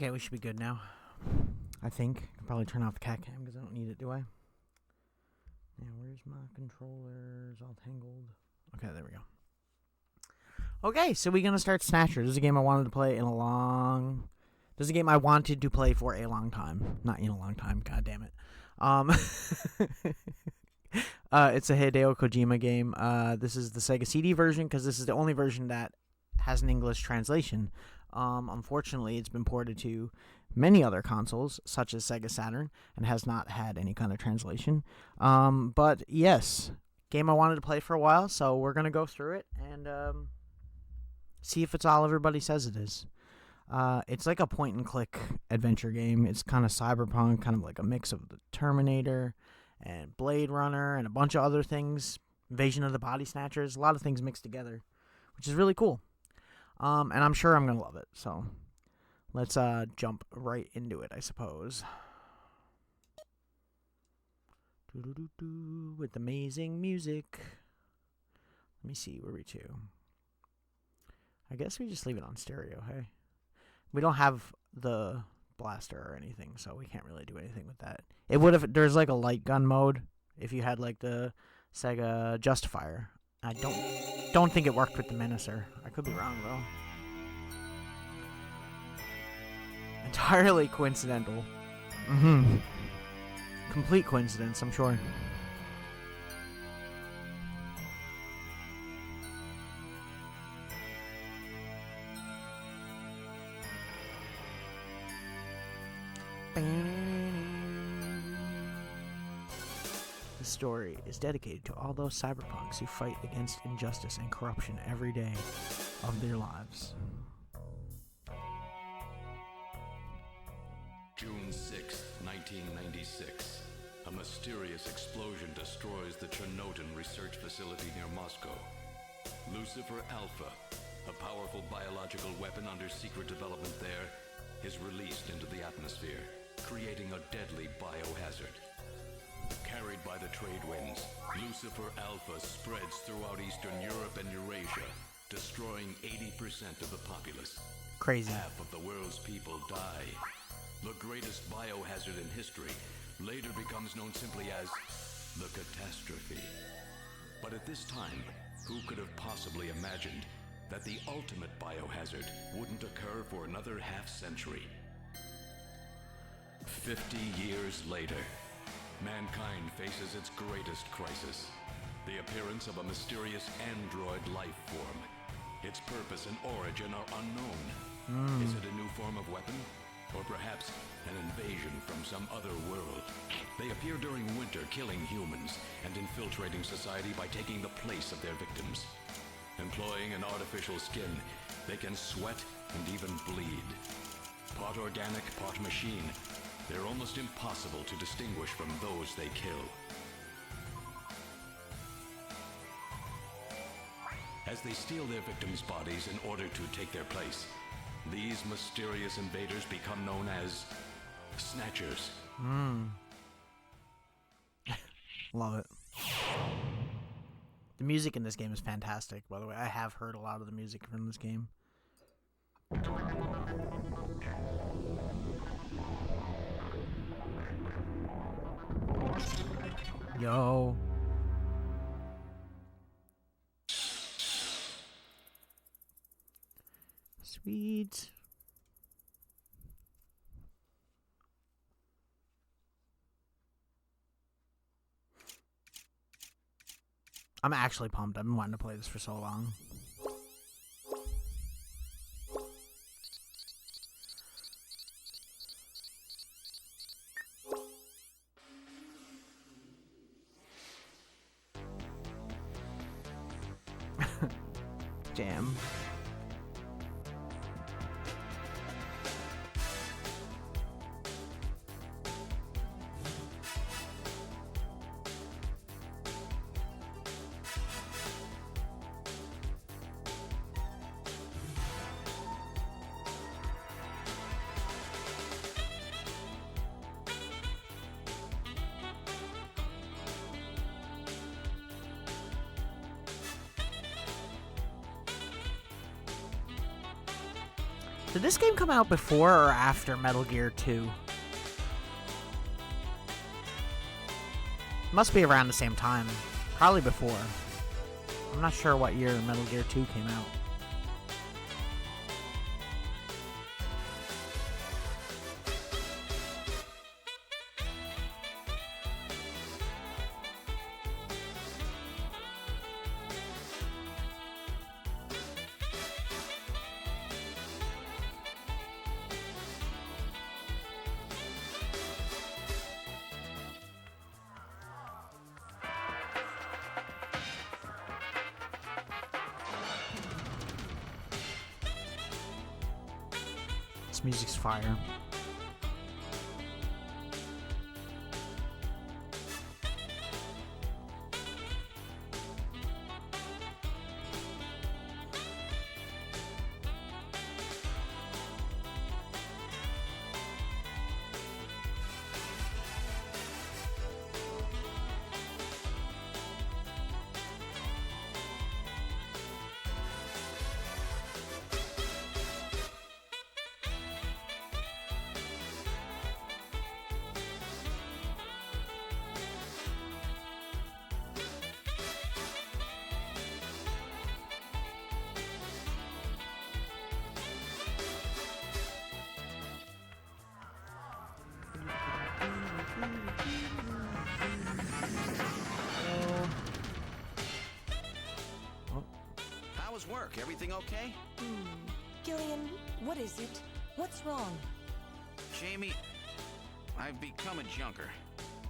Okay, we should be good now. I think. I can probably turn off the cat cam because I don't need it, do I? Now, where's my controllers? All tangled. Okay, there we go. Okay, so we're going to start Snatcher. This is a game I wanted to play in a long... This is a game I wanted to play for a long time. Not in a long time, god damn it. It's a Hideo Kojima game. This is the Sega CD version because this is the only version that has an English translation. Unfortunately, it's been ported to many other consoles, such as Sega Saturn, and has not had any kind of translation. But yes, game I wanted to play for a while, so we're going to go through it and see if it's all everybody says it is. It's like a point-and-click adventure game. It's kind of cyberpunk, kind of like a mix of the Terminator and Blade Runner and a bunch of other things. Invasion of the Body Snatchers, a lot of things mixed together, which is really cool. And I'm sure I'm going to love it. So let's jump right into it, I suppose. With amazing music. Let me see, where are we to? I guess we just leave it on stereo, hey? We don't have the blaster or anything, so we can't really do anything with that. It would if there's like a light gun mode if you had like the Sega Justifier. I don't think it worked with the Menacer. I could be wrong though. Entirely coincidental. Complete coincidence, I'm sure. The story is dedicated to all those cyberpunks who fight against injustice and corruption every day of their lives. June 6, 1996. A mysterious explosion destroys the Chernobyl research facility near Moscow. Lucifer Alpha, a powerful biological weapon under secret development there, is released into the atmosphere, creating a deadly biohazard. Carried by the trade winds, Lucifer Alpha spreads throughout Eastern Europe and Eurasia, destroying 80% of the populace. Crazy. Half of the world's people die. The greatest biohazard in history later becomes known simply as the catastrophe. But at this time, who could have possibly imagined that the ultimate biohazard wouldn't occur for another half-century? 50 years later, mankind faces its greatest crisis. The appearance of a mysterious android life form. Its purpose and origin are unknown. Is it a new form of weapon? Or perhaps an invasion from some other world? They appear during winter, killing humans and infiltrating society by taking the place of their victims. Employing an artificial skin, they can sweat and even bleed. Part organic, part machine, they're almost impossible to distinguish from those they kill. As they steal their victims' bodies in order to take their place, these mysterious invaders become known as Snatchers. Love it. The music in this game is fantastic, by the way. I have heard a lot of the music from this game. Yo. Sweet. I'm actually pumped. I've been wanting to play this for so long. Jam. Did this game come out before or after Metal Gear 2? Must be around the same time. Probably before. I'm not sure what year Metal Gear 2 came out. This music's fire. How was work? Everything okay? Gillian, what is it? What's wrong? Jamie, I've become a junker.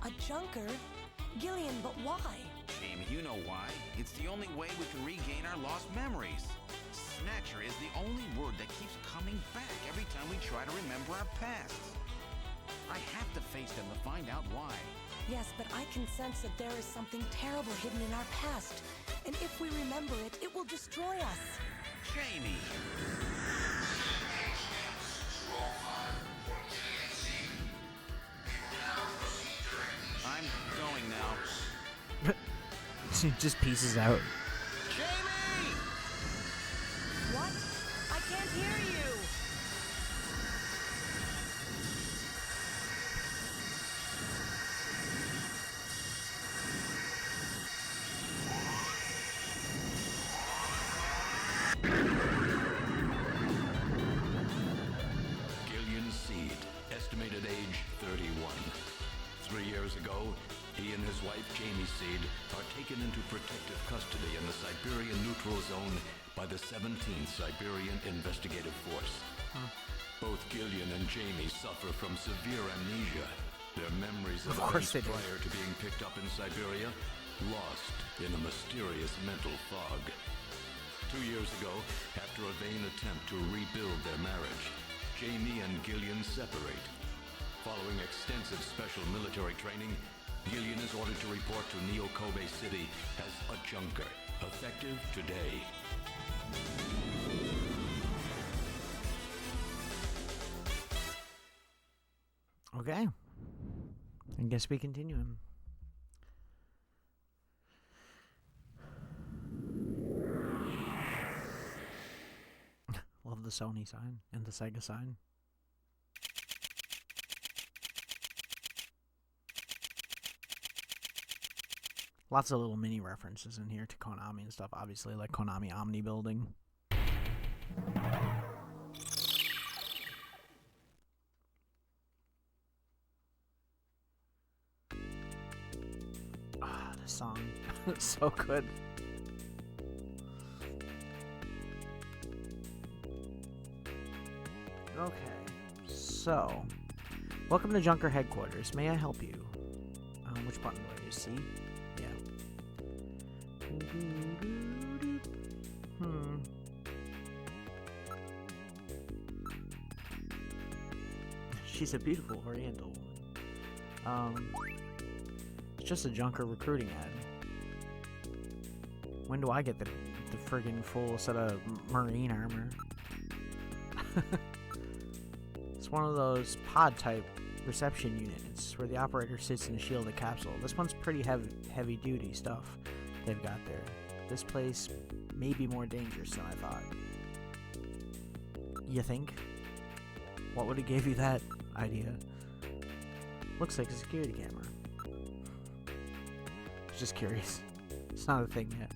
A junker? Gillian, but why? Jamie, you know why. It's the only way we can regain our lost memories. Snatcher is the only word that keeps coming back every time we try to remember our pasts. I have to face them to find out why. Yes, but I can sense that there is something terrible hidden in our past. And if we remember it, it will destroy us. Jamie! I'm going now. She just pieces out. Jamie! What? I can't hear you! Gillian Seed, estimated age 31. 3 years ago, he and his wife Jamie Seed are taken into protective custody in the Siberian Neutral Zone by the 17th Siberian Investigative Force. Both Gillian and Jamie suffer from severe amnesia. Their memories of course events they do. prior to being picked up in Siberia lost in a mysterious mental fog. 2 years ago, after a vain attempt to rebuild their marriage, Jamie and Gillian separate. Following extensive special military training, Gillian is ordered to report to Neo-Kobe City as a junker, effective today. Okay. I guess we continue him. Love the Sony sign and the Sega sign. Lots of little mini references in here to Konami and stuff, obviously, like Konami Omni Building. Ah, this song is so good. Okay, so welcome to Junker Headquarters. May I help you? Which button do I use? C? Yeah. She's a beautiful Oriental woman. It's just a Junker recruiting ad. When do I get the friggin' full set of marine armor? It's one of those pod type reception units where the operator sits in a shielded capsule. This one's pretty heavy duty stuff they've got there. This place may be more dangerous than I thought. You think? What would have gave you that idea? Looks like a security camera. Just curious. It's not a thing yet.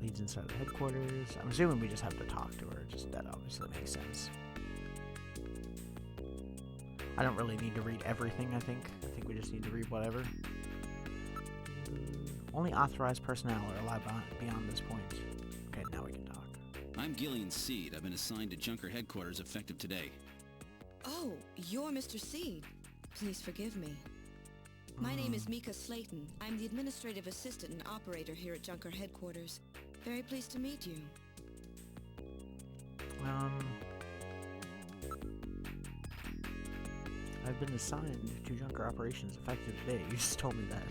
Leads inside the headquarters. I'm assuming we just have to talk to her. Just that obviously makes sense. I don't really need to read everything, I think. I think we just need to read whatever. Only authorized personnel are allowed beyond this point. Okay, now we can talk. I'm Gillian Seed. I've been assigned to Junker headquarters effective today. Oh, you're Mr. Seed. Please forgive me. My name is Mika Slayton. I'm the administrative assistant and operator here at Junker headquarters. Very pleased to meet you. I've been assigned to Junker operations effective today. You just told me that.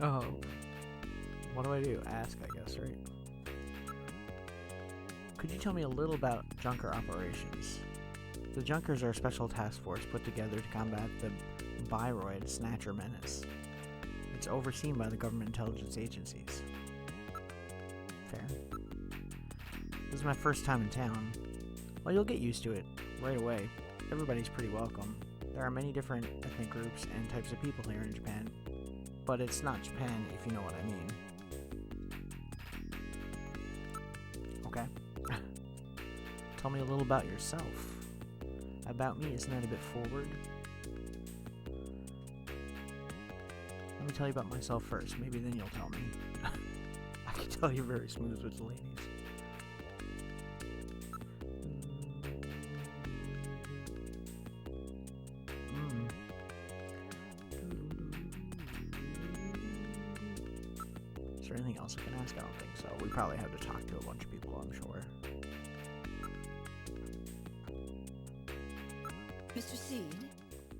Oh. What do I do? Ask, I guess, right? Could you tell me a little about Junker operations? The Junkers are a special task force put together to combat the Biroid Snatcher menace. It's overseen by the government intelligence agencies. Fair. This is my first time in town. Well, you'll get used to it right away. Everybody's pretty welcome. There are many different ethnic groups and types of people here in Japan, but it's not Japan if you know what I mean. Okay. Tell me a little about yourself. About me, isn't that a bit forward? Let me tell you about myself first. Maybe then you'll tell me. I can tell you're very smooth with the ladies. Is there anything else I can ask? I don't think so. We probably have to talk to a bunch of people, I'm sure. Mr. Seed?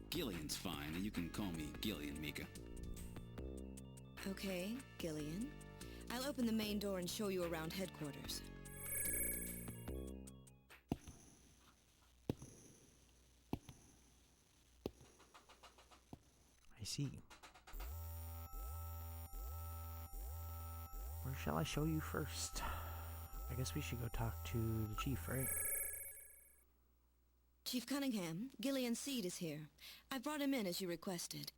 Gillian's fine, and you can call me Gillian, Mika. Okay, Gillian. I'll open the main door and show you around headquarters. I see. Where shall I show you first? I guess we should go talk to the chief, right? Chief Cunningham, Gillian Seed is here. I brought him in as you requested.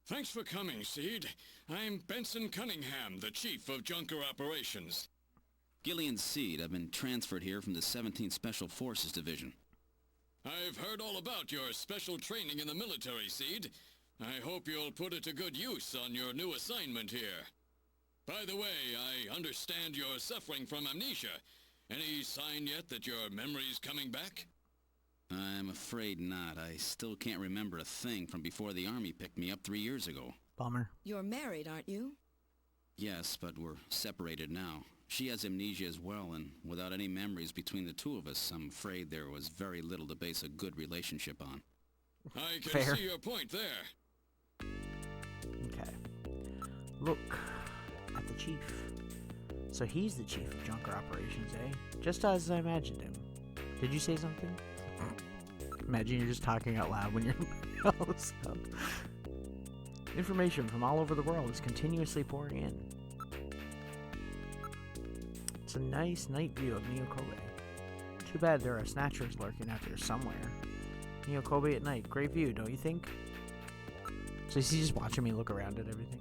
Thanks for coming, Seed. I'm Benson Cunningham, the Chief of Junker Operations. Gillian Seed. I've been transferred here from the 17th Special Forces Division. I've heard all about your special training in the military, Seed. I hope you'll put it to good use on your new assignment here. By the way, I understand you're suffering from amnesia. Any sign yet that your memory's coming back? I'm afraid not. I still can't remember a thing from before the Army picked me up 3 years ago. Bummer. You're married, aren't you? Yes, but we're separated now. She has amnesia as well, and without any memories between the two of us, I'm afraid there was very little to base a good relationship on. I can Fair. see your point there. Okay. Look at the chief. So he's the chief of Junker Operations, eh? Just as I imagined him. Did you say something? Imagine you're just talking out loud when you're all this stuff. Information from all over the world is continuously pouring in. It's a nice night view of Nyokobe. Too bad there are snatchers lurking out there somewhere. Nyokobe at night. Great view, don't you think? So he's just watching me look around at everything.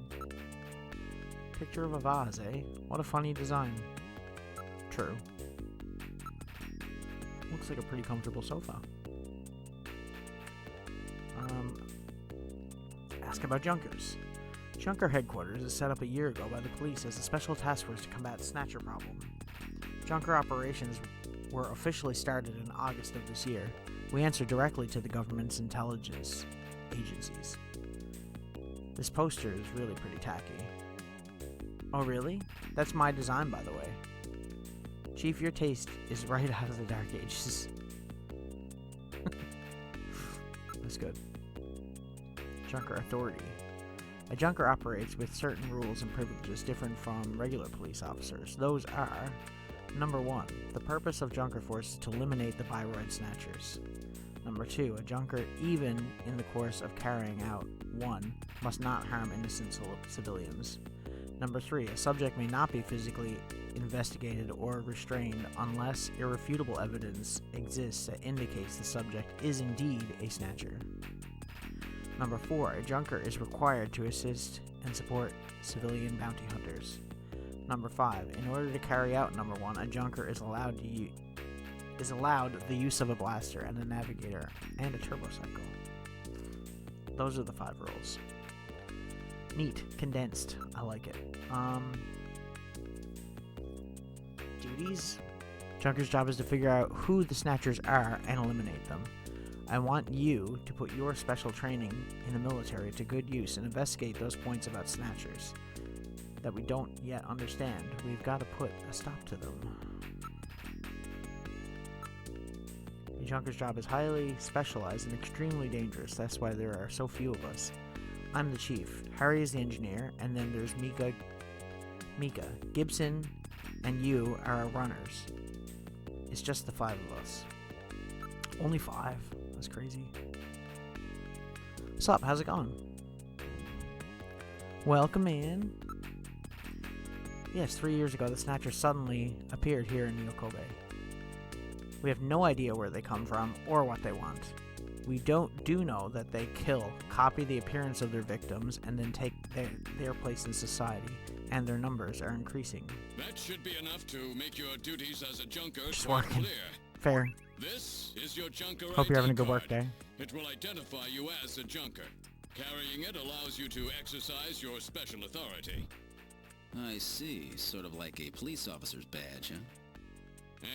Picture of a vase, eh? What a funny design. True. Looks like a pretty comfortable sofa. Ask about Junkers. Junker headquarters is set up a year ago by the police as a special task force to combat Snatcher problem. Junker operations were officially started in August of this year. We answer directly to the government's intelligence agencies. This poster is really pretty tacky. Oh really? That's my design, by the way. Chief, your taste is right out of the Dark Ages. That's good. Junker Authority. A Junker operates with certain rules and privileges different from regular police officers. Those are: number 1, the purpose of Junker Force is to eliminate the Biroid Snatchers. Number 2, a Junker, even in the course of carrying out 1, must not harm innocent civilians. Number 3, a subject may not be physically investigated or restrained unless irrefutable evidence exists that indicates the subject is indeed a snatcher. Number 4, a junker is required to assist and support civilian bounty hunters. Number 5, in order to carry out number 1, a junker is allowed the use of a blaster and a navigator and a turbocycle. Those are the 5 rules. Neat, condensed. I like it. Duties? Junker's job is to figure out who the snatchers are and eliminate them. I want you to put your special training in the military to good use and investigate those points about snatchers that we don't yet understand. We've got to put a stop to them. A junker's job is highly specialized and extremely dangerous. That's why there are so few of us. I'm the chief. Harry is the engineer, and then there's Mika, Gibson, and you are our runners. It's just the 5 of us. Only 5? That's crazy. What's up? How's it going? Welcome in. Yes, 3 years ago, the Snatcher suddenly appeared here in Nyokobe. We have no idea where they come from or what they want. We do know that they kill, copy the appearance of their victims, and then take their place in society, and their numbers are increasing. That should be enough to make your duties as a junker Just quite working. clear. Fair. This is your junker Hope you're having a ID good work card. day. It will identify you as a junker. Carrying it allows you to exercise your special authority. I see. Sort of like a police officer's badge, huh?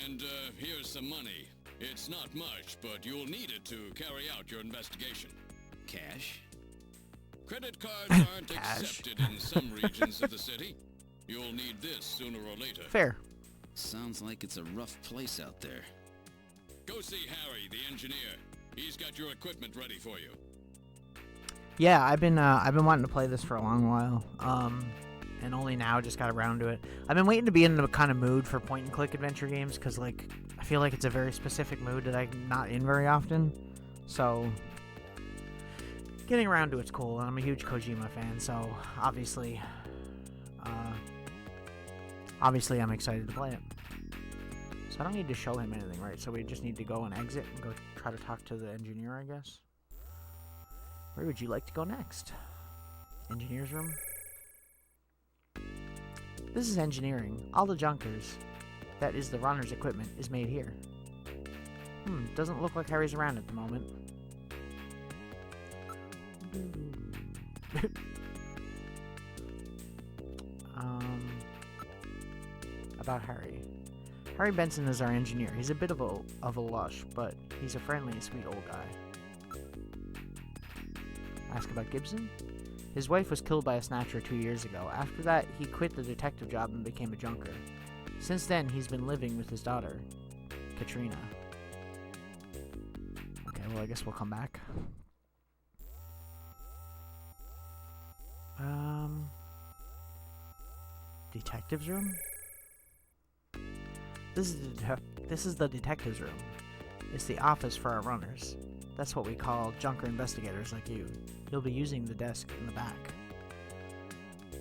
And here's some money. It's not much, but you'll need it to carry out your investigation. Cash? Credit cards aren't Cash. accepted in some regions of the city. You'll need this sooner or later. Fair. Sounds like it's a rough place out there. Go see Harry, the engineer. He's got your equipment ready for you. Yeah, I've been wanting to play this for a long while. And only now just got around to it. I've been waiting to be in the kind of mood for point-and-click adventure games, because, like, I feel like it's a very specific mood that I'm not in very often. So, getting around to it's cool, and I'm a huge Kojima fan, so obviously I'm excited to play it. So I don't need to show him anything, right? So we just need to go and exit and go try to talk to the engineer, I guess. Where would you like to go next? Engineer's room? This is engineering. All the junkers, that is the runner's equipment, is made here. Doesn't look like Harry's around at the moment. About Harry. Harry Benson is our engineer. He's a bit of a lush, but he's a friendly and sweet old guy. Ask about Gibson? His wife was killed by a snatcher 2 years ago. After that, he quit the detective job and became a junker. Since then, he's been living with his daughter, Katrina. Okay, well, I guess we'll come back. Detective's room? This is the detective's room. It's the office for our runners. That's what we call junker investigators like you. You'll be using the desk in the back.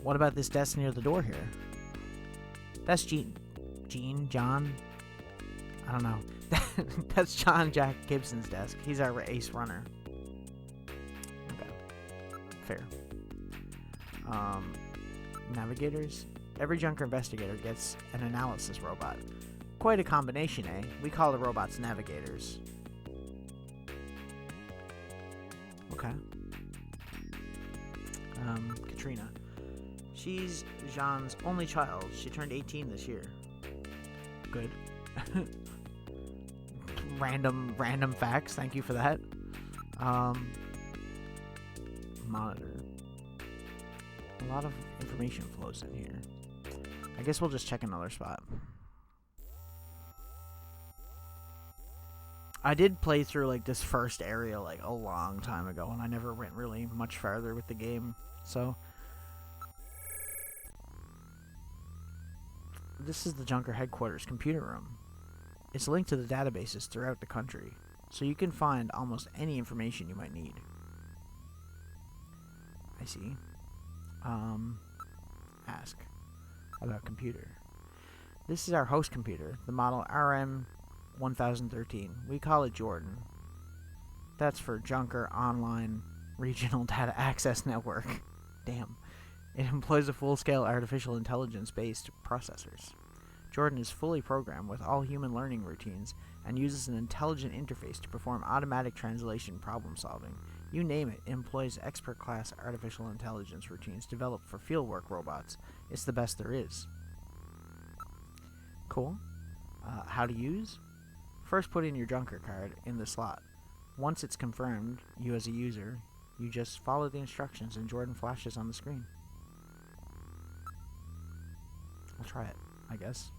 What about this desk near the door here? That's John? I don't know. That's John Jack Gibson's desk. He's our ace runner. Okay. Fair. Navigators? Every junker investigator gets an analysis robot. Quite a combination, eh? We call the robots navigators. Okay. Katrina. She's Jean's only child. She turned 18 this year. Good. Random facts. Thank you for that. Monitor. A lot of information flows in here. I guess we'll just check another spot. I did play through like this first area like a long time ago, and I never went really much farther with the game. So this is the Junker headquarters computer room. It's linked to the databases throughout the country, so you can find almost any information you might need. I see. ask about computer. This is our host computer, the model RM1013. We call it Jordan. That's for Junker Online Regional Data Access Network. Damn. It employs a full-scale artificial intelligence-based processors. Jordan is fully programmed with all human learning routines and uses an intelligent interface to perform automatic translation problem solving. You name it, it employs expert-class artificial intelligence routines developed for fieldwork robots. It's the best there is. Cool. How to use? First, put in your Junker card in the slot. Once it's confirmed, you as a user, you just follow the instructions and Jordan flashes on the screen. I'll try it, I guess.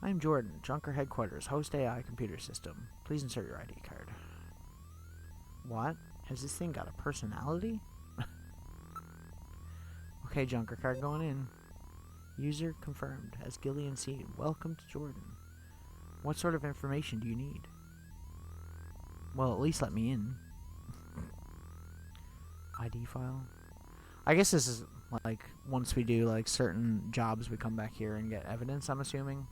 I am Jordan, Junker Headquarters, Host AI Computer System. Please insert your ID card. What? Has this thing got a personality? Okay, Junker card going in. User confirmed as Gillian Seed. Welcome to Jordan. What sort of information do you need? Well, at least let me in. ID file. I guess this is like once we do like certain jobs, we come back here and get evidence, I'm assuming.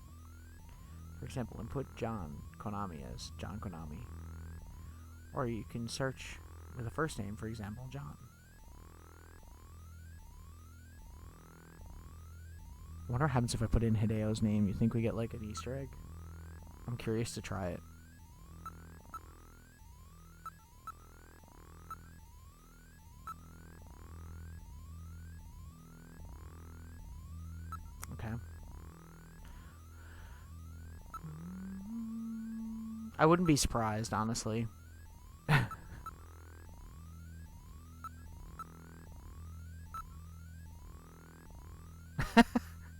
For example, input John Konami as John Konami. Or you can search with a first name, for example, John. I wonder what happens if I put in Hideo's name. You think we get like an Easter egg? I'm curious to try it. Okay. I wouldn't be surprised, honestly.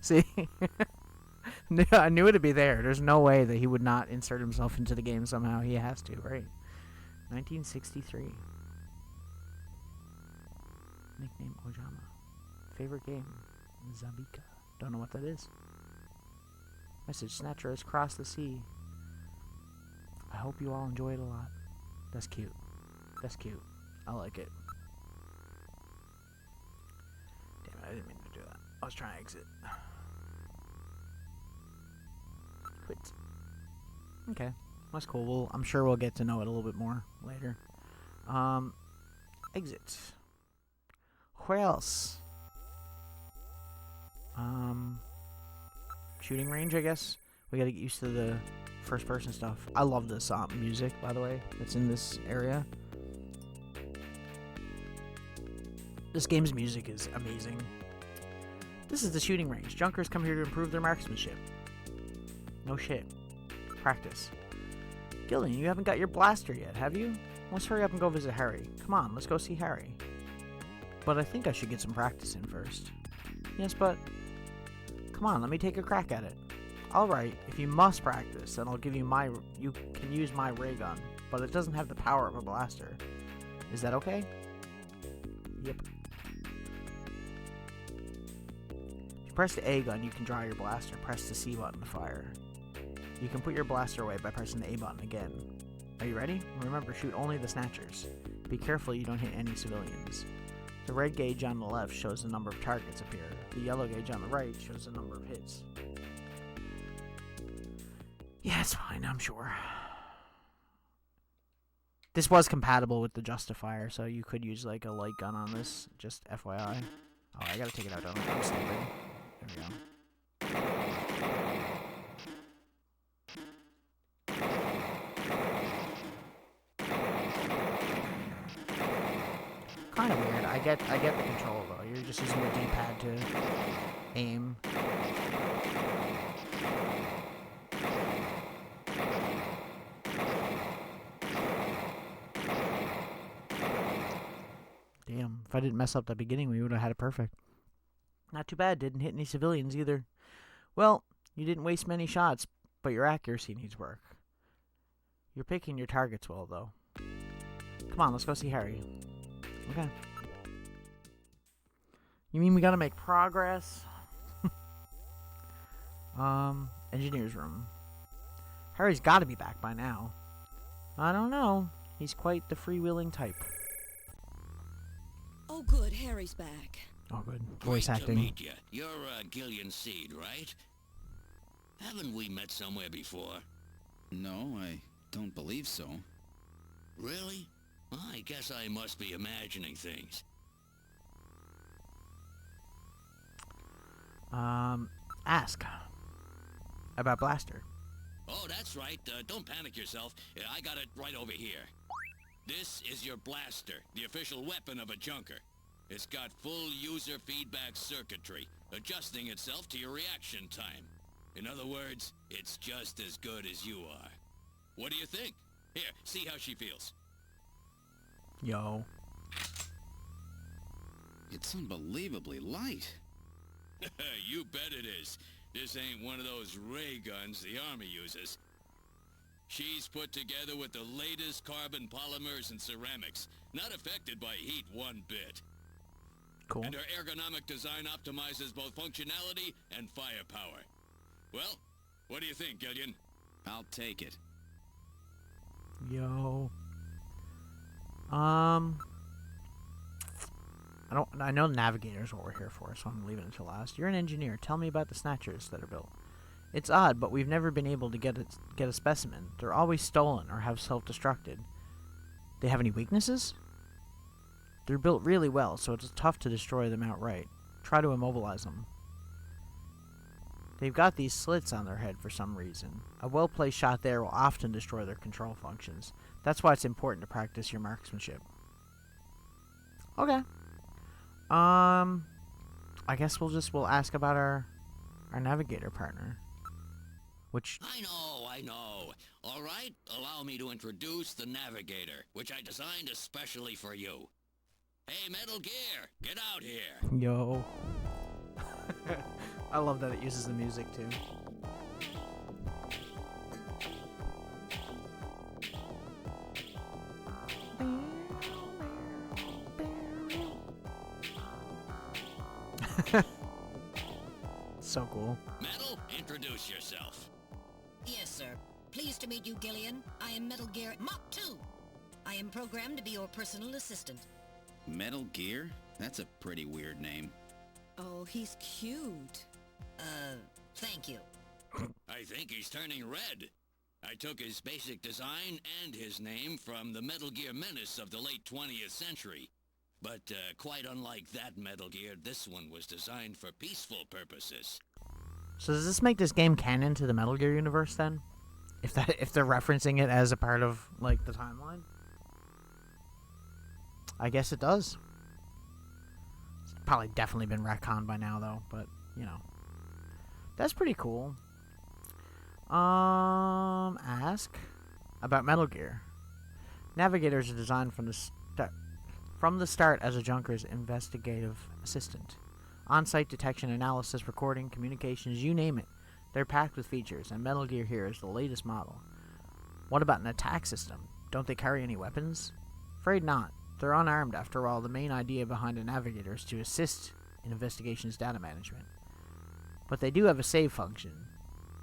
See? I knew it'd be there. There's no way that he would not insert himself into the game somehow. He has to, right? 1963. Nickname Ojama. Favorite game? Zabika. Don't know what that is. Message: Snatcher has crossed the sea. I hope you all enjoy it a lot. That's cute. That's cute. I like it. Damn it, I didn't mean to do that. I was trying to exit. Quit. Okay. That's cool. I'm sure we'll get to know it a little bit more later. Exit. Where else? Shooting range, I guess. We gotta get used to the first person stuff. I love this music, by the way, that's in this area. This game's music is amazing. This is the shooting range. Junkers come here to improve their marksmanship. No shit. Practice. Gillian, you haven't got your blaster yet, have you? Let's hurry up and go visit Harry. Come on, let's go see Harry. But I think I should get some practice in first. Yes, but... Come on, let me take a crack at it. Alright, if you must practice, then I'll give you my... You can use my ray gun, but it doesn't have the power of a blaster. Is that okay? Yep. If you press the A gun, you can draw your blaster. Press the C button to fire. You can put your blaster away by pressing the A button again. Are you ready? Remember, shoot only the Snatchers. Be careful you don't hit any civilians. The red gauge on the left shows the number of targets appear. The yellow gauge on the right shows the number of hits. Yeah, it's fine, I'm sure. This was compatible with the Justifier, so you could use like a light gun on this, just FYI. Oh, I gotta take it out, don't I? I'm stupid. There we go. Kind of weird. I get the control though. You're just using the D-pad to aim. Damn, if I didn't mess up the beginning, we would have had it perfect. Not too bad, didn't hit any civilians either. Well, you didn't waste many shots, but your accuracy needs work. You're picking your targets well, though. Come on, let's go see Harry. Okay. You mean we gotta make progress? Engineer's room. Harry's gotta be back by now. I don't know. He's quite the freewheeling type. Oh good, Harry's back. Oh, good. Voice Great acting. to meet you. You're Gillian Seed, right? Haven't we met somewhere before? No, I don't believe so. Really? Well, I guess I must be imagining things. Ask about Blaster. Oh, that's right. Don't panic yourself. I got it right over here. This is your blaster, the official weapon of a junker. It's got full user feedback circuitry, adjusting itself to your reaction time. In other words, it's just as good as you are. What do you think? Here, see how she feels. Yo. It's unbelievably light. You bet it is. This ain't one of those ray guns the Army uses. She's put together with the latest carbon polymers and ceramics, not affected by heat one bit. Cool. And her ergonomic design optimizes both functionality and firepower. Well, what do you think, Gillian? I'll take it. Yo. I know Navigator is what we're here for, so I'm leaving it until last. You're an engineer. Tell me about the Snatchers that are built. It's odd, but we've never been able to get a specimen. They're always stolen or have self-destructed. They have any weaknesses? They're built really well, so it's tough to destroy them outright. Try to immobilize them. They've got these slits on their head for some reason. A well-placed shot there will often destroy their control functions. That's why it's important to practice your marksmanship. Okay. I guess we'll ask about our navigator partner. Which... I know. All right, allow me to introduce the Navigator, which I designed especially for you. Hey, Metal Gear, get out here. Yo. I love that it uses the music, too. So cool. Metal, introduce yourself. Yes, sir. Pleased to meet you, Gillian. I am Metal Gear Mach 2. I am programmed to be your personal assistant. Metal Gear? That's a pretty weird name. Oh, he's cute. Thank you. I think he's turning red. I took his basic design and his name from the Metal Gear menace of the late 20th century. But quite unlike that Metal Gear, this one was designed for peaceful purposes. So does this make this game canon to the Metal Gear universe then? If they're referencing it as a part of like the timeline? I guess it does. It's probably definitely been retconned by now though, but you know. That's pretty cool. Ask about Metal Gear. Navigators are designed from the start as a junker's investigative assistant. On-site detection, analysis, recording, communications, you name it. They're packed with features, and Metal Gear here is the latest model. What about an attack system? Don't they carry any weapons? Afraid not. They're unarmed after all. The main idea behind a navigator is to assist in investigations data management. But they do have a save function.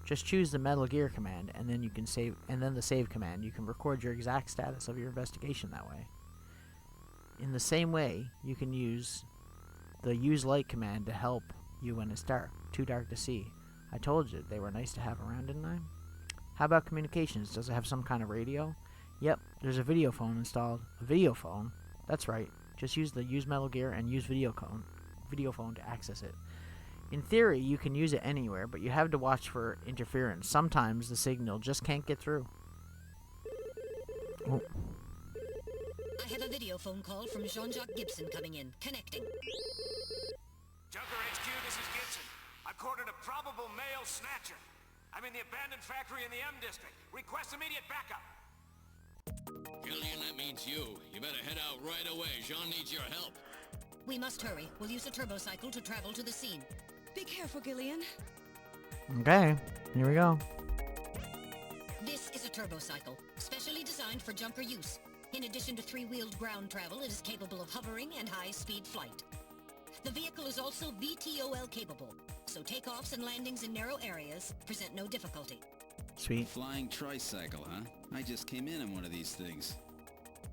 Just choose the Metal Gear command, and then you can save, and then the save command. You can record your exact status of your investigation that way. In the same way, you can use the use light command to help you when it's dark, too dark to see. I told you they were nice to have around, didn't I? How about communications? Does it have some kind of radio? Yep, there's a video phone installed. A video phone? That's right. Just use the use Metal Gear and use video phone to access it. In theory, you can use it anywhere, but you have to watch for interference. Sometimes the signal just can't get through. Oh. I have a video phone call from Jean-Jacques Gibson coming in. Connecting. Junker HQ, this is Gibson. I've cornered a probable male snatcher. I'm in the abandoned factory in the M district. Request immediate backup. Gillian, that means you. You better head out right away. Jean needs your help. We must hurry. We'll use a turbocycle to travel to the scene. Be careful, Gillian. Okay, here we go. This is a turbocycle, specially designed for junker use. In addition to three-wheeled ground travel, it is capable of hovering and high-speed flight. The vehicle is also VTOL capable, so takeoffs and landings in narrow areas present no difficulty. Sweet. Flying tricycle, huh? I just came in on one of these things.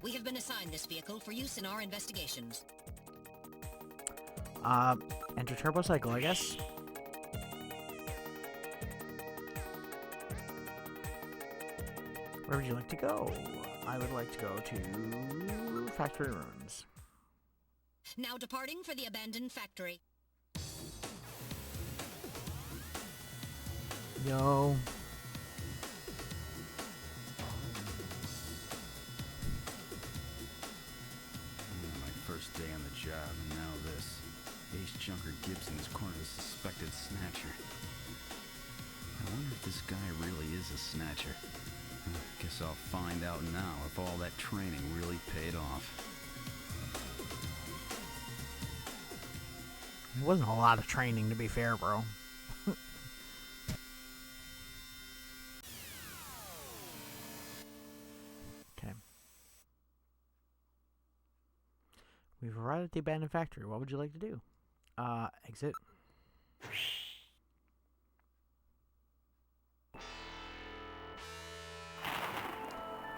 We have been assigned this vehicle for use in our investigations. Enter Turbo Cycle, I guess. Where would you like to go? I would like to go to Factory Ruins. Now departing for the abandoned factory. Yo. My first day on the job, and now this. Ace Junker Gibson has cornered a suspected snatcher. I wonder if this guy really is a snatcher. Guess I'll find out now if all that training really paid off. It wasn't a lot of training, to be fair, bro. Okay. We've arrived at the abandoned factory. What would you like to do? Exit.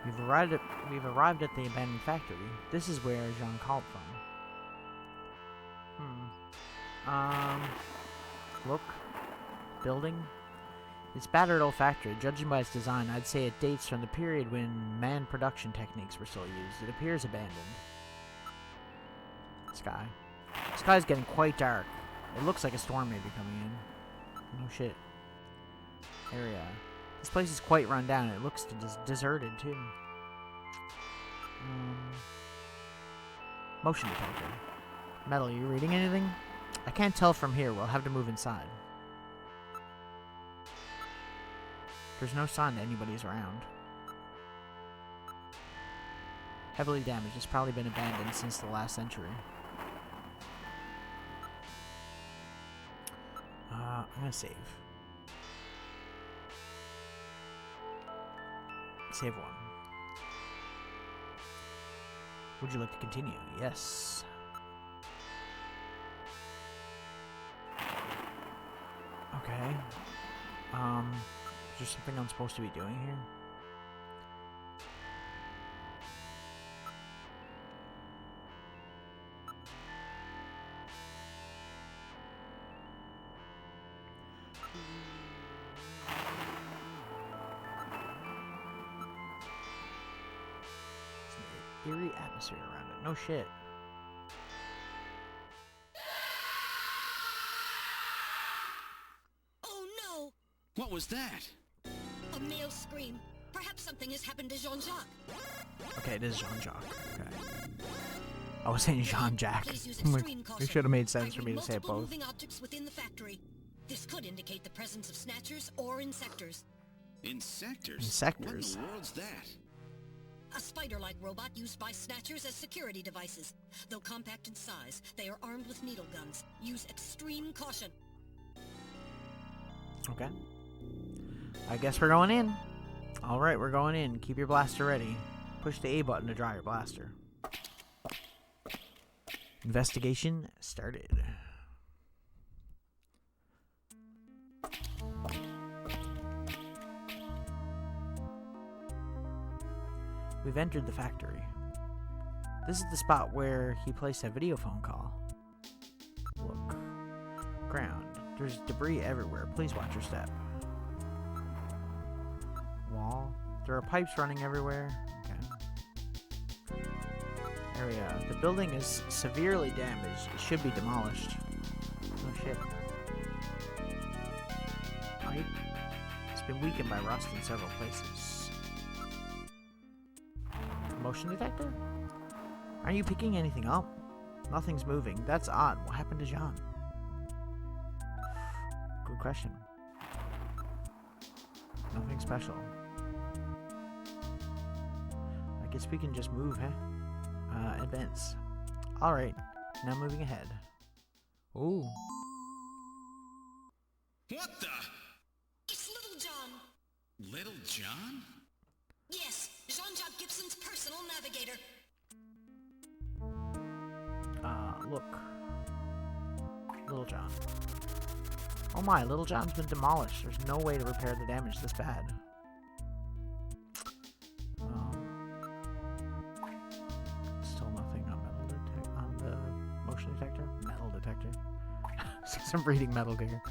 We've arrived at the abandoned factory. This is where Jean called from. Look. Building. It's battered old factory. Judging by its design, I'd say it dates from the period when manned production techniques were still used. It appears abandoned. Sky. The sky's getting quite dark. It looks like a storm may be coming in. No shit. Area. This place is quite run down. It looks deserted, too. Motion detector. Metal, you reading anything? I can't tell from here. We'll have to move inside. There's no sign that anybody's around. Heavily damaged. It's probably been abandoned since the last century. I'm gonna save. Save one. Would you like to continue? Yes. Okay. Is there something I'm supposed to be doing here? It's an eerie atmosphere around it. No shit. Oh no! What was that? A male scream. Perhaps something has happened to Jean-Jacques. Okay, it is Jean-Jacques. Okay. I was saying Jean-Jacques. Please use extreme It caution. should have made sense I for me to read say it multiple both. moving objects within the factory. This could indicate the presence of snatchers or insectors. Insectors? Insectors? What in the world's that? A spider-like robot used by snatchers as security devices. Though compact in size, they are armed with needle guns. Use extreme caution. Okay. I guess we're going in. Alright, we're going in. Keep your blaster ready. Push the A button to draw your blaster. Investigation started. We've entered the factory. This is the spot where he placed a video phone call. Look. Ground. There's debris everywhere. Please watch your step. Wall. There are pipes running everywhere. Okay. Area. The building is severely damaged. It should be demolished. Oh shit. Pipe. It's been weakened by rust in several places. Motion detector? Aren't you picking anything up? Nothing's moving. That's odd. What happened to Jean? Good question. Nothing special. I guess we can just move, huh? Advance. Alright. Now moving ahead. Ooh. What the? It's Little John! Little John? Yes, Jean-Jacques Gibson's personal navigator. Look. Little John. Oh my, Little John's been demolished. There's no way to repair the damage this bad. Still nothing on the motion detector? Metal detector. I'm reading Metal Gear.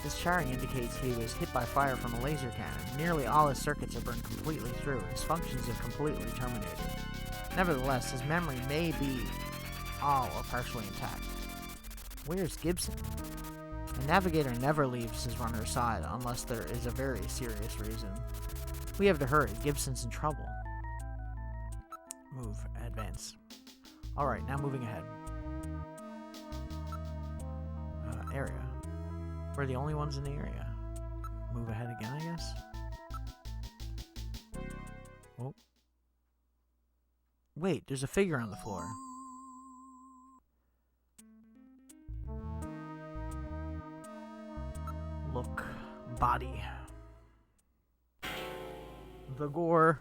This charring indicates he was hit by fire from a laser cannon. Nearly all his circuits are burned completely through. His functions are completely terminated. Nevertheless, his memory may be all or partially intact. Where's Gibson? A navigator never leaves his runner's side unless there is a very serious reason. We have to hurry. Gibson's in trouble. Move. Advance. Alright, now moving ahead. Area. We're the only ones in the area. Move ahead again, I guess? Oh. Wait, there's a figure on the floor. Look. Body. The gore.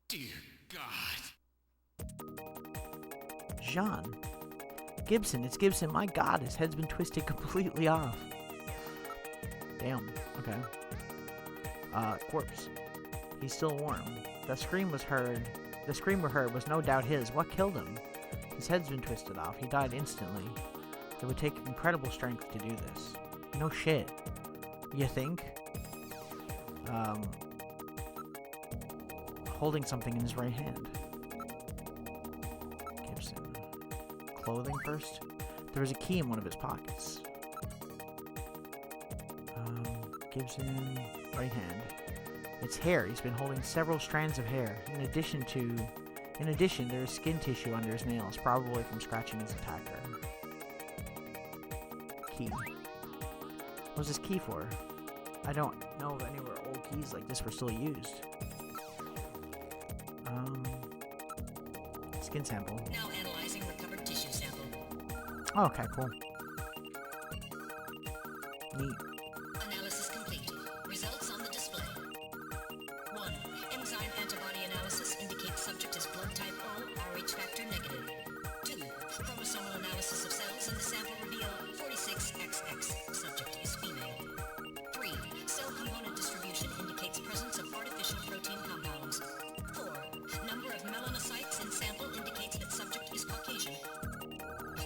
Dear God. Jean. Gibson, it's Gibson. My God, his head's been twisted completely off. Damn. Okay. Corpse. He's still warm. The scream we heard was no doubt his. What killed him? His head's been twisted off. He died instantly. It would take incredible strength to do this. No shit. You think? Holding something in his right hand. Gibson. Clothing first? There was a key in one of his pockets. Gibson, right hand. It's hair. He's been holding several strands of hair. In addition, there is skin tissue under his nails, probably from scratching his attacker. Key. What was this key for? I don't know of anywhere old keys like this were still used. Skin sample. Now analyzing recovered tissue sample. Oh, okay, cool. Neat. Analysis complete. Results on the display. 1. Enzyme antibody analysis indicates subject is blood type O, Rh factor negative. 2. Chromosomal analysis of cells in the sample reveal 46XX. Subject is female. 3. Cell component distribution indicates presence of artificial protein compounds. 4. Number of melanocytes in sample indicates that subject is Caucasian.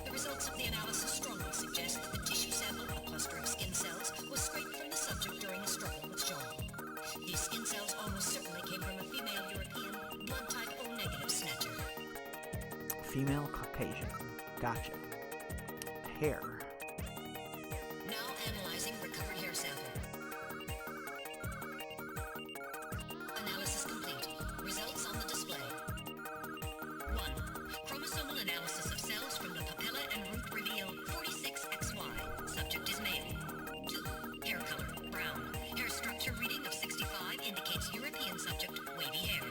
The results of the analysis strongly suggest that the tissue sample, a cluster of skin cells, was scraped from the subject during a struggle with Jean. These skin cells almost certainly came from a female European, blood type O negative snatcher. Female Caucasian. Gotcha. Hair. Now analyzing recovered hair sample. Analysis complete. Results on the display. 1. Chromosomal analysis of cells from the papilla and root reveal 46XY. Subject is male. 2. Hair color, brown. Hair structure reading of 65 indicates European subject, wavy hair.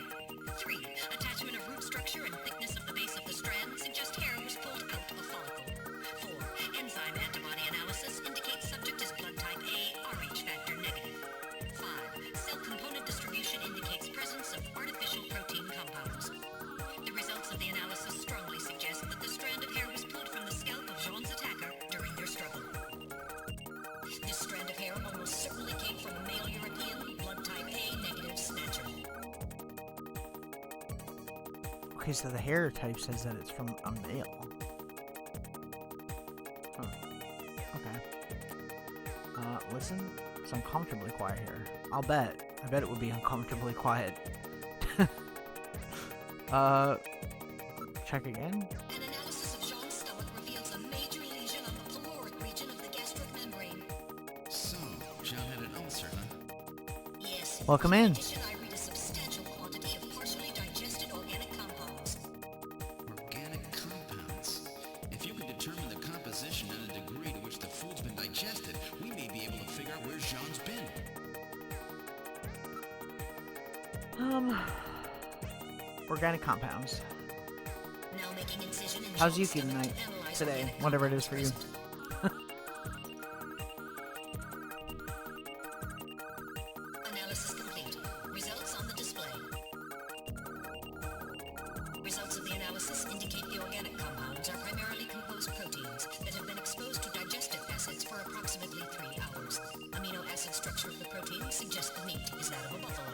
3. Attachment of root structure and thickness of the base of the strand suggest hair was pulled out of follicle. 4. Enzyme antibody analysis indicates subject is blood type A, Rh factor negative. 5. Cell component distribution indicates presence of artificial protein compounds. The results of the analysis strongly suggest that the strand of hair was pulled from the scalp of Jean's attacker during their struggle. This strand of hair almost certainly came from a male European, blood type A negative snatcher. Okay, so the hair type says that it's from a male. Huh. Okay. Listen? It's uncomfortably quiet here. I bet it would be uncomfortably quiet. Check again? An analysis of Jean's stomach reveals a major lesion on the caloric region of the gastric membrane. So, John had an ulcer, huh? Yes. Welcome In in. addition, I read a substantial quantity of partially digested organic compounds. Organic compounds. If you can determine the composition and the degree to which the food's been digested, we may be able to figure out where Jean's been. Organic compounds. Now making incision in How's Jean's Yuki stomach tonight? to analyze Today, organic whatever it is for you. present. Analysis complete. Results on the display. Results of the analysis indicate the organic compounds are primarily composed proteins that have been exposed to digestive acids for approximately 3 hours. Amino acid structure of the protein suggests the meat is that of a buffalo.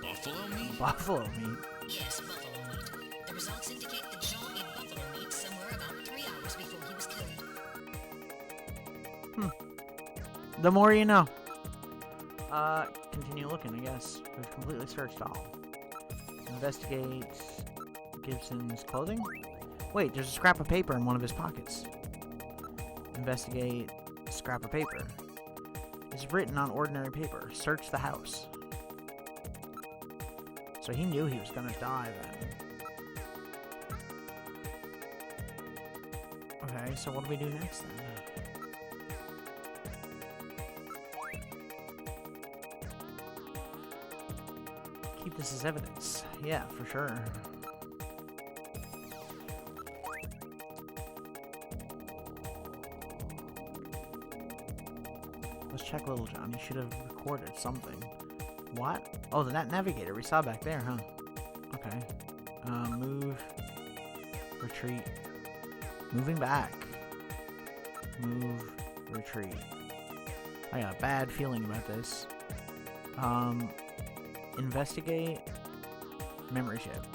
Buffalo meat? Buffalo meat. Yes, buffalo meat. The Results indicate that Jean ate buffalo meat somewhere about 3 hours before he was killed. The more you know. Continue looking, I guess. We've completely searched all. Investigate Gibson's clothing. Wait, there's a scrap of paper in one of his pockets. Investigate scrap of paper. It's written on ordinary paper. Search the house. So he knew he was gonna die then. Okay, so what do we do next then? Keep this as evidence. Yeah, for sure. Let's check Little John. He should have recorded something. What? Oh, the navigator we saw back there, huh? Okay. Move. Retreat. Moving back. Move. Retreat. I got a bad feeling about this. Investigate. Memory chip.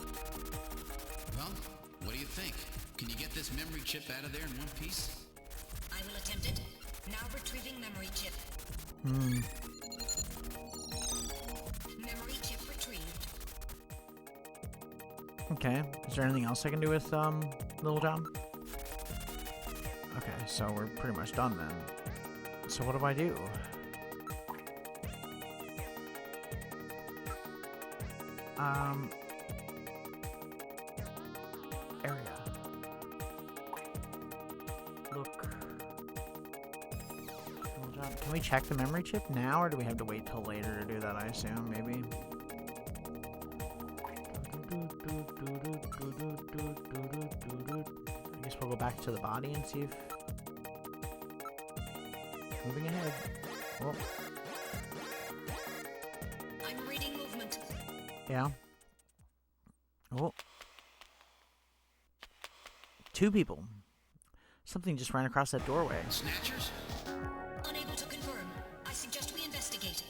Well, what do you think? Can you get this memory chip out of there in one piece? I will attempt it. Now retrieving memory chip. Memory chip retrieved. Okay. Is there anything else I can do with Little John? Okay, so we're pretty much done then. So what do I do? Area. Look. Little John. Can we check the memory chip now, or do we have to wait till later to do that, I assume, maybe? I guess we'll go back to the body and see if... Moving ahead. Oh. I'm reading movement. Yeah. Oh. 2 people. Something just ran across that doorway. Snatchers? Unable to confirm. I suggest we investigate.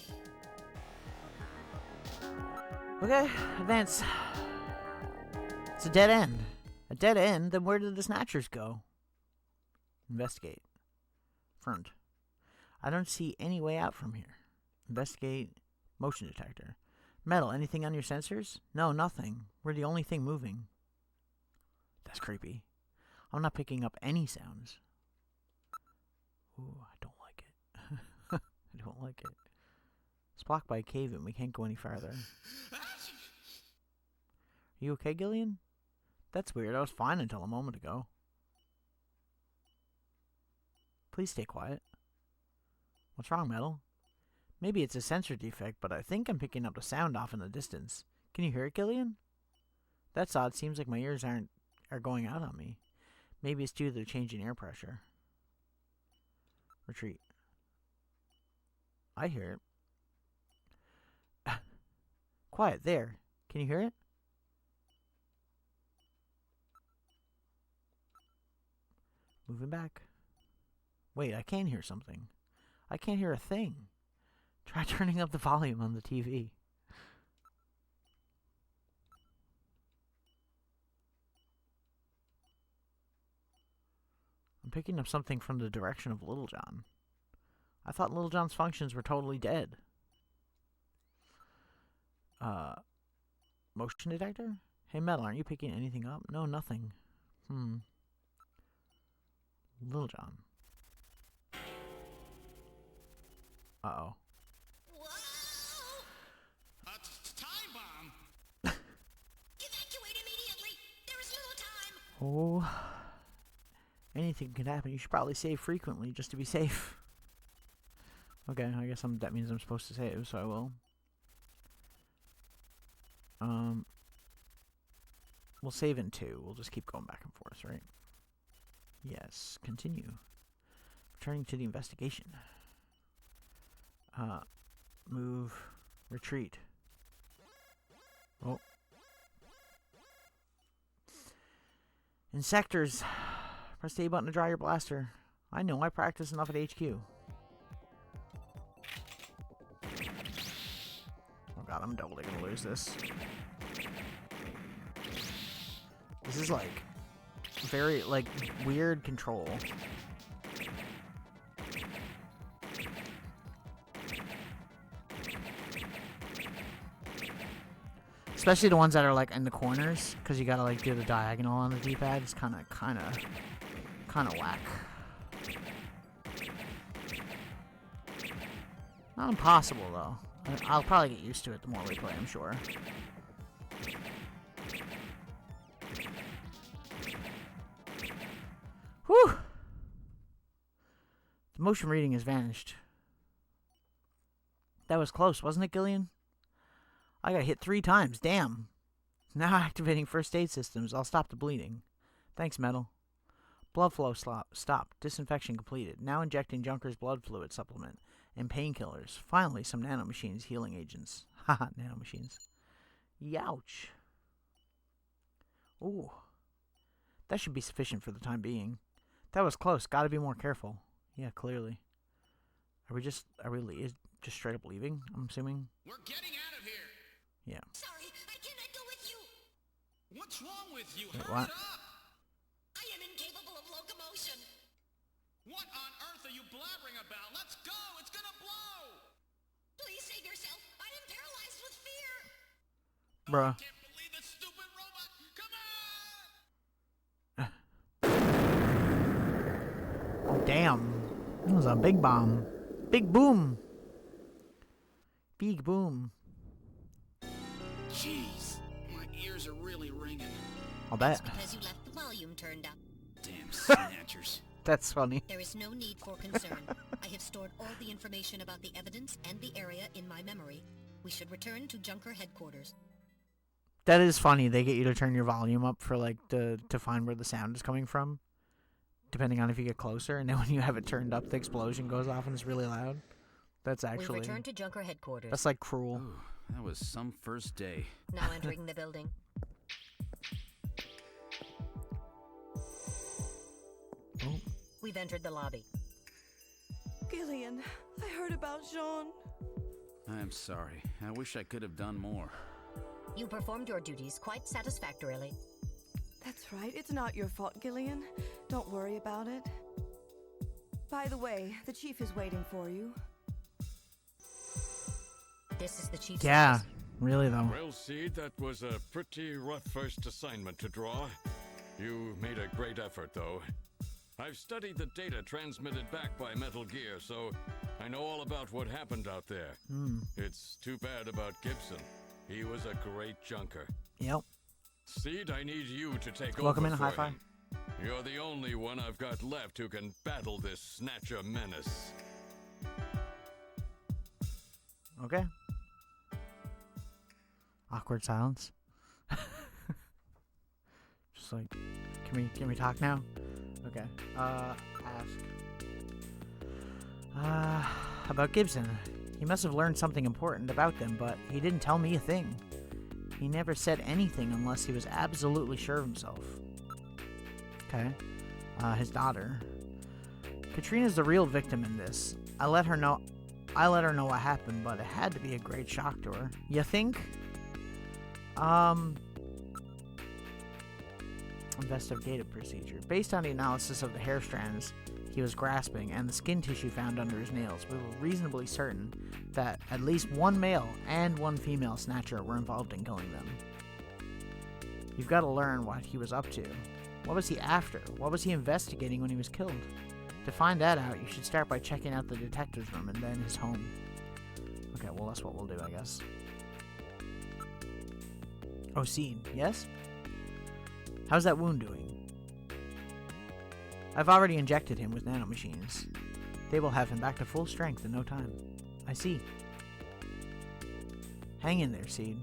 Okay, advance. It's a dead end. A dead end? Then where did the Snatchers go? Investigate. Front. I don't see any way out from here. Investigate. Motion detector. Metal, anything on your sensors? No, nothing. We're the only thing moving. That's creepy. I'm not picking up any sounds. Ooh, I don't like it. I don't like it. It's blocked by a cave and we can't go any farther. Are you okay, Gillian? That's weird. I was fine until a moment ago. Please stay quiet. What's wrong, Metal? Maybe it's a sensor defect, but I think I'm picking up the sound off in the distance. Can you hear it, Gillian? That's odd. Seems like my ears are going out on me. Maybe it's due to the change in air pressure. Retreat. I hear it. Quiet, there. Can you hear it? Moving back. Wait, I can hear something. I can't hear a thing. Try turning up the volume on the TV. I'm picking up something from the direction of Little John. I thought Little John's functions were totally dead. Motion detector? Hey, Metal, aren't you picking anything up? No, nothing. Little John. Uh-oh. Time bomb! Evacuate immediately! There is little time! Oh. Anything can happen. You should probably save frequently just to be safe. Okay, I guess that means I'm supposed to save, so I will. We'll save in 2. We'll just keep going back and forth, right? Yes, continue. Returning to the investigation. Move. Retreat. Oh. In sectors. Press the A button to draw your blaster. I know, I practice enough at HQ. Oh god, I'm totally gonna lose this. This is like very like weird control. Especially the ones that are like in the corners, because you gotta like do the diagonal on the D-pad. It's kind of whack. Not impossible though. I'll probably get used to it the more we play, I'm sure. Whew! The motion reading has vanished. That was close, wasn't it, Gillian? I got hit 3 times, damn. Now activating first aid systems. I'll stop the bleeding. Thanks, Metal. Blood flow stopped. Disinfection completed. Now injecting Junker's blood fluid supplement. And painkillers. Finally, some nanomachines healing agents. Haha, nanomachines. Youch. Ooh. That should be sufficient for the time being. That was close. Gotta be more careful. Yeah, clearly. Are we just straight up leaving? I'm assuming. We're getting out of here. Yeah. Sorry, I cannot go with you. What's wrong with you? Wait, Hurry what? it up. I am incapable of locomotion. What on earth are you blabbering about? Let's go. It's gonna blow. Please save yourself. I am paralyzed with fear. Bruh. I can't believe this stupid robot. Come on. Oh, damn. That was a big bomb. Big boom. Big boom. Jeez, my ears are really ringing. I'll bet. Because you left the volume turned up. Damn snatchers. That's funny. There is no need for concern. I have stored all the information about the evidence and the area in my memory. We should return to Junker headquarters. That is funny. They get you to turn your volume up for like to find where the sound is coming from, depending on if you get closer. And then when you have it turned up, the explosion goes off and it's really loud. That's actually. We return to Junker headquarters. That's like cruel. Ooh, that was some first day. Now entering the building. Oh. We've entered the lobby. Gillian, I heard about Jean. I'm sorry. I wish I could have done more. You performed your duties quite satisfactorily. That's right. It's not your fault, Gillian. Don't worry about it. By the way, the chief is waiting for you. This is the chief's Yeah, office. really though. Well, Seed, that was a pretty rough first assignment to draw. You made a great effort, though. I've studied the data transmitted back by Metal Gear, so I know all about what happened out there. It's too bad about Gibson. He was a great junker. Yep. Seed, I need you to take Welcome over in, for high-five. him. You're the only one I've got left who can battle this Snatcher menace. Okay. Awkward silence. Just like, can we talk now? Okay. About Gibson. He must have learned something important about them, but he didn't tell me a thing. He never said anything unless he was absolutely sure of himself. Okay. His daughter. Katrina's the real victim in this. I let her know what happened, but it had to be a great shock to her. You think? Investigative procedure. Based on the analysis of the hair strands he was grasping and the skin tissue found under his nails, we were reasonably certain that at least one male and one female Snatcher were involved in killing them. You've got to learn what he was up to. What was he after? What was he investigating when he was killed? To find that out, you should start by checking out the detective's room and then his home. Okay, well, that's what we'll do, I guess. Oh, Seed, yes? How's that wound doing? I've already injected him with nanomachines. They will have him back to full strength in no time. I see. Hang in there, Seed.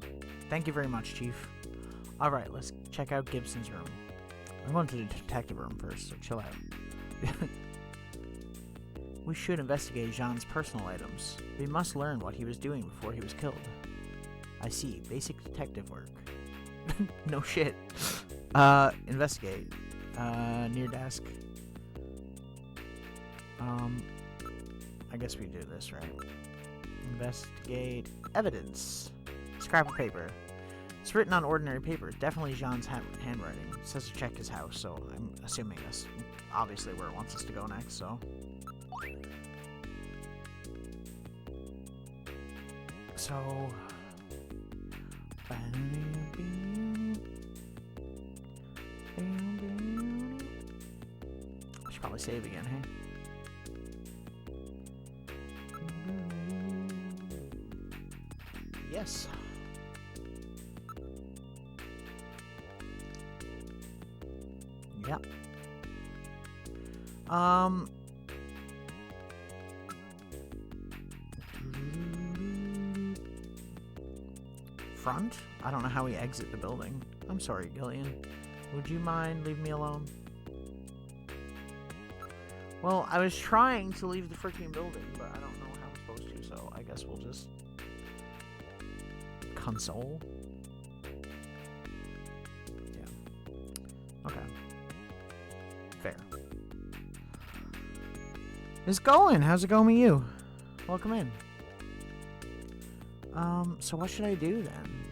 Thank you very much, Chief. Alright, let's check out Gibson's room. I'm going to the detective room first, so chill out. We should investigate Jean's personal items. We must learn what he was doing before he was killed. I see. Basic detective work. No shit. Investigate. Near desk. I guess we do this, right? Investigate evidence. Scrap of paper. It's written on ordinary paper. Definitely Jean's handwriting. It says to check his house, so I'm assuming that's obviously where it wants us to go next, so. So. I should probably save again, hey? Yes. Yep. Front? I don't know how we exit the building. I'm sorry, Gillian. Would you mind leaving me alone? Well, I was trying to leave the freaking building, but I don't know how I'm supposed to, so I guess we'll just console. Yeah. Okay. Fair. It's going. How's it going with you? Welcome in. So what should I do then?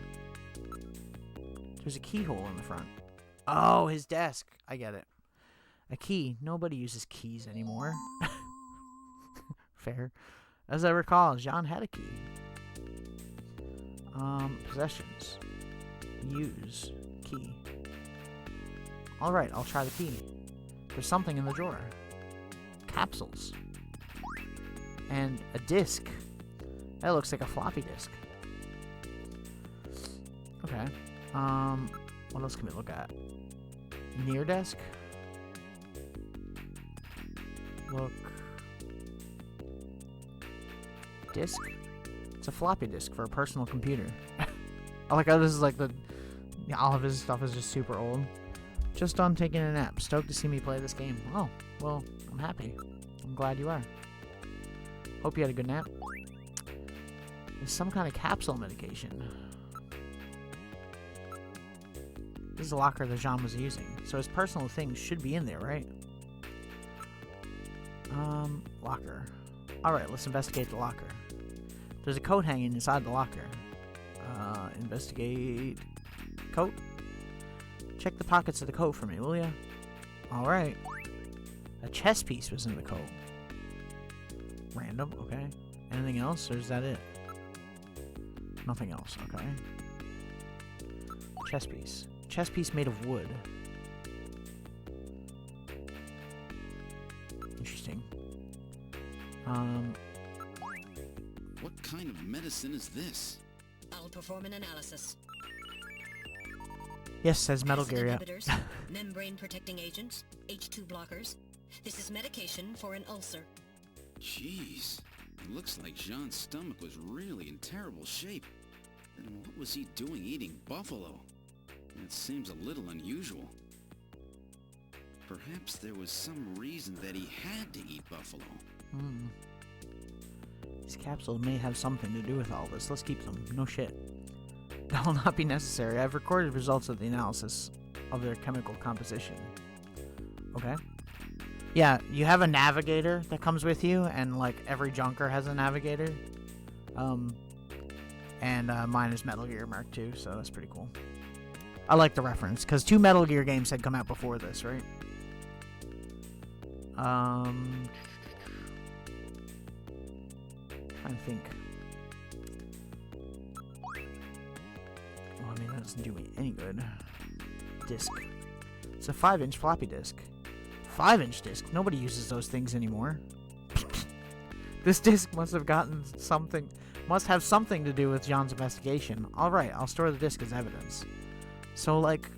There's a keyhole in the front. Oh, his desk. I get it. A key. Nobody uses keys anymore. Fair. As I recall, Jean had a key. Possessions. Use. Key. Alright, I'll try the key. There's something in the drawer. Capsules. And a disc. That looks like a floppy disk. Okay. What else can we look at? Near desk? Look. Disk? It's a floppy disk for a personal computer. I like how this is like all of his stuff is just super old. Just done taking a nap. Stoked to see me play this game. Oh, well, I'm happy. I'm glad you are. Hope you had a good nap. There's some kind of capsule medication. This is the locker that Jean was using. So his personal things should be in there, right? Locker. Alright, let's investigate the locker. There's a coat hanging inside the locker. Investigate coat. Check the pockets of the coat for me, will ya? Alright. A chess piece was in the coat. Random, okay. Anything else, or is that it? Nothing else, okay. Chess piece. Chess piece made of wood. Interesting. What kind of medicine is this? I'll perform an analysis. Yes, says Metal Acid Gear, yeah. inhibitors, membrane-protecting agents, H2 blockers. This is medication for an ulcer. Jeez. It looks like Jean's stomach was really in terrible shape. Then what was he doing eating buffalo? That seems a little unusual. Perhaps there was some reason that he had to eat buffalo. These capsules may have something to do with all this. Let's keep them. No shit. That will not be necessary. I've recorded results of the analysis of their chemical composition. Okay. Yeah, you have a navigator that comes with you, and like every junker has a navigator. And mine is Metal Gear Mark II, so that's pretty cool. I like the reference, because 2 Metal Gear games had come out before this, right? Trying to think. Well, I mean, that doesn't do me any good. Disc. It's a 5-inch floppy disk. 5-inch disc. Nobody uses those things anymore. This disc must have something to do with John's investigation. Alright, I'll store the disc as evidence. So, like,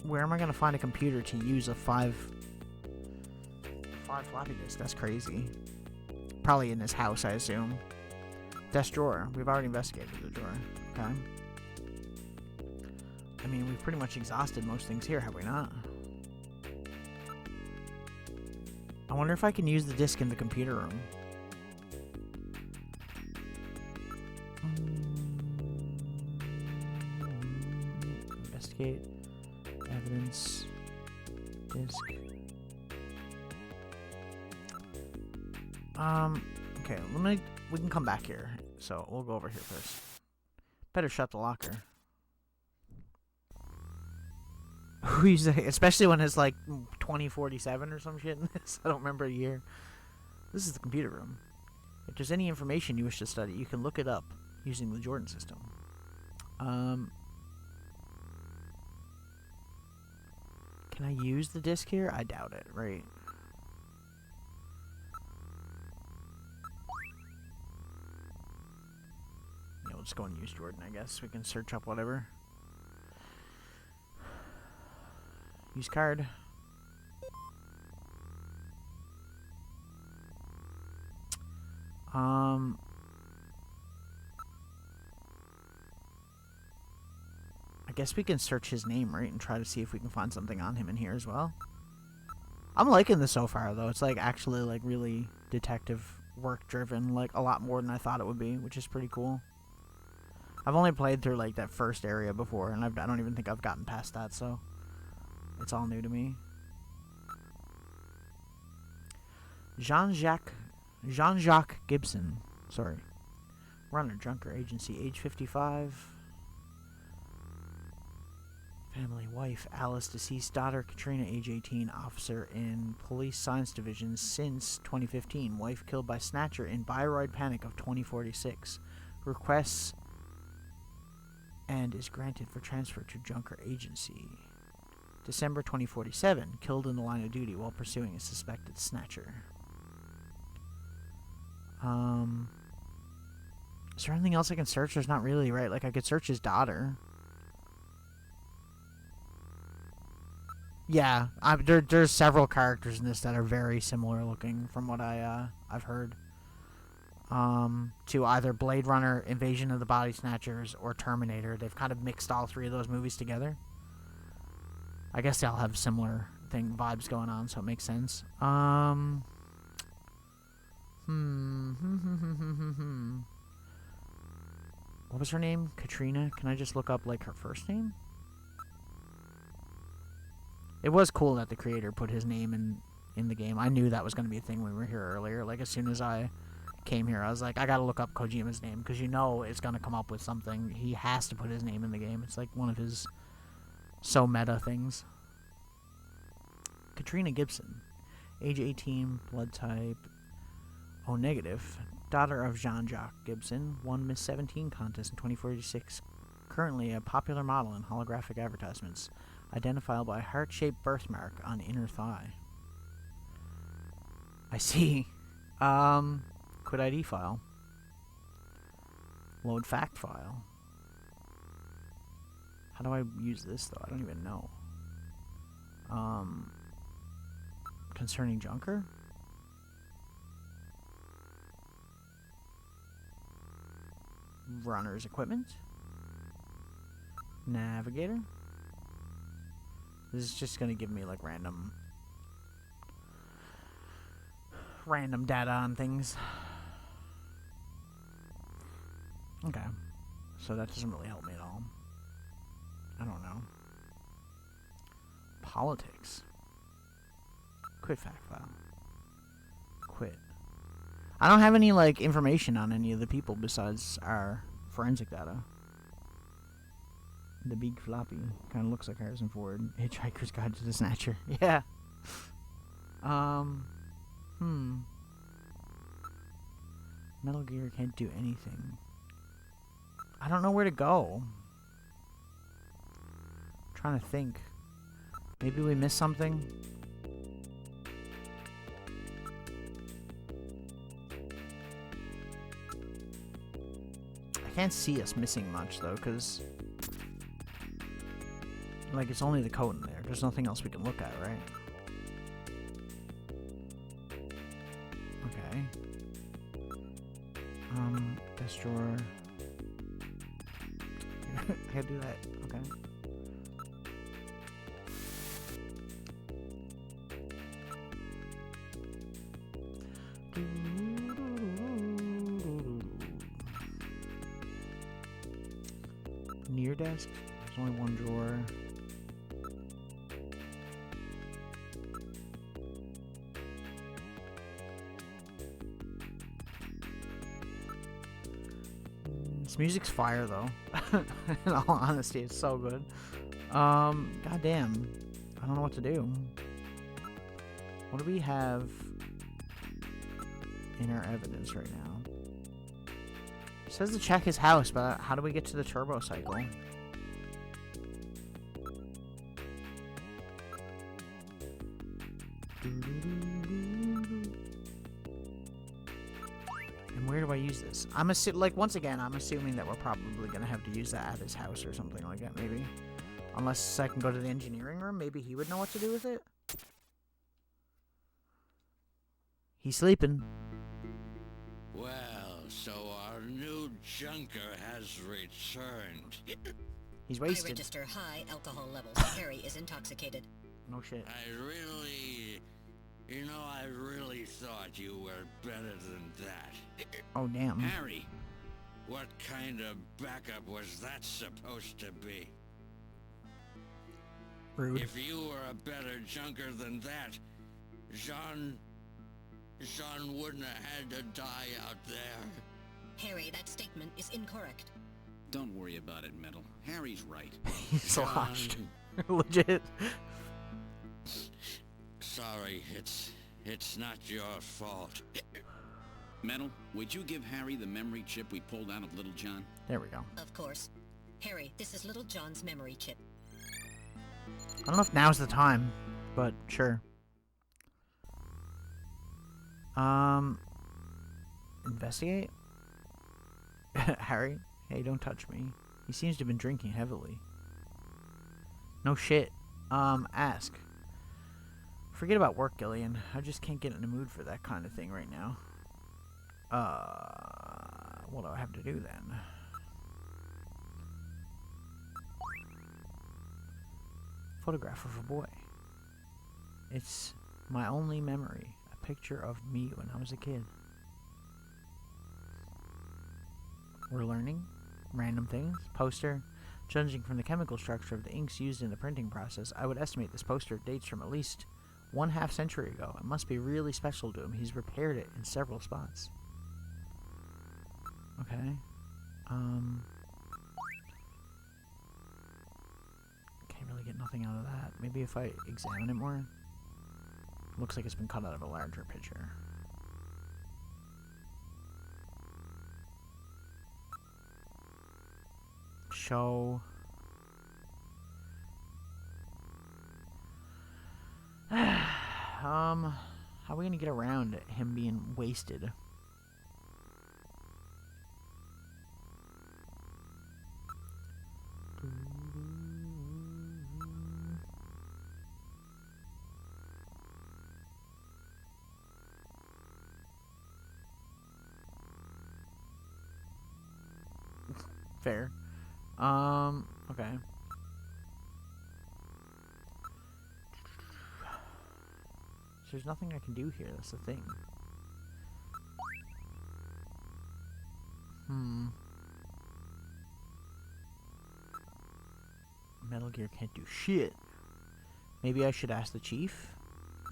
where am I going to find a computer to use a 5 floppy disk? That's crazy. Probably in his house, I assume. Desk drawer. We've already investigated the drawer. Okay. I mean, we've pretty much exhausted most things here, have we not? I wonder if I can use the disc in the computer room. Investigate. Evidence. Disc. Okay, we can come back here. So, we'll go over here first. Better shut the locker. Who uses it, especially when it's like 2047 or some shit in this. I don't remember the year. This is the computer room. If there's any information you wish to study, you can look it up using the Jordan system. Can I use the disc here? I doubt it, right? Yeah, we'll just go and use Jordan, I guess. We can search up whatever. Use card. I guess we can search his name, right? And try to see if we can find something on him in here as well. I'm liking this so far, though. It's like actually like really detective work driven, like a lot more than I thought it would be, which is pretty cool. I've only played through like that first area before, and I don't even think I've gotten past that, so it's all new to me. Jean-Jacques Gibson. Sorry. Runner, junker, agency, age 55. Family, wife, Alice, deceased daughter, Katrina, age 18, officer in Police Science Division since 2015. Wife killed by Snatcher in Bayreuth Panic of 2046. Requests and is granted for transfer to Junker Agency. December 2047. Killed in the line of duty while pursuing a suspected Snatcher. Is there anything else I can search? There's not really, right? Like, I could search his daughter. Yeah, there's several characters in this that are very similar looking from what I've heard. To either Blade Runner, Invasion of the Body Snatchers, or Terminator. They've kind of mixed all three of those movies together. I guess they all have similar vibes going on, so it makes sense. What was her name? Katrina? Can I just look up, like, her first name? It was cool that the creator put his name in the game. I knew that was going to be a thing when we were here earlier. Like, as soon as I came here, I was like, I gotta look up Kojima's name, because you know it's going to come up with something. He has to put his name in the game. It's like one of his so meta things. Katrina Gibson. Age 18, blood type O negative. Daughter of Jean-Jacques Gibson. Won Miss 17 contest in 2046. Currently a popular model in holographic advertisements. Identifiable by heart-shaped birthmark on inner thigh. I see. Quit ID file. Load fact file. How do I use this, though? I don't even know. Concerning Junker? Runner's equipment. Navigator. This is just gonna give me like random data on things. Okay. So that doesn't really help me at all. I don't know. Politics. Quit fact file. Quit. I don't have any like information on any of the people besides our forensic data. The big floppy kind of looks like Harrison Ford. Hitchhiker's Guide to the Snatcher. Yeah. Metal Gear can't do anything. I don't know where to go. I'm trying to think. Maybe we missed something. I can't see us missing much though, because like it's only the code in there. There's nothing else we can look at, right? Okay. Desk drawer. I gotta do that. Okay. Near desk. There's only one drawer. This music's fire, though. In all honesty, it's so good. Goddamn. I don't know what to do. What do we have in our evidence right now? It says to check his house, but how do we get to the turbo cycle? And where do I use this? once again, I'm assuming that we're probably gonna have to use that at his house or something like that, maybe. Unless I can go to the engineering room, maybe he would know what to do with it. He's sleeping. Well, so our new junker has returned. He's I wasted. register high alcohol levels. Harry is intoxicated. No shit. I really thought you were better than that. Oh, damn. Harry, what kind of backup was that supposed to be? Rude. If you were a better junker than that, Jean wouldn't have had to die out there. Harry, that statement is incorrect. Don't worry about it, Metal. Harry's right. He's sloshed. Legit. Sorry, it's not your fault. Metal, would you give Harry the memory chip we pulled out of Little John? There we go. Of course. Harry, this is Little John's memory chip. I don't know if now's the time, but sure. Investigate? Harry? Hey, don't touch me. He seems to have been drinking heavily. No shit. Ask. Forget about work, Gillian. I just can't get in the mood for that kind of thing right now. What do I have to do then? Photograph of a boy. It's my only memory. A picture of me when I was a kid. We're learning. Random things. Poster. Judging from the chemical structure of the inks used in the printing process, I would estimate this poster dates from at least 1/2 century ago. It must be really special to him. He's repaired it in several spots. Okay. Can't really get nothing out of that. Maybe if I examine it more. Looks like it's been cut out of a larger picture. Show. How are we gonna get around him being wasted? Fair. Okay. There's nothing I can do here, that's the thing. Metal Gear can't do shit. Maybe I should ask the chief?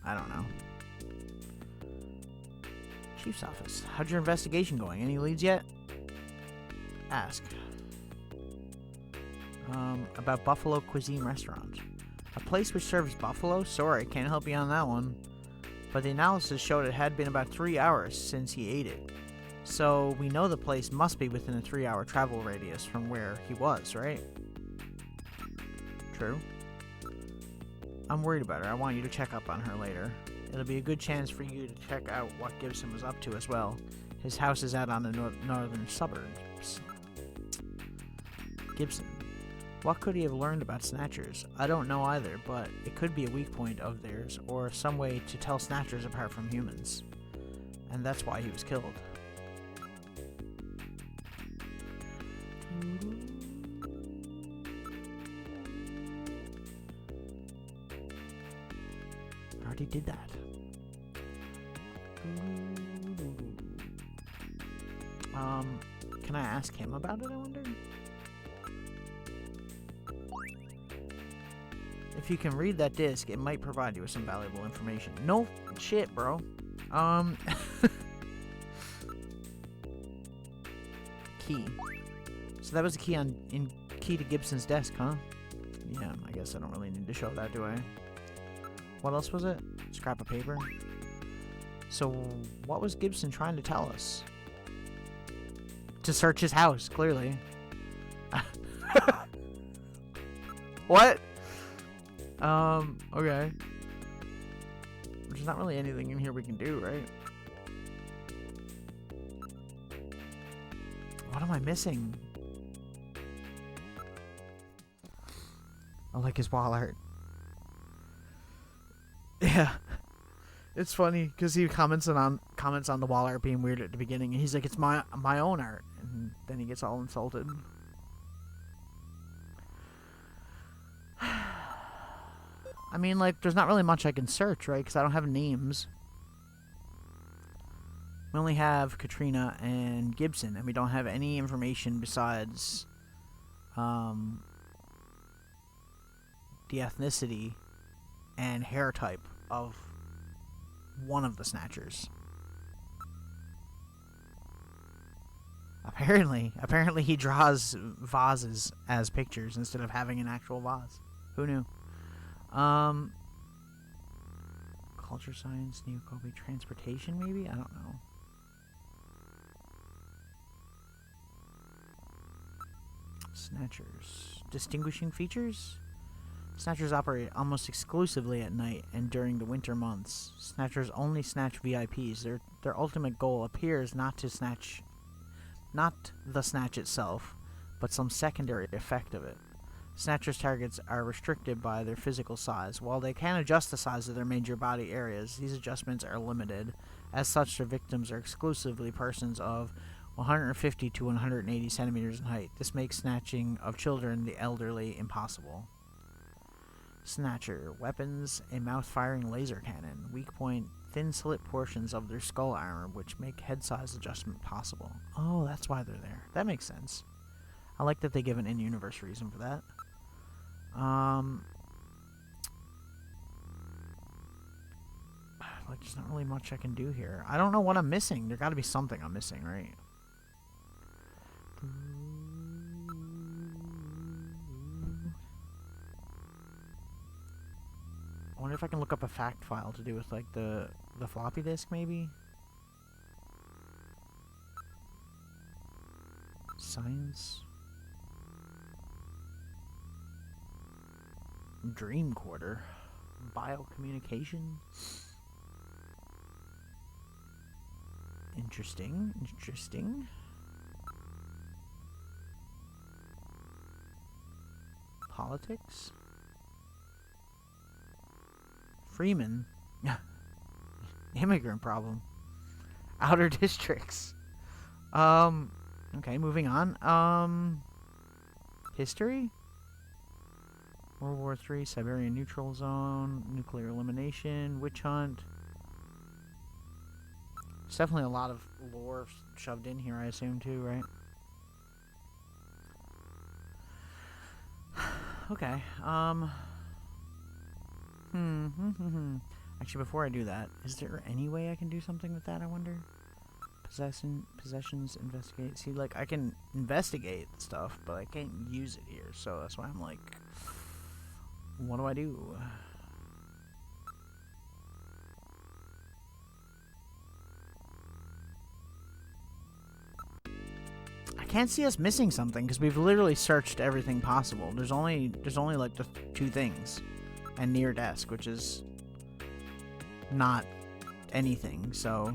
I don't know. Chief's office. How's your investigation going? Any leads yet? Ask. About Buffalo Cuisine Restaurant. A place which serves buffalo? Sorry, can't help you on that one. But the analysis showed it had been about 3 hours since he ate it. So we know the place must be within a 3-hour travel radius from where he was, right? True. I'm worried about her. I want you to check up on her later. It'll be a good chance for you to check out what Gibson was up to as well. His house is out on the northern suburbs. Gibson. What could he have learned about Snatchers? I don't know either, but it could be a weak point of theirs, or some way to tell Snatchers apart from humans. And that's why he was killed. I already did that. Can I ask him about it, I wonder? If you can read that disc, it might provide you with some valuable information. No shit, bro. Key. So that was the key key to Gibson's desk, huh? Yeah, I guess I don't really need to show that, do I? What else was it? Scrap of paper? So, what was Gibson trying to tell us? To search his house, clearly. What? Okay. There's not really anything in here we can do, right? What am I missing? I like his wall art. Yeah. It's funny because he comments on the wall art being weird at the beginning, and he's like, "It's my own art," and then he gets all insulted. I mean, like, there's not really much I can search, right? Because I don't have names. We only have Katrina and Gibson, and we don't have any information besides the ethnicity and hair type of one of the Snatchers. Apparently he draws vases as pictures instead of having an actual vase. Who knew? Culture science, Neocobe transportation, maybe? I don't know. Snatchers. Distinguishing features? Snatchers operate almost exclusively at night and during the winter months. Snatchers only snatch VIPs. Their ultimate goal appears not the snatch itself, but some secondary effect of it. Snatchers' targets are restricted by their physical size. While they can adjust the size of their major body areas, these adjustments are limited. As such, their victims are exclusively persons of 150 to 180 centimeters in height. This makes snatching of children, the elderly, impossible. Snatcher. Weapons: a mouth-firing laser cannon. Weak point: thin slit portions of their skull armor, which make head size adjustment possible. Oh, that's why they're there. That makes sense. I like that they give an in-universe reason for that. Like, there's not really much I can do here. I don't know what I'm missing. There gotta be something I'm missing, right? I wonder if I can look up a fact file to do with, like, the floppy disk, maybe? Science. Dream quarter. Biocommunication. Interesting. Interesting. Politics. Freeman. Immigrant problem. Outer districts. Okay, moving on. History? World War III, Siberian Neutral Zone, Nuclear Elimination, Witch Hunt. There's definitely a lot of lore shoved in here, I assume, too, right? Okay, Actually, before I do that, is there any way I can do something with that, I wonder? Possessions, investigate. See, like, I can investigate stuff, but I can't use it here, so that's why I'm like, what do I do? I can't see us missing something, because we've literally searched everything possible. There's only like the two things. And near desk, which is not anything, so...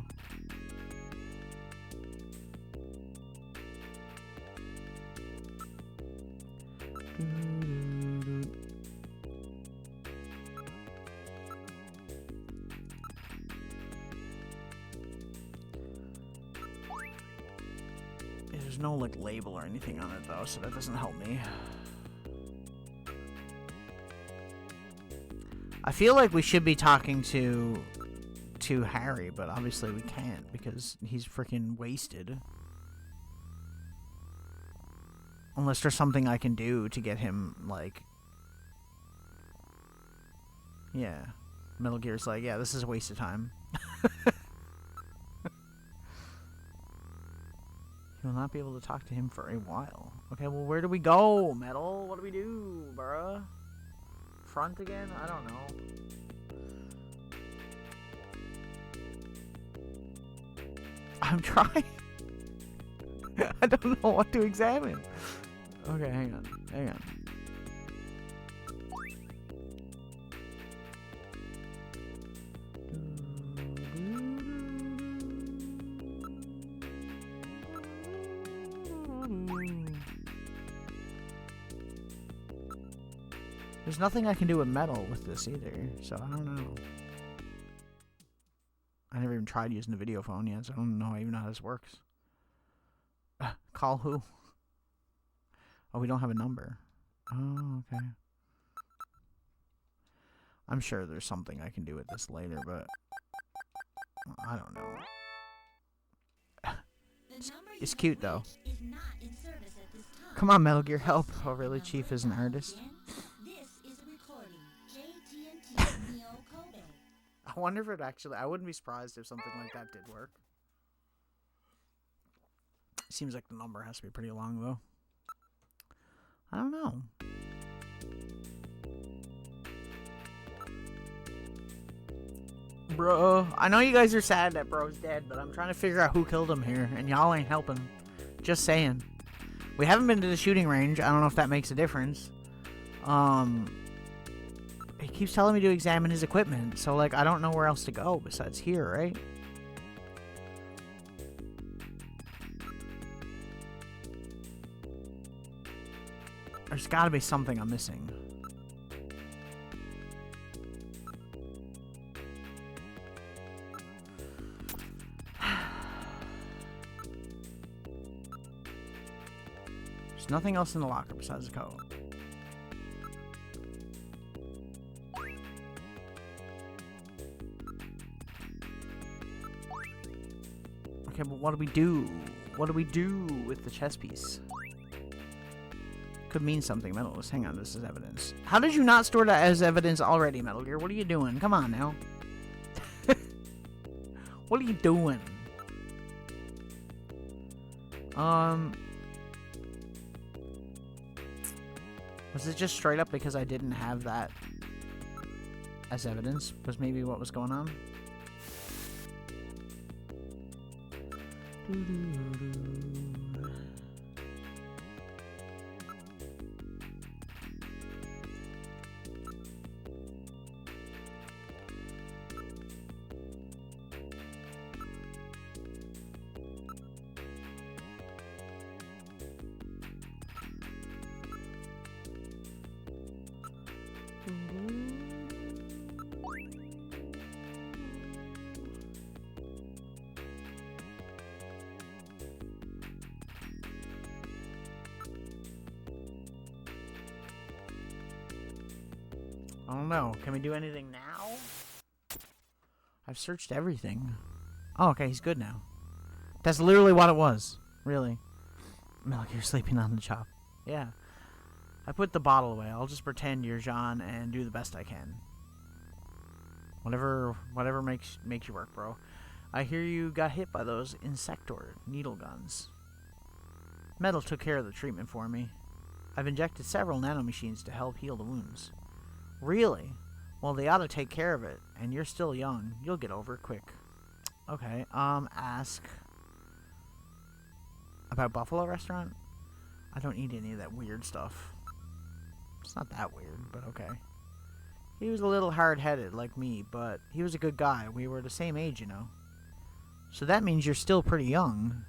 There's no, like, label or anything on it, though, so that doesn't help me. I feel like we should be talking to Harry, but obviously we can't because he's freaking wasted. Unless there's something I can do to get him, like... Yeah. Metal Gear's like, yeah, this is a waste of time. You'll not be able to talk to him for a while. Okay, well, where do we go, Metal? What do we do, bruh? front again? I don't know. I'm trying. I don't know what to examine. Okay, hang on. Hang on. There's nothing I can do with metal with this either, so I don't know. I never even tried using the video phone yet, so I don't know even how this works. Call who? Oh, we don't have a number. Oh, okay. I'm sure there's something I can do with this later, but I don't know. It's cute though. Come on, Metal Gear, help. Oh, really? Chief is an artist? I wonder if it actually... I wouldn't be surprised if something like that did work. Seems like the number has to be pretty long, though. I don't know. Bro, I know you guys are sad that bro's dead, but I'm trying to figure out who killed him here, and y'all ain't helping. Just saying. We haven't been to the shooting range. I don't know if that makes a difference. He keeps telling me to examine his equipment, so, like, I don't know where else to go besides here, right? There's gotta be something I'm missing. There's nothing else in the locker besides the code. Okay, but what do we do? What do we do with the chess piece? Could mean something, Metalist. Hang on, this is evidence. How did you not store that as evidence already, Metal Gear? What are you doing? Come on now. What are you doing? Was it just straight up because I didn't have that as evidence? Was maybe what was going on? I don't know. Can we do anything now? I've searched everything. Oh, okay, he's good now. That's literally what it was. Really. Metal Gear sleeping on the chop. Yeah. I put the bottle away. I'll just pretend you're Jean and do the best I can. Whatever makes you work, bro. I hear you got hit by those insector needle guns. Metal took care of the treatment for me. I've injected several nanomachines to help heal the wounds. Really? Well, they ought to take care of it, and you're still young. You'll get over it quick. Okay, ask about Buffalo Restaurant? I don't eat any of that weird stuff. It's not that weird, but okay. He was a little hard-headed like me, but he was a good guy. We were the same age, you know. So that means you're still pretty young.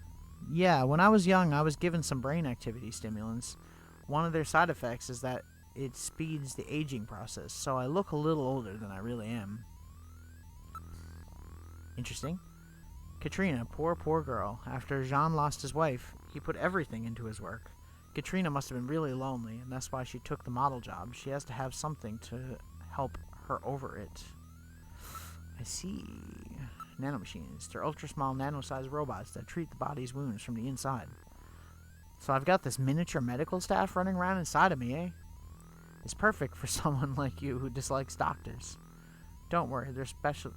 Yeah, when I was young, I was given some brain activity stimulants. One of their side effects is that it speeds the aging process, so I look a little older than I really am. Interesting. Katrina, poor girl. After Jean lost his wife, he put everything into his work. Katrina must have been really lonely, and that's why she took the model job. She has to have something to help her over it. I see. Nanomachines. They're ultra-small, nano-sized robots that treat the body's wounds from the inside. So I've got this miniature medical staff running around inside of me, eh? It's perfect for someone like you who dislikes doctors. Don't worry, they're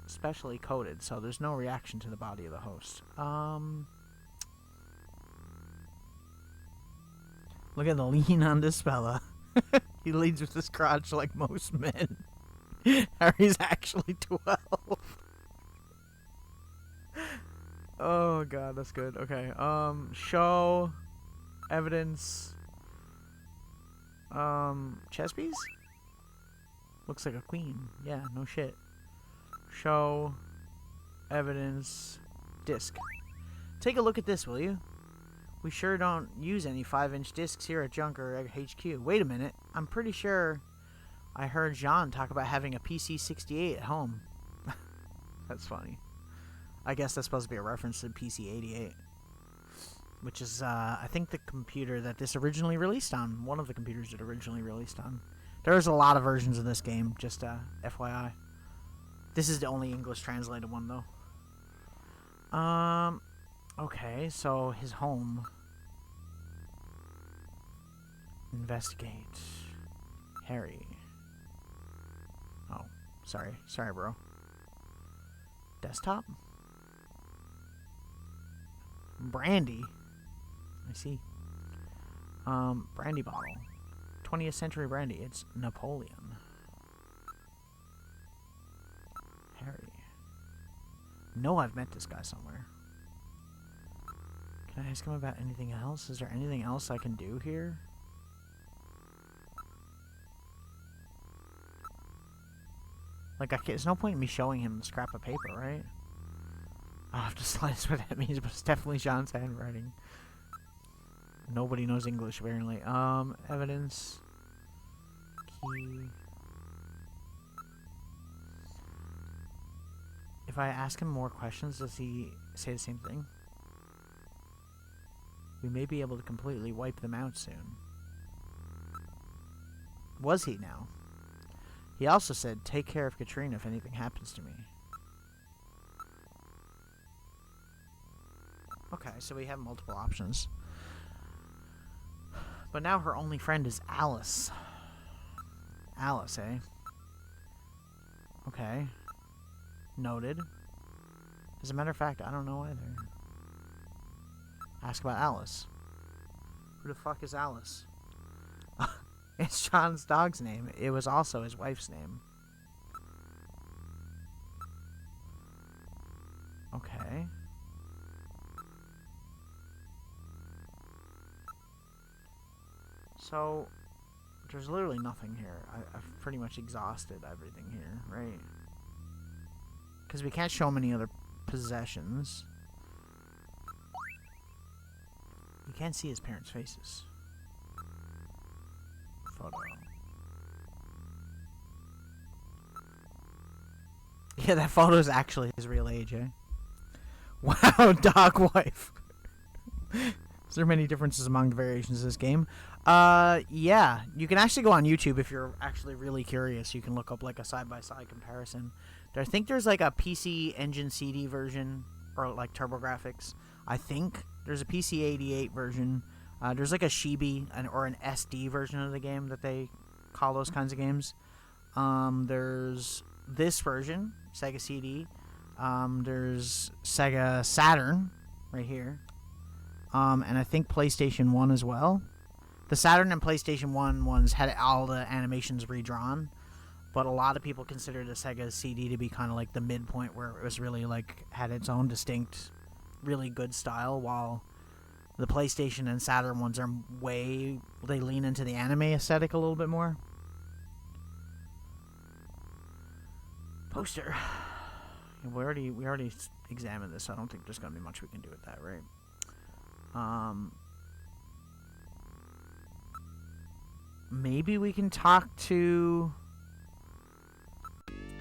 specially coded, so there's no reaction to the body of the host. Look at the lean on this fella. He leads with his crotch like most men. Harry's actually 12. Oh god, that's good. Okay. Show evidence. Chess piece? Looks like a queen. Yeah, no shit. Show evidence disc. Take a look at this, will you? We sure don't use any 5-inch discs here at Junker HQ. Wait a minute. I'm pretty sure I heard Jean talk about having a PC-68 at home. That's funny. I guess that's supposed to be a reference to PC-88. Which is, I think, the computer that this originally released on. One of the computers it originally released on. There's a lot of versions of this game, just FYI. This is the only English translated one, though. Okay, so his home. Investigate. Harry. Oh, sorry. Sorry, bro. Desktop? Brandy. I see. Brandy bottle. 20th century brandy. It's Napoleon. Harry. No, I've met this guy somewhere. Can I ask him about anything else? Is there anything else I can do here? Like, there's no point in me showing him the scrap of paper, right? I'll have to slice what that means, but it's definitely Jean's handwriting. Nobody knows English, apparently. Evidence. Key. If I ask him more questions, does he say the same thing? We may be able to completely wipe them out soon. Was he now? He also said, take care of Katrina if anything happens to me. Okay, so we have multiple options. But now her only friend is Alice. Alice, eh? Okay. Noted. As a matter of fact, I don't know either. Ask about Alice. Who the fuck is Alice? It's John's dog's name. It was also his wife's name. Okay. So, there's literally nothing here. I've pretty much exhausted everything here, right? Because we can't show him any other possessions. You can't see his parents' faces. Photo. Yeah, that photo is actually his real age, eh? Wow, dog wife. Is there many differences among the variations of this game? Yeah. You can actually go on YouTube if you're actually really curious. You can look up like a side-by-side comparison. I think there's like a PC Engine CD version, or like TurboGrafx. I think there's a PC 88 version. There's like a Shibi or an SD version of the game that they call those kinds of games. There's this version, Sega CD. There's Sega Saturn right here. And I think PlayStation 1 as well. The Saturn and PlayStation 1 ones had all the animations redrawn. But a lot of people consider the Sega CD to be kind of like the midpoint where it was really like had its own distinct, really good style, while the PlayStation and Saturn ones are they lean into the anime aesthetic a little bit more. Poster. We already examined this, so I don't think there's gonna be much we can do with that, right? Maybe we can talk to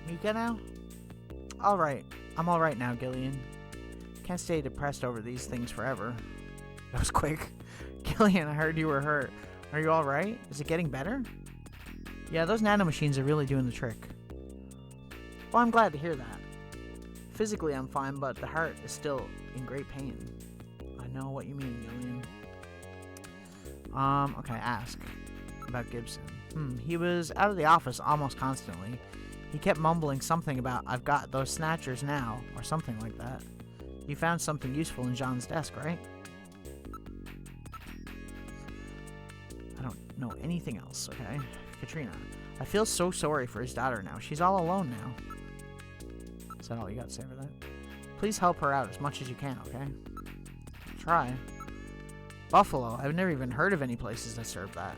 Mika now? Alright. I'm alright now, Gillian. Can't stay depressed over these things forever. That was quick. Gillian, I heard you were hurt. Are you alright? Is it getting better? Yeah, those nanomachines are really doing the trick. Well, I'm glad to hear that. Physically, I'm fine, but the heart is still in great pain. I know what you mean, Gillian. Okay, ask about Gibson. He was out of the office almost constantly. He kept mumbling something about, I've got those snatchers now, or something like that. You found something useful in Jean's desk, right? know anything else, okay? Katrina. I feel so sorry for his daughter now. She's all alone now. Is that all you got to say for that? Please help her out as much as you can, okay? Try. Buffalo. I've never even heard of any places that serve that.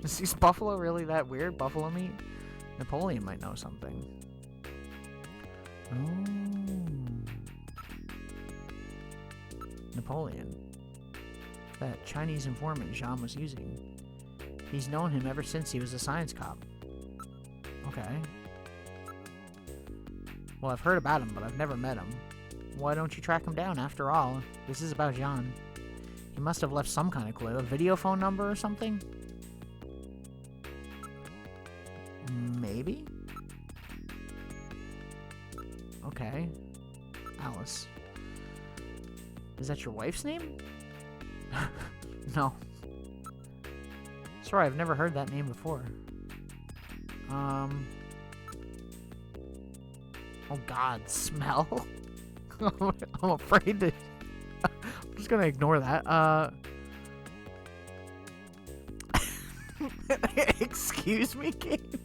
Is buffalo really that weird? Buffalo meat? Napoleon might know something. Oh. Napoleon. That Chinese informant Jean was using. He's known him ever since he was a science cop. Okay. Well, I've heard about him, but I've never met him. Why don't you track him down after all? This is about Jean. He must have left some kind of clue. A video phone number or something? Maybe? Okay. Alice. Is that your wife's name? No. Sorry, I've never heard that name before. Oh god, smell? I'm afraid to... I'm just gonna ignore that. Excuse me, game?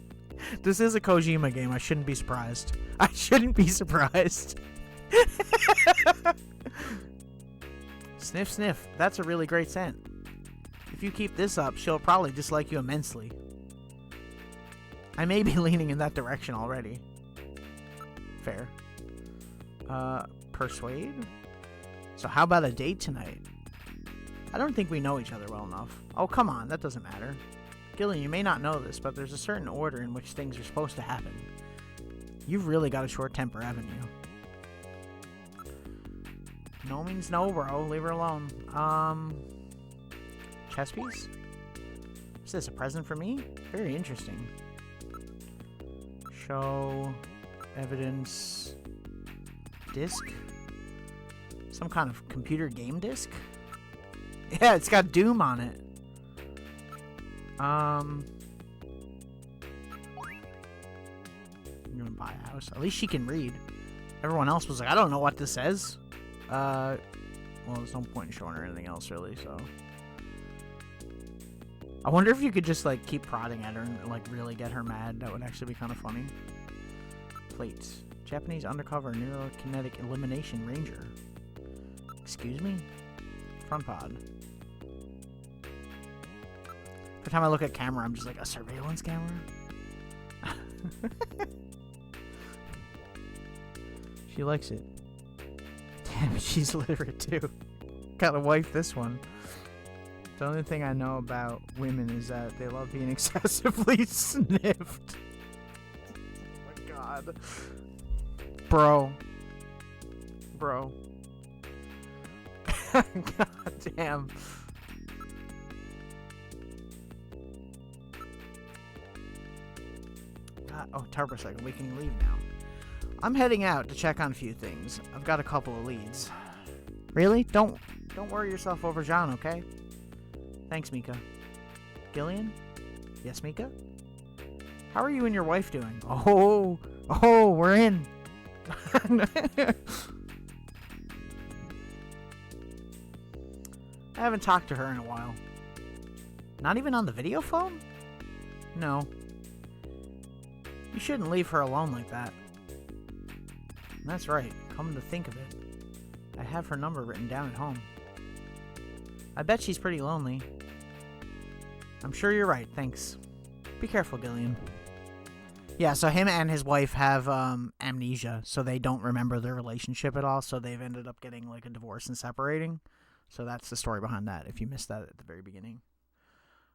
This is a Kojima game. I shouldn't be surprised. I shouldn't be surprised. Sniff, sniff. That's a really great scent. If you keep this up, she'll probably dislike you immensely. I may be leaning in that direction already. Fair. Persuade? So how about a date tonight? I don't think we know each other well enough. Oh, come on. That doesn't matter. Gillian, you may not know this, but there's a certain order in which things are supposed to happen. You've really got a short temper, haven't you? No means no, bro. Leave her alone. Chess piece? Is this a present for me? Very interesting. Show evidence disc? Some kind of computer game disc? Yeah, it's got Doom on it. I'm gonna buy a house. At least she can read. Everyone else was like, I don't know what this says. Well, there's no point in showing her anything else, really, so. I wonder if you could just, like, keep prodding at her and, like, really get her mad. That would actually be kind of funny. Plates. Japanese undercover neurokinetic elimination ranger. Excuse me? Front pod. Every time I look at camera, I'm just like, a surveillance camera? She likes it. Damn, she's literate too. Gotta wife this one. The only thing I know about women is that they love being excessively sniffed. Oh my god. Bro. God damn. God, oh, turbocycle. We can leave now. I'm heading out to check on a few things. I've got a couple of leads. Really? Don't worry yourself over Jean, okay? Thanks, Mika. Gillian? Yes, Mika? How are you and your wife doing? Oh, we're in. I haven't talked to her in a while. Not even on the video phone? No. You shouldn't leave her alone like that. That's right. Come to think of it, I have her number written down at home. I bet she's pretty lonely. I'm sure you're right, thanks. Be careful, Gillian. Yeah, so him and his wife have amnesia, so they don't remember their relationship at all, so they've ended up getting like a divorce and separating. So that's the story behind that, if you missed that at the very beginning.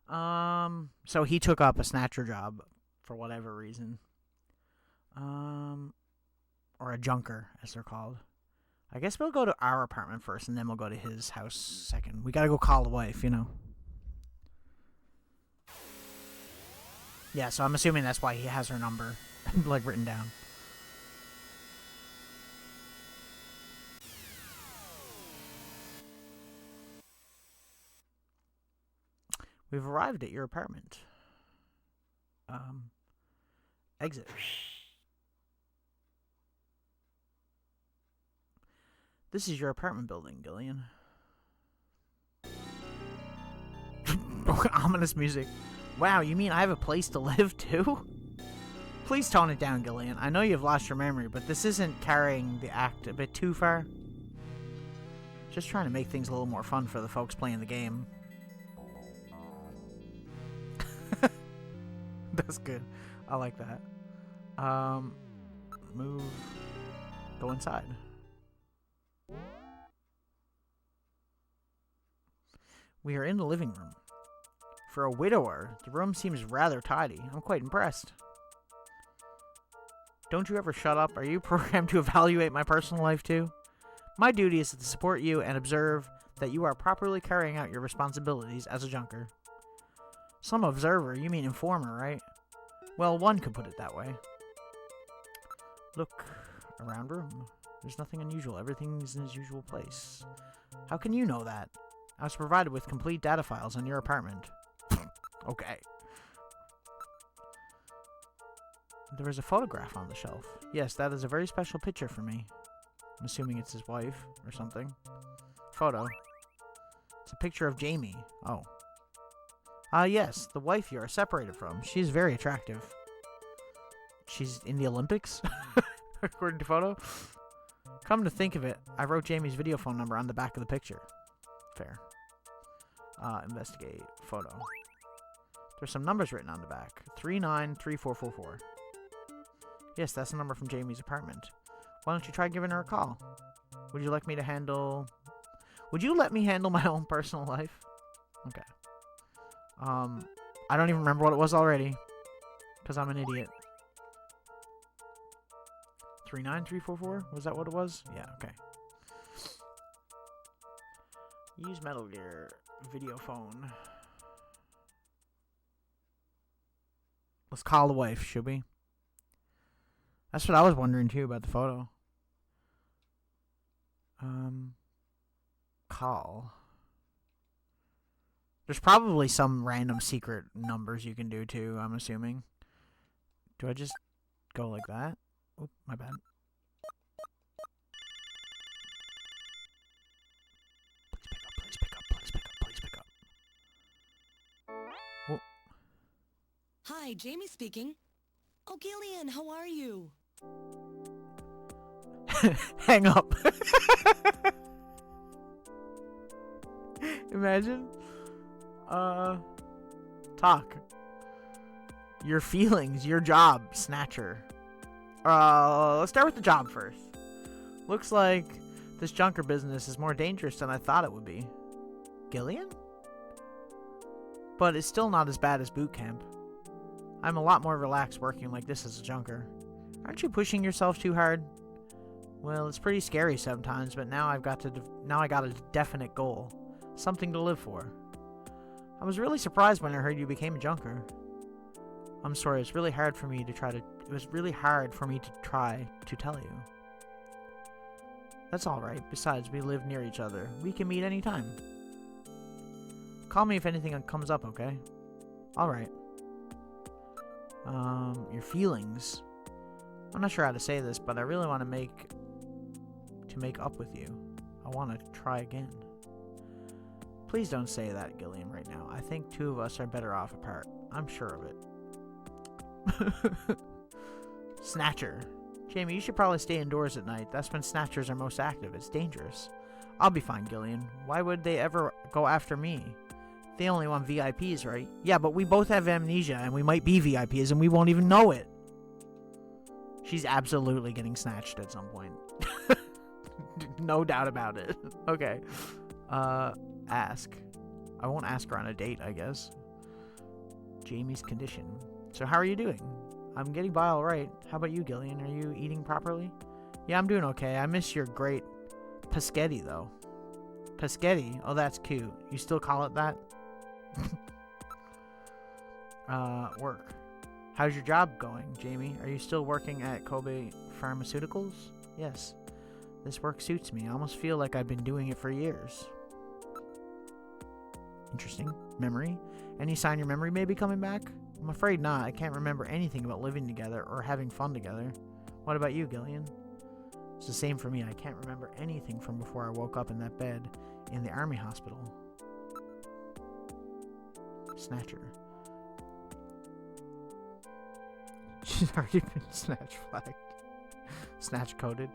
So he took up a Snatcher job for whatever reason. Or a junker, as they're called. I guess we'll go to our apartment first, and then we'll go to his house second. We gotta go call the wife, you know. Yeah, so I'm assuming that's why he has her number, like, written down. We've arrived at your apartment. Exit. This is your apartment building, Gillian. Ominous music. Wow, you mean I have a place to live too? Please tone it down, Gillian. I know you've lost your memory, but this isn't carrying the act a bit too far. Just trying to make things a little more fun for the folks playing the game. That's good. I like that. Move. Go inside. We are in the living room. For a widower, the room seems rather tidy. I'm quite impressed. Don't you ever shut up? Are you programmed to evaluate my personal life too? My duty is to support you and observe that you are properly carrying out your responsibilities as a junker. Some observer? You mean informer, right? Well, one could put it that way. Look around room. There's nothing unusual. Everything's in its usual place. How can you know that? I was provided with complete data files on your apartment. Okay. There is a photograph on the shelf. Yes, that is a very special picture for me. I'm assuming it's his wife or something. Photo. It's a picture of Jamie. Oh. Yes, the wife you are separated from. She's very attractive. She's in the Olympics? According to photo. Come to think of it, I wrote Jamie's video phone number on the back of the picture. Fair. Investigate. Photo. There's some numbers written on the back. 393444. Yes, that's the number from Jamie's apartment. Why don't you try giving her a call? Would you like me to handle... Would you let me handle my own personal life? Okay. I don't even remember what it was already. Because I'm an idiot. 39344? Was that what it was? Yeah, okay. Use Metal Gear video phone. Let's call the wife, should we? That's what I was wondering too about the photo. Call. There's probably some random secret numbers you can do too, I'm assuming. Do I just go like that? Oop, my bad. Please pick up, please pick up, please pick up, please pick up. Hi, Jamie speaking. Oh, Gillian, how are you? Hang up. Imagine. Talk. Your feelings, your job, Snatcher. Let's start with the job first. Looks like this junker business is more dangerous than I thought it would be. Gillian? But it's still not as bad as boot camp. I'm a lot more relaxed working like this as a junker. Aren't you pushing yourself too hard? Well, it's pretty scary sometimes, but now I got a definite goal. Something to live for. I was really surprised when I heard you became a junker. I'm sorry, it was really hard for me to try to tell you. That's alright. Besides, we live near each other. We can meet anytime. Call me if anything comes up, okay? Alright. Your feelings. I'm not sure how to say this, but I really want to make up with you. I want to try again. Please don't say that, Gillian, right now. I think two of us are better off apart. I'm sure of it. Snatcher. Jamie, you should probably stay indoors at night. That's when Snatchers are most active. It's dangerous. I'll be fine, Gillian. Why would they ever go after me? They only want VIPs, right? Yeah, but we both have amnesia, and we might be VIPs, and we won't even know it. She's absolutely getting snatched at some point. No doubt about it. Okay. Ask. I won't ask her on a date, I guess. Jamie's condition. So how are you doing? I'm getting by all right. How about you, Gillian? Are you eating properly? Yeah, I'm doing okay. I miss your great Paschetti, though. Paschetti? Oh, that's cute. You still call it that? Work. How's your job going, Jamie? Are you still working at Kobe Pharmaceuticals? Yes. This work suits me. I almost feel like I've been doing it for years. Interesting. Memory? Any sign your memory may be coming back? I'm afraid not. I can't remember anything about living together or having fun together. What about you, Gillian? It's the same for me. I can't remember anything from before I woke up in that bed in the army hospital. Snatcher. She's already been snatch flagged. Snatch coded.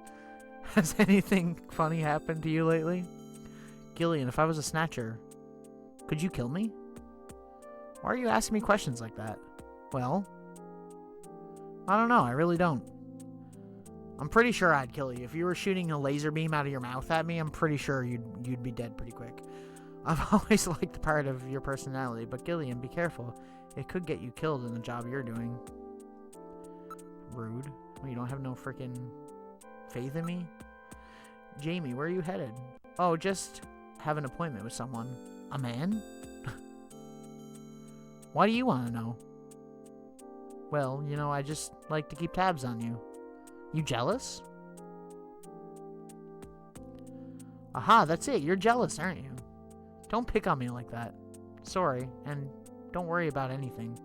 Has anything funny happened to you lately? Gillian, if I was a snatcher, could you kill me? Why are you asking me questions like that? Well, I don't know. I really don't. I'm pretty sure I'd kill you. If you were shooting a laser beam out of your mouth at me, I'm pretty sure you'd be dead pretty quick. I've always liked the part of your personality, but Gillian, be careful. It could get you killed in the job you're doing. Rude. Well, you don't have no freaking faith in me? Jamie, where are you headed? Oh, just have an appointment with someone. A man? Why do you want to know? Well, you know, I just like to keep tabs on you. You jealous? Aha, that's it. You're jealous, aren't you? Don't pick on me like that. Sorry, and don't worry about anything.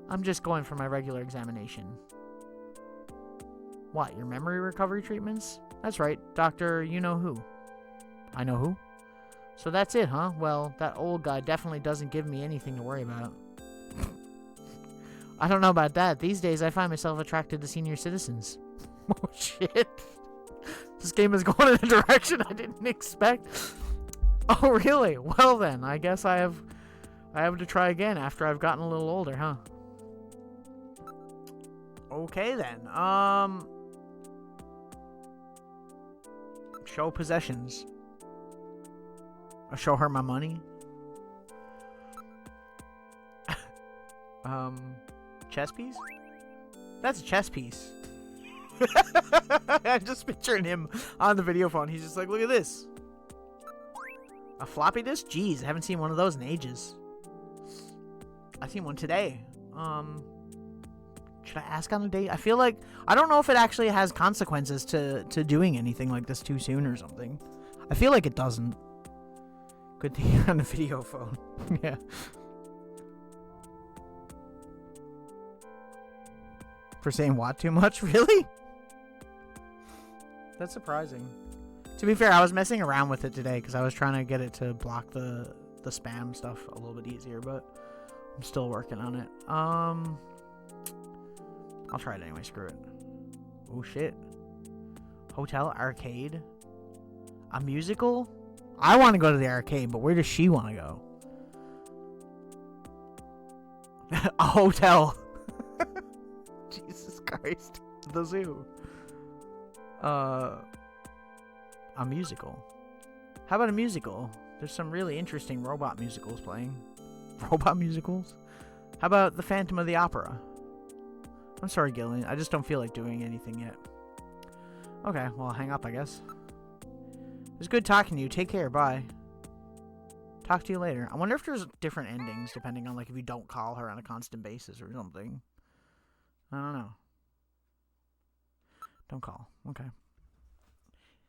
I'm just going for my regular examination. What, your memory recovery treatments? That's right, Dr. You-know-who. I know who? So that's it, huh? Well, that old guy definitely doesn't give me anything to worry about. I don't know about that. These days, I find myself attracted to senior citizens. Oh, shit. This game is going in a direction I didn't expect. Oh, really? Well, then, I guess I have to try again after I've gotten a little older, huh? Okay, then. Show possessions. I'll show her my money. Chess piece? That's a chess piece. I'm just picturing him on the video phone. He's just like, look at this. A floppy disk? Jeez, I haven't seen one of those in ages. I seen one today. Should I ask on a date? I feel like, I don't know if it actually has consequences to doing anything like this too soon or something. I feel like it doesn't. Good thing you're on a video phone. Yeah. For saying what too much? Really? That's surprising. To be fair, I was messing around with it today because I was trying to get it to block the spam stuff a little bit easier, but I'm still working on it. I'll try it anyway, screw it. Oh shit. Hotel arcade? A musical? I want to go to the arcade, but where does she want to go? A hotel. Jesus Christ. The zoo. A musical. How about a musical? There's some really interesting robot musicals playing. Robot musicals? How about the Phantom of the Opera? I'm sorry, Gillian. I just don't feel like doing anything yet. Okay, well, I'll hang up, I guess. It was good talking to you. Take care. Bye. Talk to you later. I wonder if there's different endings depending on, like, if you don't call her on a constant basis or something. I don't know. Don't call. Okay.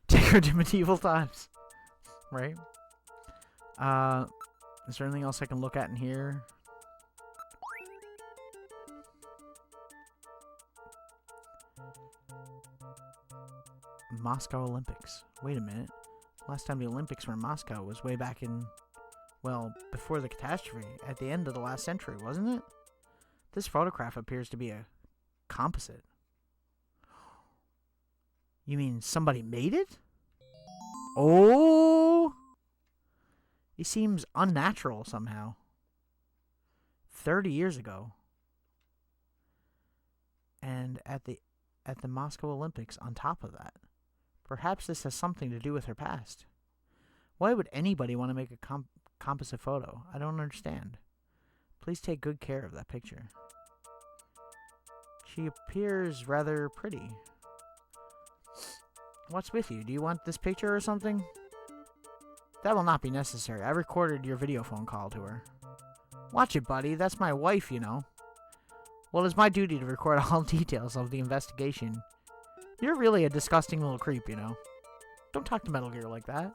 Take her to medieval times. Right? Is there anything else I can look at in here? Moscow Olympics. Wait a minute. Last time the Olympics were in Moscow was way back in, well, before the catastrophe, at the end of the last century, wasn't it? This photograph appears to be a composite. You mean somebody made it? Oh! It seems unnatural somehow. 30 years ago. And at the Moscow Olympics on top of that. Perhaps this has something to do with her past. Why would anybody want to make a composite photo? I don't understand. Please take good care of that picture. She appears rather pretty. What's with you? Do you want this picture or something? That will not be necessary. I recorded your video phone call to her. Watch it, buddy. That's my wife, you know. Well, it's my duty to record all details of the investigation. You're really a disgusting little creep, you know. Don't talk to Metal Gear like that.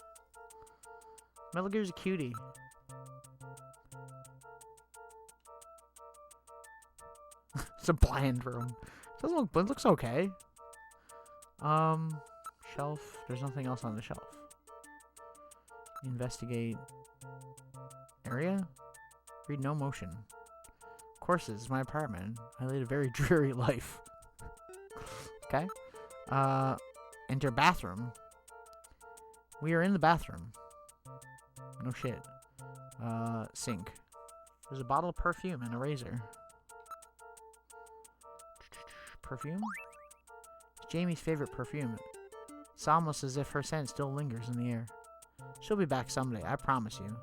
Metal Gear's a cutie. It's a bland room. It looks okay. Shelf. There's nothing else on the shelf. Investigate. Area? Read no motion. Of course, this is my apartment. I lead a very dreary life. Okay. Enter bathroom. We are in the bathroom. No shit. Sink. There's a bottle of perfume and a razor. Perfume? It's Jamie's favorite perfume. It's almost as if her scent still lingers in the air. She'll be back someday, I promise you.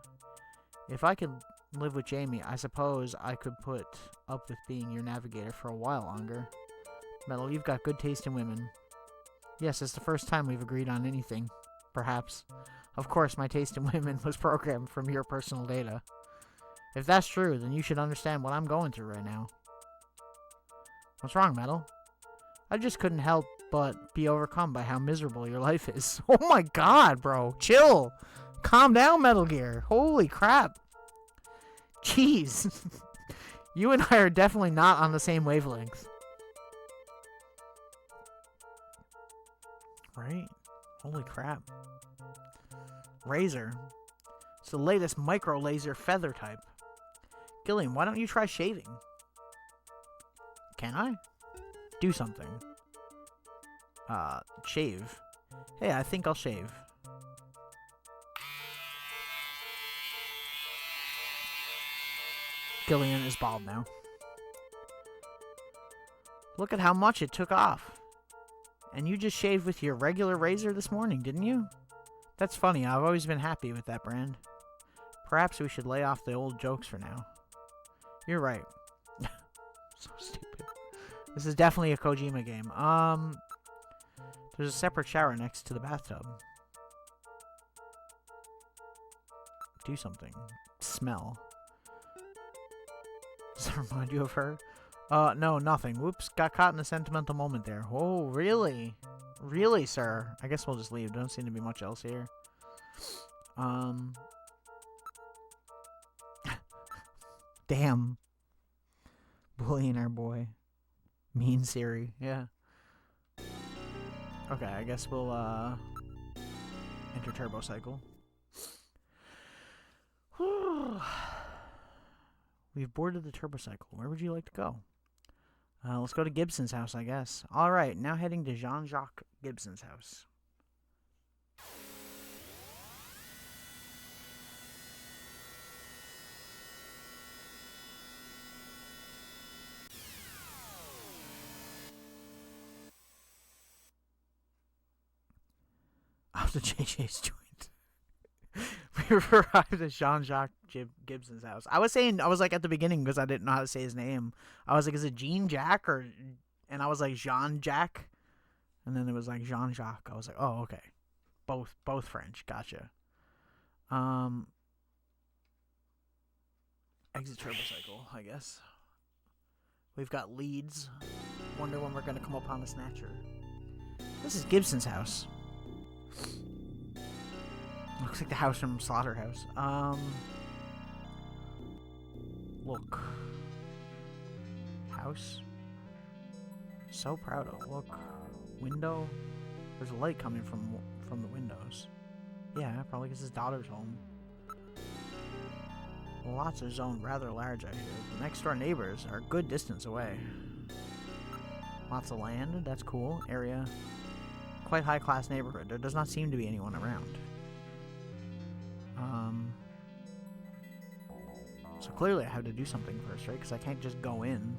If I could live with Jamie, I suppose I could put up with being your navigator for a while longer. Metal, you've got good taste in women. Yes, it's the first time we've agreed on anything. Perhaps. Of course, my taste in women was programmed from your personal data. If that's true, then you should understand what I'm going through right now. What's wrong, Metal? I just couldn't help but be overcome by how miserable your life is. Oh my god, bro. Chill. Calm down, Metal Gear. Holy crap. Jeez. You and I are definitely not on the same wavelength. Right? Holy crap. Razor. It's the latest micro laser feather type. Gillian, why don't you try shaving? Can I? Do something. Shave. Hey, I think I'll shave. Gillian is bald now. Look at how much it took off. And you just shaved with your regular razor this morning, didn't you? That's funny, I've always been happy with that brand. Perhaps we should lay off the old jokes for now. You're right. So stupid. This is definitely a Kojima game. There's a separate shower next to the bathtub. Do something. Smell. Does that remind you of her? No, nothing. Whoops, got caught in a sentimental moment there. Oh, really? Really, sir? I guess we'll just leave. Don't seem to be much else here. Damn. Bullying our boy. Mean Siri. Yeah. Okay, I guess we'll, enter Turbo Cycle. We've boarded the Turbo Cycle. Where would you like to go? Let's go to Gibson's house, I guess. Alright, now heading to Jean-Jacques Gibson's house. Off to JJ's joint. We arrived at Jean-Jacques Gibson's house. I was like at the beginning because I didn't know how to say his name. I was like, is it Jean-Jacques or... And I was like, Jean-Jacques. And then it was like Jean-Jacques. I was like, oh, okay. Both French. Gotcha. Exit Turbo Cycle, I guess. We've got leads. Wonder when we're going to come upon the Snatcher. This is Gibson's house. Looks like the house from Slaughterhouse. Look. House. So proud of. Look. Window. There's a light coming from the windows. Yeah, probably because his daughter's home. The lots are zoned rather large out here. The next door neighbors are a good distance away. Lots of land. That's cool. Area. Quite high class neighborhood. There does not seem to be anyone around. So clearly I have to do something first, right? Because I can't just go in.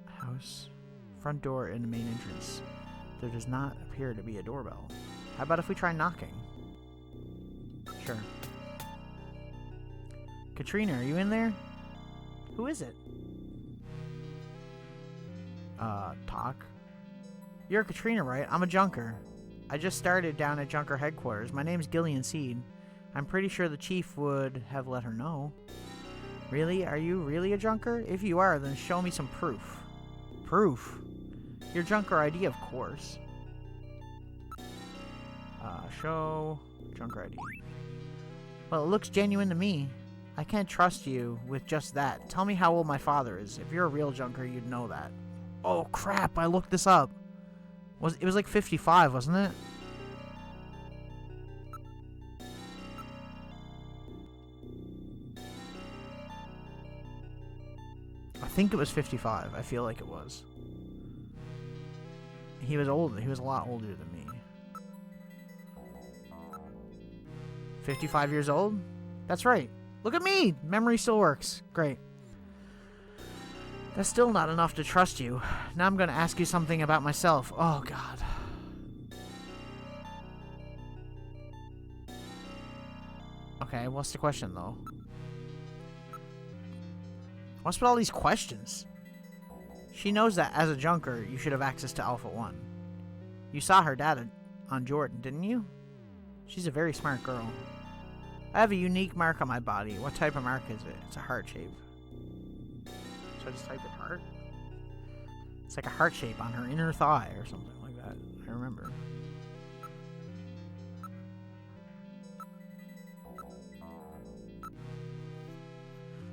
House. Front door and the main entrance. There does not appear to be a doorbell. How about if we try knocking? Sure. Katrina, are you in there? Who is it? Talk. You're Katrina, right? I'm a junker. I just started down at Junker headquarters. My name's Gillian Seed. I'm pretty sure the chief would have let her know. Really? Are you really a junker? If you are, then show me some proof. Proof? Your junker ID, of course. Show junker ID. Well, it looks genuine to me. I can't trust you with just that. Tell me how old my father is. If you're a real junker, you'd know that. Oh, crap. I looked this up. It was like 55, wasn't it? I think it was 55. I feel like it was. He was old. He was a lot older than me. 55 years old? That's right. Look at me! Memory still works. Great. That's still not enough to trust you. Now I'm going to ask you something about myself. Oh, God. Okay, what's the question, though? What's with all these questions? She knows that as a junker, you should have access to Alpha 1. You saw her data on Jordan, didn't you? She's a very smart girl. I have a unique mark on my body. What type of mark is it? It's a heart shape. So I just typed in heart? It's like a heart shape on her inner thigh or something like that. I remember.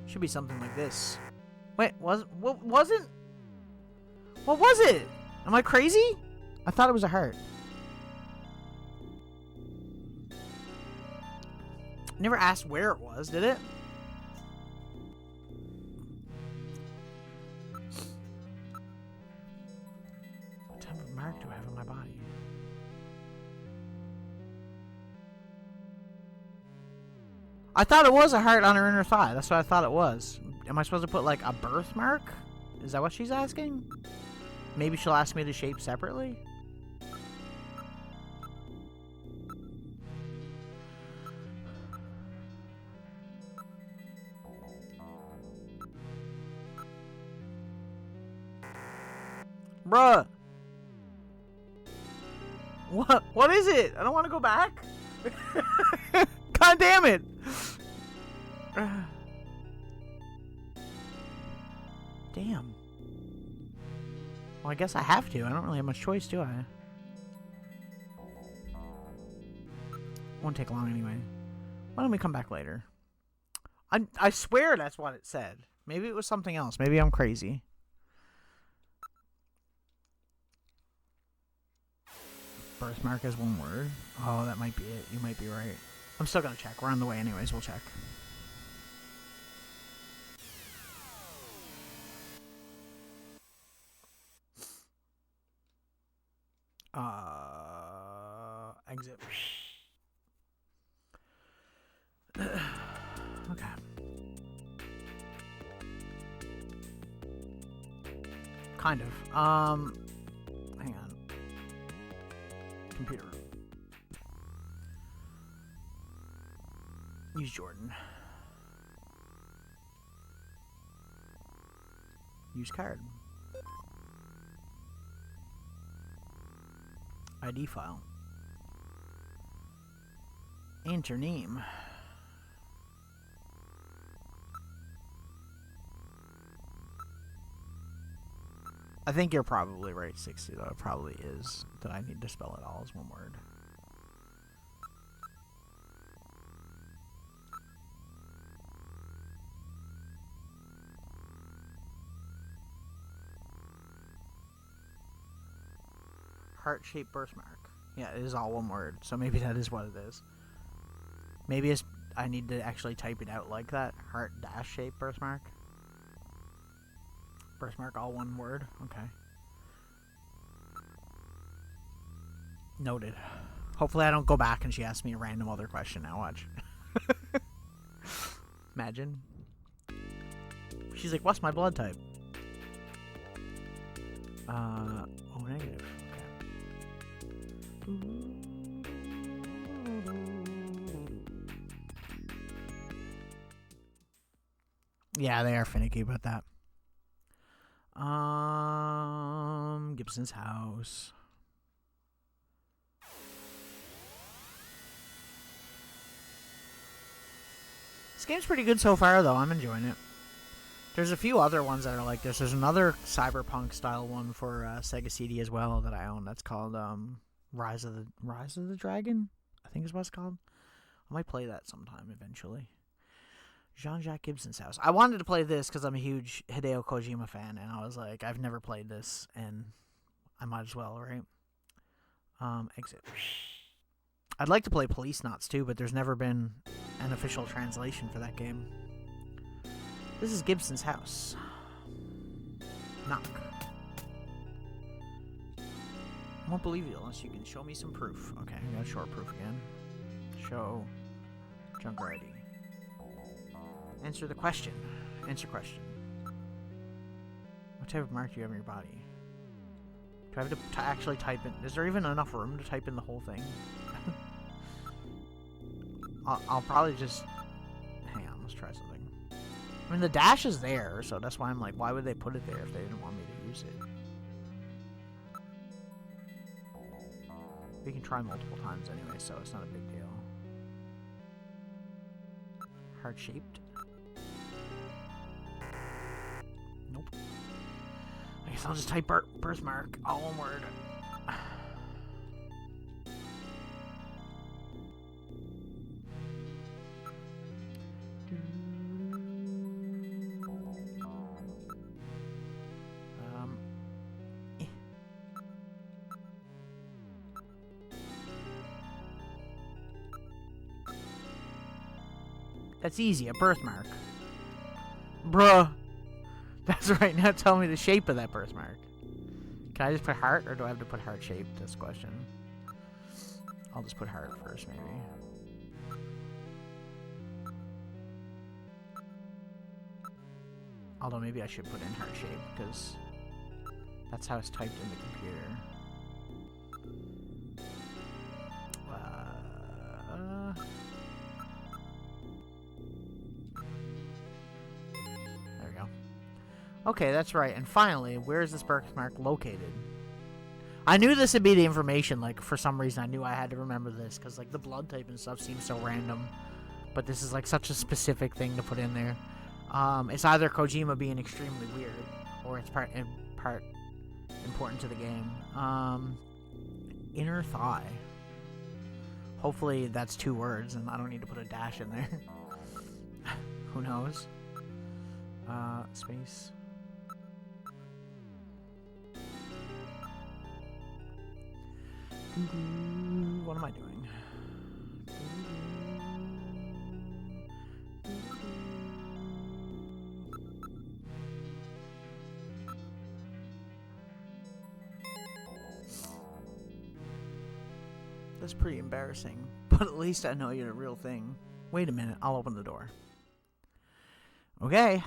Should be something like this. Wait, what was it? What was it? Am I crazy? I thought it was a heart. Never asked where it was, did it? What type of mark do I have on my body? I thought it was a heart on her inner thigh. That's what I thought it was. Am I supposed to put, like, a birthmark? Is that what she's asking? Maybe she'll ask me the shape separately? Bruh! What is it? I don't want to go back. God damn it! Damn. Well, I guess I have to. I don't really have much choice, do I? Won't take long anyway. Why don't we come back later? I swear that's what it said. Maybe it was something else. Maybe I'm crazy. Birthmark is one word. Oh, that might be it. You might be right. I'm still gonna check. We're on the way anyways. We'll check. Exit. Okay. Kind of. Hang on. Computer. Use Jordan. Use card. ID file. Enter name. I think you're probably right, 60, though. It probably is that I need to spell it all as one word. Heart-shaped birthmark. Yeah, it is all one word, so maybe that is what it is. Maybe it's, I need to actually type it out like that. Heart-shaped birthmark. Birthmark, all one word. Okay. Noted. Hopefully I don't go back and she asks me a random other question now. Watch. Imagine. She's like, what's my blood type? Oh, negative. Okay. Yeah, they are finicky about that. Gibson's house. This game's pretty good so far, though. I'm enjoying it. There's a few other ones that are like this. There's another cyberpunk style one for Sega CD as well that I own. That's called Rise of the Dragon, I think is what it's called. I might play that sometime eventually. Jean-Jacques Gibson's house. I wanted to play this because I'm a huge Hideo Kojima fan, and I was like, I've never played this, and I might as well, right? Exit. I'd like to play Police Knots too, but there's never been an official translation for that game. This is Gibson's house. Knock. I won't believe you unless you can show me some proof. Okay, I gotta show her proof again. Show Junker ID. Answer the question. Answer question. What type of mark do you have on your body? Do I have to actually type in? Is there even enough room to type in the whole thing? I'll probably just... Hang on, let's try something. I mean, the dash is there, so that's why I'm like, why would they put it there if they didn't want me to use it? We can try multiple times anyway, so it's not a big deal. Heart-shaped? Nope. I guess I'll just type birthmark, all one word. That's easy, a birthmark. Bruh. That's right, now tell me the shape of that birthmark. Can I just put heart, or do I have to put heart shape? That's the question. I'll just put heart first, maybe. Although maybe I should put in heart shape, because that's how it's typed in the computer. Okay, that's right. And finally, where is this birthmark located? I knew this would be the information. Like, for some reason, I knew I had to remember this. Because, like, the blood type and stuff seems so random. But this is, like, such a specific thing to put in there. It's either Kojima being extremely weird. Or it's part important to the game. Inner thigh. Hopefully that's 2 words. And I don't need to put a dash in there. Who knows? Space. What am I doing? That's pretty embarrassing, but at least I know you're the real thing. Wait a minute, I'll open the door. Okay.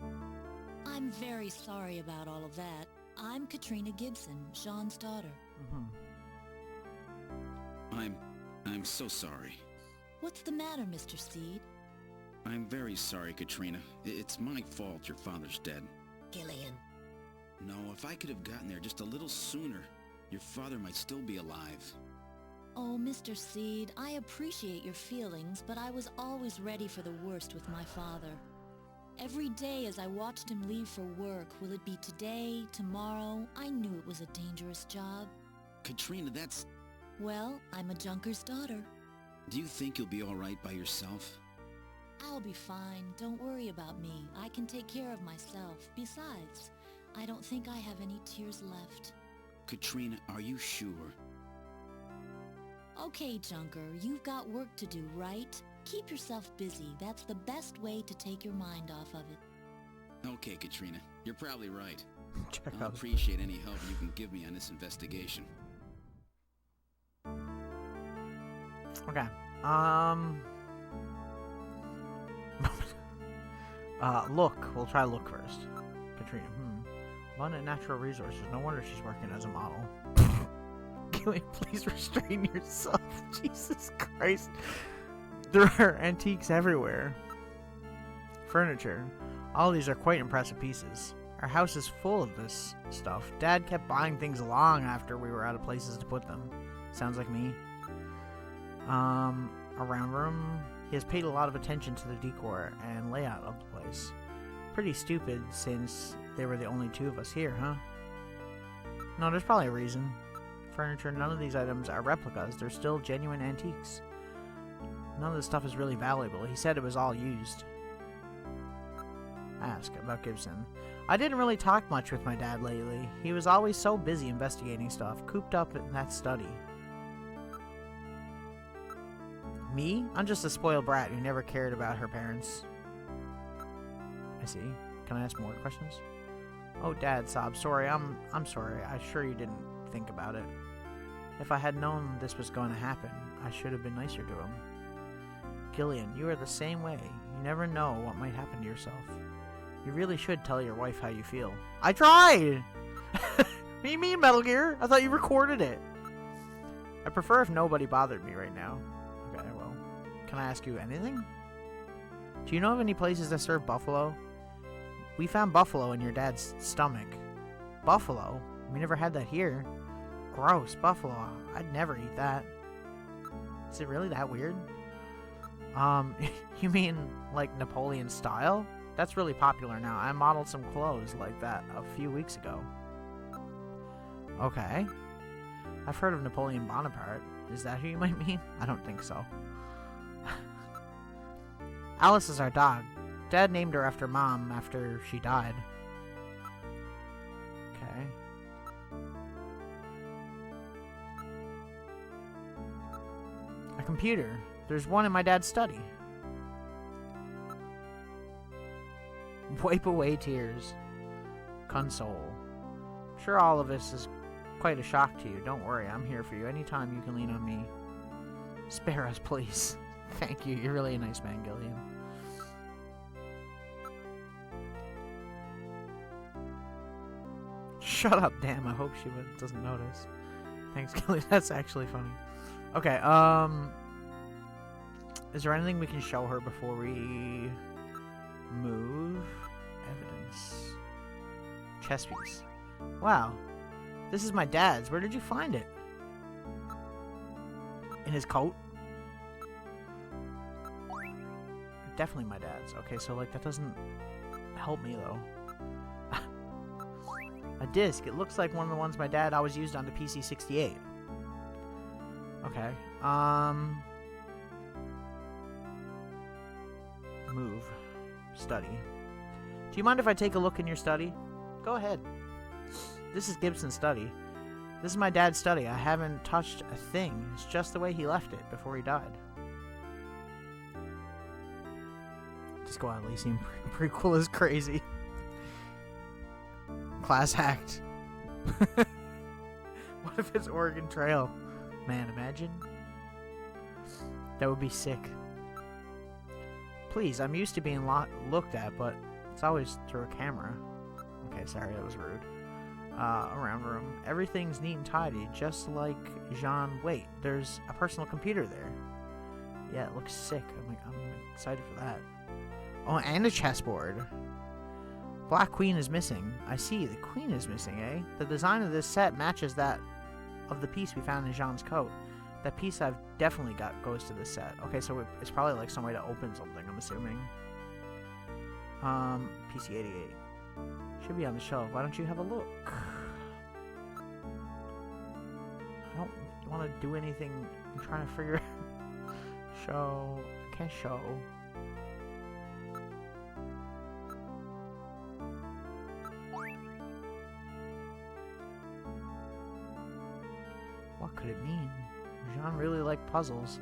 I'm very sorry about all of that. I'm Katrina Gibson, Sean's daughter. I'm so sorry. What's the matter, Mr. Seed? I'm very sorry, Katrina. It's my fault your father's dead. Gillian. No, if I could have gotten there just a little sooner, your father might still be alive. Oh, Mr. Seed, I appreciate your feelings, but I was always ready for the worst with my father. Every day as I watched him leave for work, will it be today, tomorrow? I knew it was a dangerous job. Katrina, that's... Well, I'm a junker's daughter. Do you think you'll be all right by yourself? I'll be fine. Don't worry about me. I can take care of myself. Besides, I don't think I have any tears left. Katrina, are you sure? Okay, Junker, you've got work to do, right? Keep yourself busy. That's the best way to take your mind off of it. Okay, Katrina. You're probably right. Check I'll out. appreciate any help you can give me on this investigation. Okay. Look. We'll try look first. Katrina. Abundant natural resources. No wonder she's working as a model. Can we please restrain yourself? Jesus Christ. There are antiques everywhere. Furniture. All these are quite impressive pieces. Our house is full of this stuff. Dad kept buying things long after we were out of places to put them. Sounds like me. Around room. He has paid a lot of attention to the decor and layout of the place. Pretty stupid since they were the only 2 of us here, huh? No, there's probably a reason. Furniture, none of these items are replicas. They're still genuine antiques. None of this stuff is really valuable. He said it was all used. Ask about Gibson. I didn't really talk much with my dad lately. He was always so busy investigating stuff, cooped up in that study. Me? I'm just a spoiled brat who never cared about her parents. I see. Can I ask more questions? Oh, Dad, sob. Sorry, I'm sorry. I'm sure you didn't think about it. If I had known this was going to happen, I should have been nicer to him. Gillian, you are the same way. You never know what might happen to yourself. You really should tell your wife how you feel. I tried! What do you mean, Metal Gear? I thought you recorded it. I prefer if nobody bothered me right now. Okay, well, can I ask you anything? Do you know of any places that serve buffalo? We found buffalo in your dad's stomach. Buffalo? We never had that here. Gross, buffalo. I'd never eat that. Is it really that weird? You mean like Napoleon style? That's really popular now. I modeled some clothes like that a few weeks ago. Okay. I've heard of Napoleon Bonaparte. Is that who you might mean? I don't think so. Alice is our dog. Dad named her after Mom after she died. Okay. A computer. There's one in my dad's study. Wipe away tears. Console. I'm sure all of this is quite a shock to you. Don't worry, I'm here for you. Anytime you can lean on me. Spare us, please. Thank you. You're really a nice man, Gillian. Shut up, damn. I hope she doesn't notice. Thanks, Gillian. That's actually funny. Okay, is there anything we can show her before we move? Evidence. Chess piece. Wow. This is my dad's. Where did you find it? In his coat? Definitely my dad's. Okay, so like that doesn't help me though. A disc. It looks like one of the ones my dad always used on the PC-68. Okay. Move. Study. Do you mind if I take a look in your study? Go ahead. This is Gibson's study. This is my dad's study. I haven't touched a thing. It's just the way he left it before he died. Disco Elysium prequel is crazy. Class act. What if it's Oregon Trail? Man, imagine. That would be sick. Please, I'm used to being looked at, but it's always through a camera. Okay, sorry, that was rude. Around room. Everything's neat and tidy, just like Jean. Wait, there's a personal computer there. Yeah, it looks sick. I'm excited for that. Oh, and a chessboard. Black Queen is missing. I see, the Queen is missing, eh? The design of this set matches that of the piece we found in Jean's coat. That piece I've definitely got goes to this set. Okay, so it's probably like some way to open something, I'm assuming. PC-88. Should be on the shelf. Why don't you have a look? I don't want to do anything. I'm trying to figure show. I can't show. What could it mean? Jean really liked puzzles.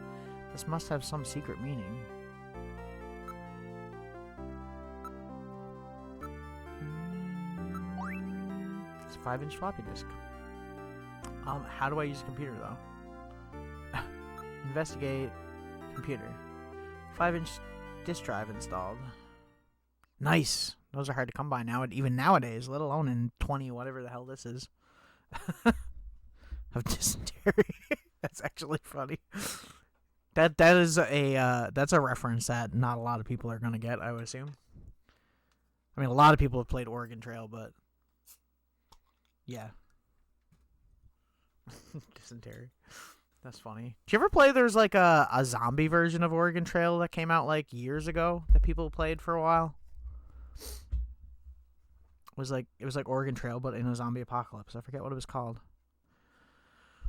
This must have some secret meaning. It's a 5-inch floppy disk. How do I use a computer though? Investigate computer. 5-inch disk drive installed. Nice. Those are hard to come by now, even nowadays, let alone in 20 whatever the hell this is. Of dysentery. That's actually funny. That is that's a reference that not a lot of people are gonna get, I would assume. I mean, a lot of people have played Oregon Trail, but yeah. Dysentery. That's funny. Did you ever play? There's like a zombie version of Oregon Trail that came out like years ago that people played for a while. It was like Oregon Trail, but in a zombie apocalypse. I forget what it was called.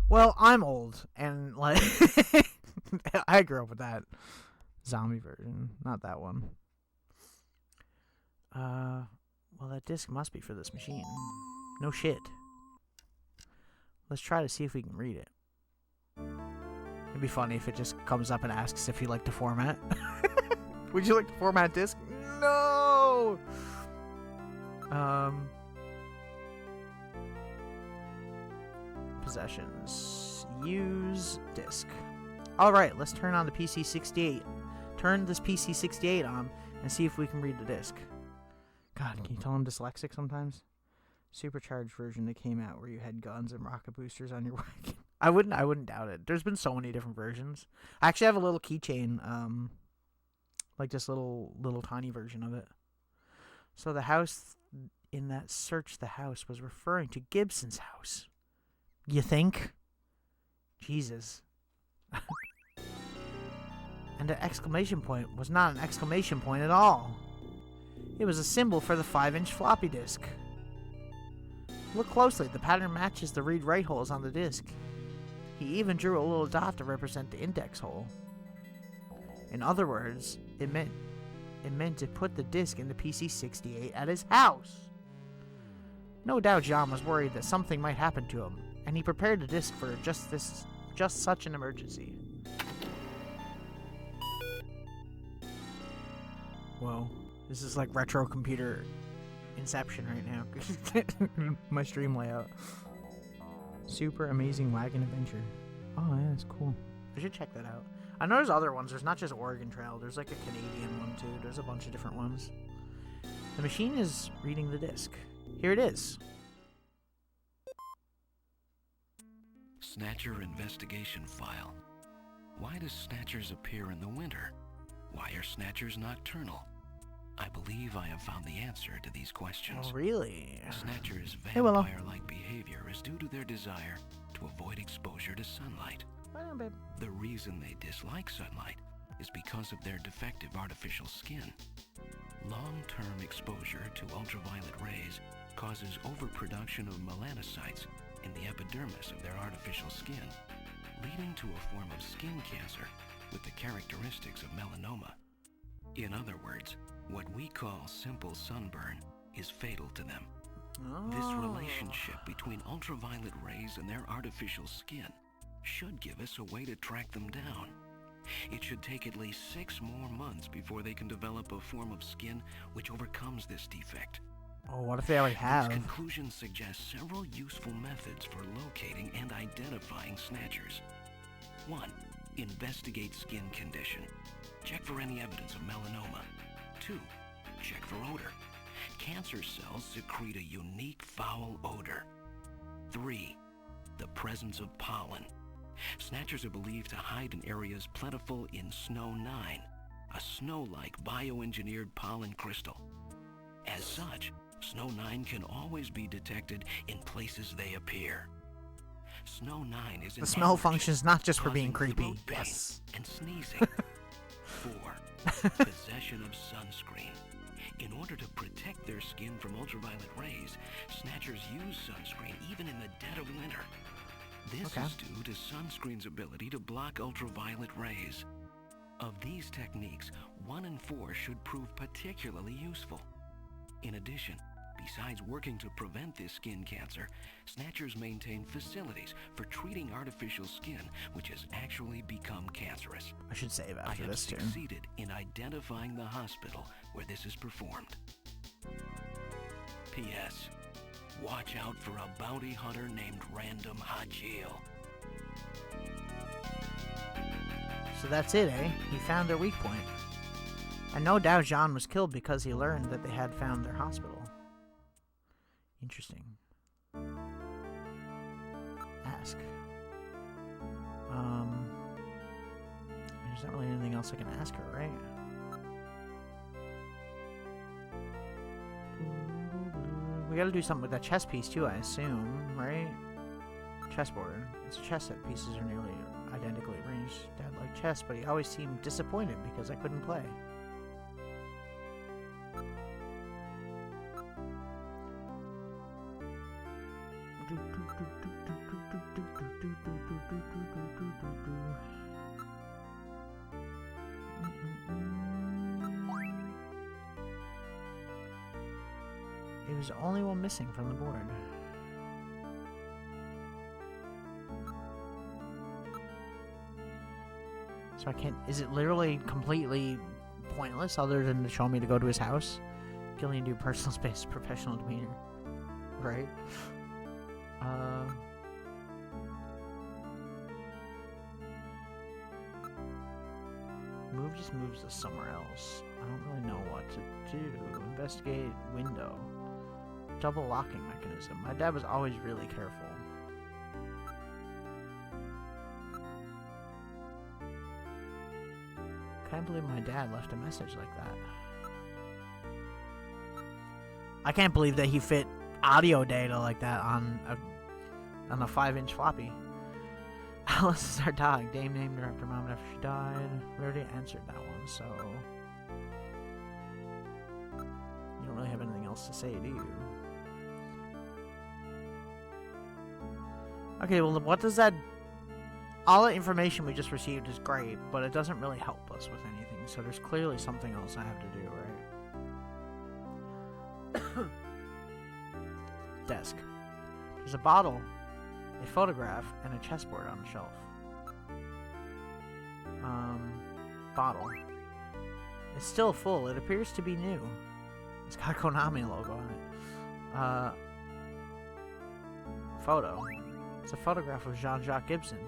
Well, I'm old, and like I grew up with that zombie version, not that one. Well, that disc must be for this machine. No shit. Let's try to see if we can read it. It'd be funny if it just comes up and asks if you like to format. Would you like to format disc? No! Possessions. Use disc. Alright, let's turn on the PC-68. Turn this PC-68 on and see if we can read the disc. God, can you tell I'm dyslexic sometimes? Supercharged version that came out where you had guns and rocket boosters on your wagon. I wouldn't doubt it. There's been so many different versions. I actually have a little keychain, like this little tiny version of it. So the house in that search the house was referring to Gibson's house. You think? Jesus. And the exclamation point was not an exclamation point at all. It was a symbol for the 5-inch floppy disk. Look closely, the pattern matches the read-write holes on the disk. He even drew a little dot to represent the index hole. In other words, it meant to put the disk in the PC-68 at his house. No doubt John was worried that something might happen to him, and he prepared the disk for just such an emergency. Whoa, this is like retro computer Inception right now. My stream layout. Super Amazing Wagon Adventure. Oh yeah, that's cool. I should check that out. I know there's other ones. There's not just Oregon Trail. There's like a Canadian one too. There's a bunch of different ones. The machine is reading the disc. Here it is. Snatcher investigation file. Why do snatchers appear in the winter? Why are snatchers nocturnal? I believe I have found the answer to these questions. Oh, really? Snatchers' vampire-like behavior is due to their desire to avoid exposure to sunlight. The reason they dislike sunlight is because of their defective artificial skin. Long-term exposure to ultraviolet rays causes overproduction of melanocytes in the epidermis of their artificial skin, leading to a form of skin cancer with the characteristics of melanoma. In other words, what we call simple sunburn is fatal to them. This relationship between ultraviolet rays and their artificial skin should give us a way to track them down. It should take at least 6 more months before they can develop a form of skin which overcomes this defect. Oh, what if they already have? These conclusions suggest several useful methods for locating and identifying snatchers. 1. Investigate skin condition. Check for any evidence of melanoma. 2. Check for odor. Cancer cells secrete a unique foul odor. 3. The presence of pollen. Snatchers are believed to hide in areas plentiful in Snow 9, a snow-like bioengineered pollen crystal. As such, Snow 9 can always be detected in places they appear. Snow 9 is the smell functions not just for being creepy. Yes. And sneezing. 4. Possession of sunscreen. In order to protect their skin from ultraviolet rays, snatchers use sunscreen even in the dead of winter. This is due to sunscreen's ability to block ultraviolet rays. Of these techniques, 1 and 4 should prove particularly useful. In addition, besides working to prevent this skin cancer, snatchers maintain facilities for treating artificial skin which has actually become cancerous. I should save after this too. I have succeeded in identifying the hospital where this is performed. P.S. Watch out for a bounty hunter named Random Hajil. So that's it, eh? He found their weak point. And no doubt Jean was killed because he learned that they had found their hospital. Interesting. Ask. There's not really anything else I can ask her, right? We gotta do something with that chess piece too, I assume, right? Chessboard. Its chess set pieces are nearly identically arranged. Dad liked chess, but he always seemed disappointed because I couldn't play. It was the only one missing from the board. So I can't... Is it literally completely pointless other than to show me to go to his house? Gillian do personal space, professional demeanor. Right? Move just moves us somewhere else. I don't really know what to do. Investigate window. Double locking mechanism. My dad was always really careful. Can't believe my dad left a message like that. I can't believe that he fit audio data like that on a 5-inch floppy. Alice is our dog. Dame named her after mom after she died. We already answered that one, so you don't really have anything else to say, do you? Okay, well, what does that... All the information we just received is great, but it doesn't really help us with anything, so there's clearly something else I have to do, right? Desk. There's a bottle, a photograph, and a chessboard on the shelf. Bottle. It's still full. It appears to be new. It's got a Konami logo on it. Photo. It's a photograph of Jean-Jacques Gibson.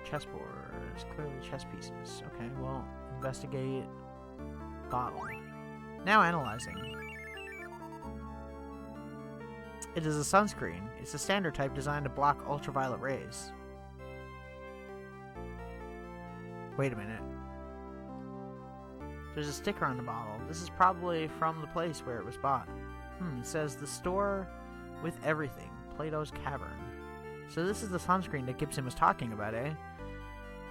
Chessboard. It's clearly chess pieces. Okay, well, investigate bottle. Now analyzing. It is a sunscreen. It's a standard type designed to block ultraviolet rays. Wait a minute. There's a sticker on the bottle. This is probably from the place where it was bought. It says the store with everything. Plato's Cavern. So this is the sunscreen that Gibson was talking about, eh?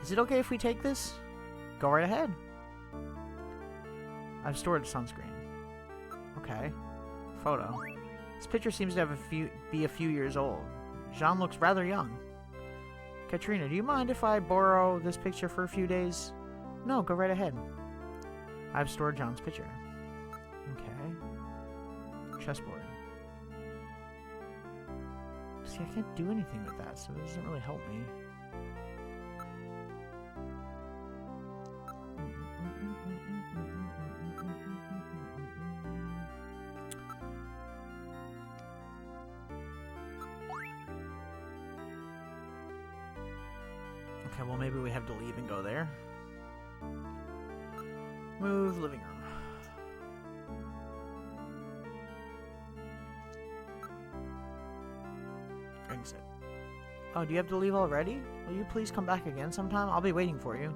Is it okay if we take this? Go right ahead. I've stored sunscreen. Okay. Photo. This picture seems to have be a few years old. Jean looks rather young. Katrina, do you mind if I borrow this picture for a few days? No, go right ahead. I've stored John's picture. Okay. Chessboard. See, I can't do anything with that, so it doesn't really help me. Okay, well, maybe we have to leave and go there. Move living room. Exit. Oh, do you have to leave already? Will you please come back again sometime? I'll be waiting for you.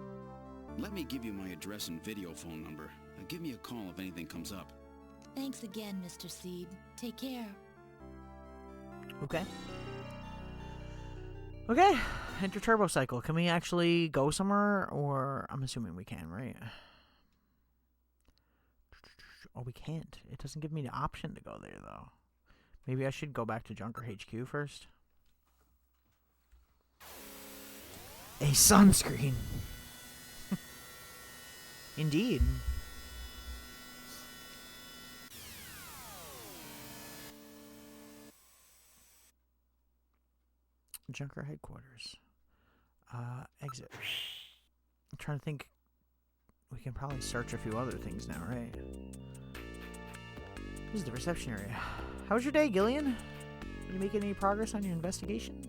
Let me give you my address and video phone number. Give me a call if anything comes up. Thanks again, Mr. Seed. Take care. Okay. Okay. Enter turbo cycle. Can we actually go somewhere? Or I'm assuming we can, right? Oh, we can't. It doesn't give me the option to go there, though. Maybe I should go back to Junker HQ first. A sunscreen. Indeed. Junker headquarters. Exit. I'm trying to think. We can probably search a few other things now, right? This is the reception area. How was your day, Gillian? Did you make any progress on your investigation?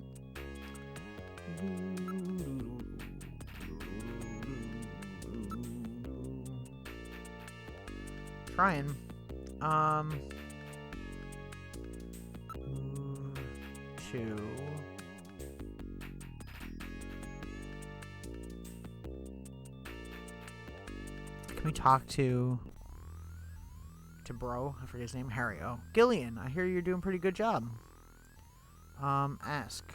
Trying. Move to... Can we talk to bro? I forget his name. Harry-O. Gillian, I hear you're doing a pretty good job. Ask.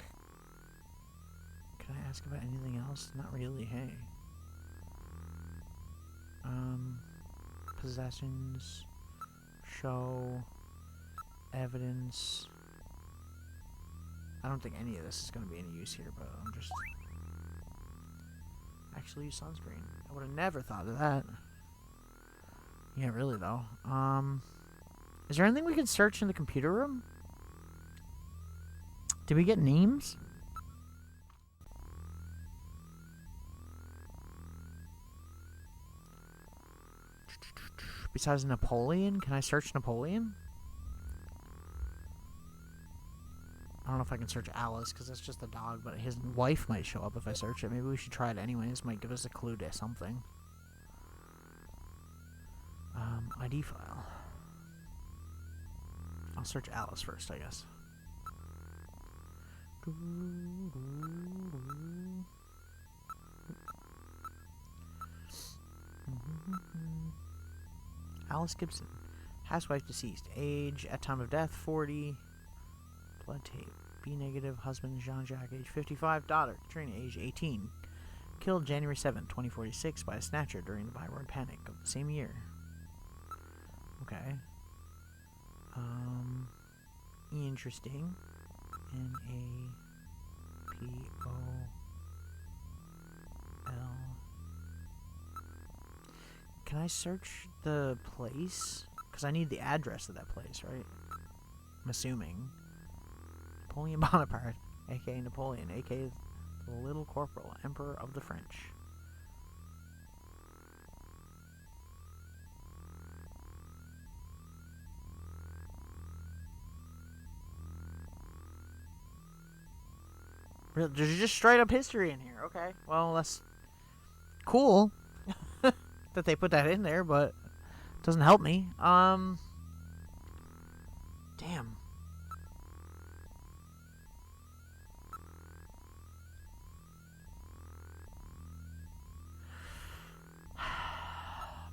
Can I ask about anything else? Not really, hey. Possessions. Show. Evidence. I don't think any of this is going to be any use here, but I'm just... Actually use sunscreen. I would have never thought of that. Yeah, really, though. Is there anything we can search in the computer room? Did we get names? Besides Napoleon, can I search Napoleon? I don't know if I can search Alice, because that's just a dog, but his wife might show up if I search it. Maybe we should try it anyways. Might give us a clue to something. ID file. I'll search Alice first, I guess. Alice Gibson. Housewife deceased. Age at time of death 40. Blood tape. B negative. Husband Jean-Jacques. Age 55. Daughter Katrina. Age 18. Killed January 7, 2046 by a Snatcher during the Byward Panic of the same year. Okay. Interesting. Napol. Can I search the place? Because I need the address of that place, right? I'm assuming. Napoleon Bonaparte, aka Napoleon, aka the Little Corporal, Emperor of the French. There's just straight up history in here. Okay, well, that's cool that they put that in there, but it doesn't help me. Damn.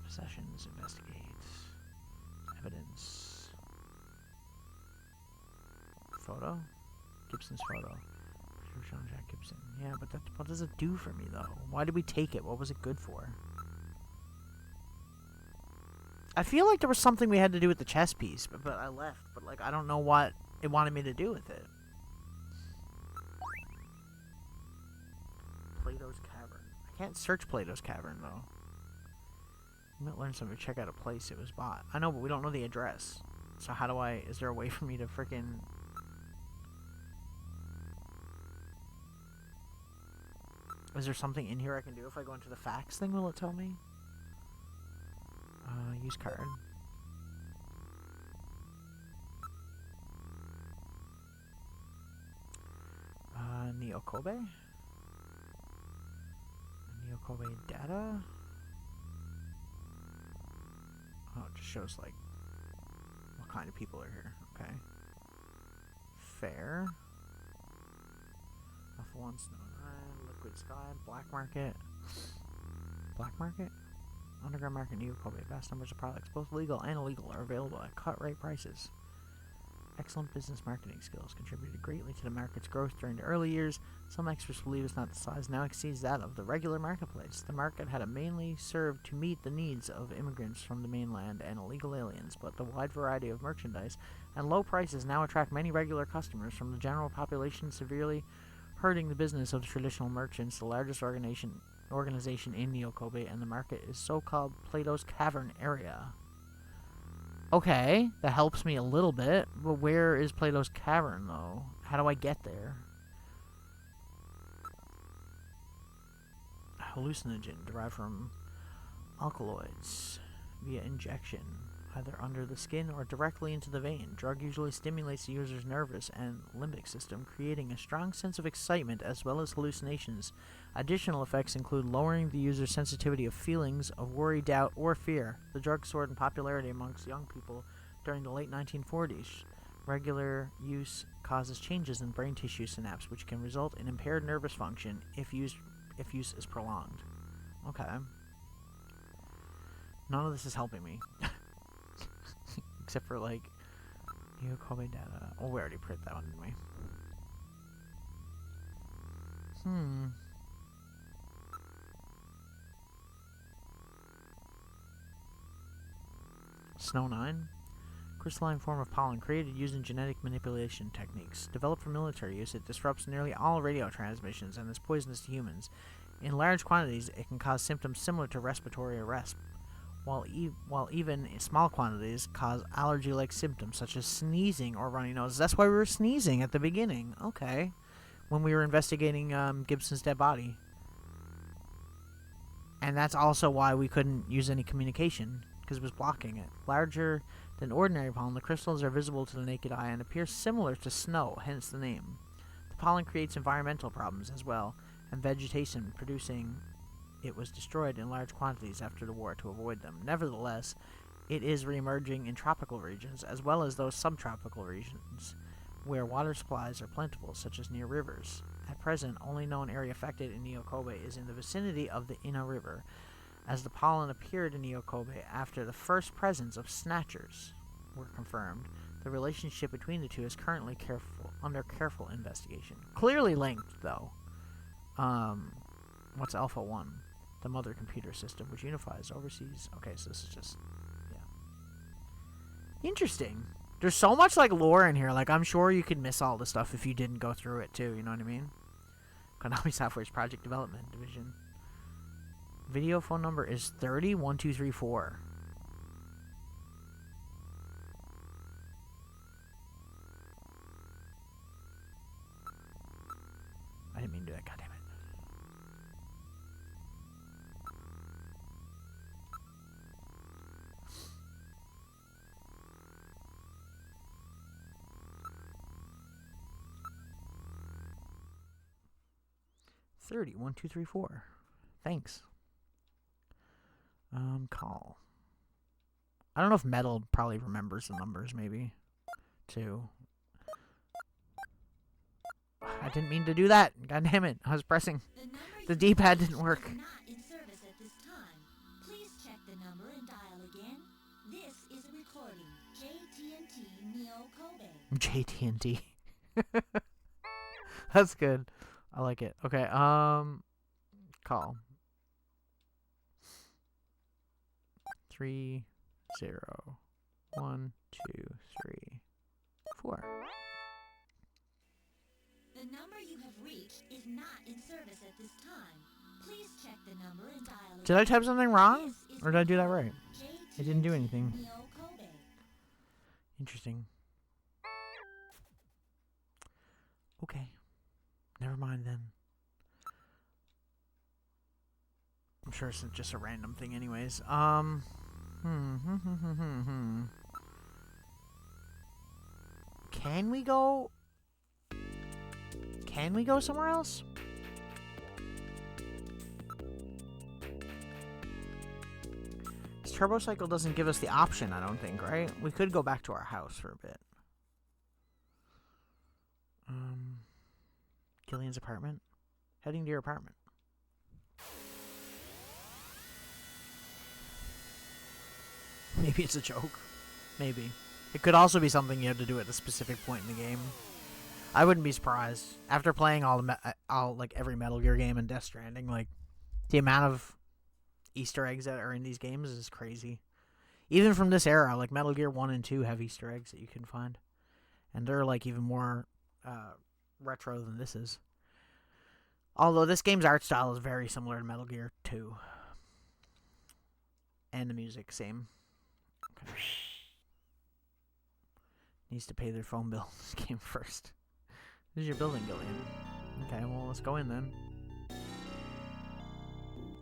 Possessions, investigate. Evidence. Photo? Gibson's photo. Jean-Jacques Gibson. Yeah, but what does it do for me, though? Why did we take it? What was it good for? I feel like there was something we had to do with the chess piece, but I left. But, like, I don't know what it wanted me to do with it. Plato's Cavern. I can't search Plato's Cavern, though. You might learn something. Check out a place it was bought. I know, but we don't know the address. So how do I... Is there a way for me to freaking... Is there something in here I can do if I go into the facts thing? Will it tell me? Use card. Neokobe? Neokobe data? Oh, it just shows, like, what kind of people are here. Okay. Fair. Alpha 1, Snow 9, Liquid Sky, Black Market. Black Market? Underground Market, Neokobe. Vast numbers of products, both legal and illegal, are available at cut-rate prices. Excellent business marketing skills contributed greatly to the market's growth during the early years. Some experts believe its not the size now exceeds that of the regular marketplace. The market had mainly served to meet the needs of immigrants from the mainland and illegal aliens, but the wide variety of merchandise and low prices now attract many regular customers from the general population, severely hurting the business of the traditional merchants. The largest organization in Neokobe, and the market is so-called Plato's Cavern area. Okay, that helps me a little bit, but where is Plato's Cavern, though? How do I get there? Hallucinogen derived from alkaloids via injection, either under the skin or directly into the vein. Drug usually stimulates the user's nervous and limbic system, creating a strong sense of excitement as well as hallucinations. Additional effects include lowering the user's sensitivity of feelings of worry, doubt, or fear. The drug soared in popularity amongst young people during the late 1940s. Regular use causes changes in brain tissue synapse, which can result in impaired nervous function if use is prolonged. Okay. None of this is helping me. Except for, like, Neokobe data. Oh, we already printed that one, didn't we? Snow 9. Crystalline form of pollen created using genetic manipulation techniques. Developed for military use, it disrupts nearly all radio transmissions and is poisonous to humans. In large quantities, it can cause symptoms similar to respiratory arrest, while even in small quantities cause allergy-like symptoms such as sneezing or runny nose. That's why we were sneezing at the beginning. Okay. When we were investigating Gibson's dead body. And that's also why we couldn't use any communication because it was blocking it. Larger than ordinary pollen, the crystals are visible to the naked eye and appear similar to snow, hence the name. The pollen creates environmental problems as well, and vegetation producing it was destroyed in large quantities after the war to avoid them. Nevertheless, it is re-emerging in tropical regions as well as those subtropical regions where water supplies are plentiful, such as near rivers. At present, only known area affected in Nyokobe is in the vicinity of the Ina River, as the pollen appeared in Nyokobe after the first presence of Snatchers were confirmed. The relationship between the two is currently under careful investigation. Clearly linked, though. What's Alpha 1? The mother computer system, which unifies overseas. Okay, so this is just, yeah. Interesting. There's so much, like, lore in here. Like, I'm sure you could miss all the stuff if you didn't go through it, too. You know what I mean? Konami Software's Project Development Division. Video phone number is 301234. I didn't mean to do that, goddammit. $30 1234. Thanks. Call. I don't know if Metal probably remembers the numbers, maybe. Too. I didn't mean to do that. God damn it. I was pressing. The D-pad didn't work. Not in service at this time. Please check the number and dial again. This is a recording. JT&T Neo Kobe. JT&T. That's good. I like it. Okay, call. 3 0 1 2 3 4. The number you have reached is not in service at this time. Please check the number and dial again. Did I type something wrong? Or did I do that right? It didn't do anything. Neo Kobe. Interesting. Okay. Never mind then. I'm sure it's just a random thing anyways. Can we go somewhere else? This turbo cycle doesn't give us the option, I don't think, right? We could go back to our house for a bit. Gillian's apartment. Heading to your apartment. Maybe it's a joke. Maybe. It could also be something you have to do at a specific point in the game. I wouldn't be surprised. After playing like every Metal Gear game and Death Stranding, like the amount of Easter eggs that are in these games is crazy. Even from this era, like Metal Gear 1 and 2 have Easter eggs that you can find. And they're like even more retro than this is. Although this game's art style is very similar to Metal Gear 2. And the music, same. Okay. Needs to pay their phone bill this game first. This is your building, Gillian. Okay, well, let's go in then.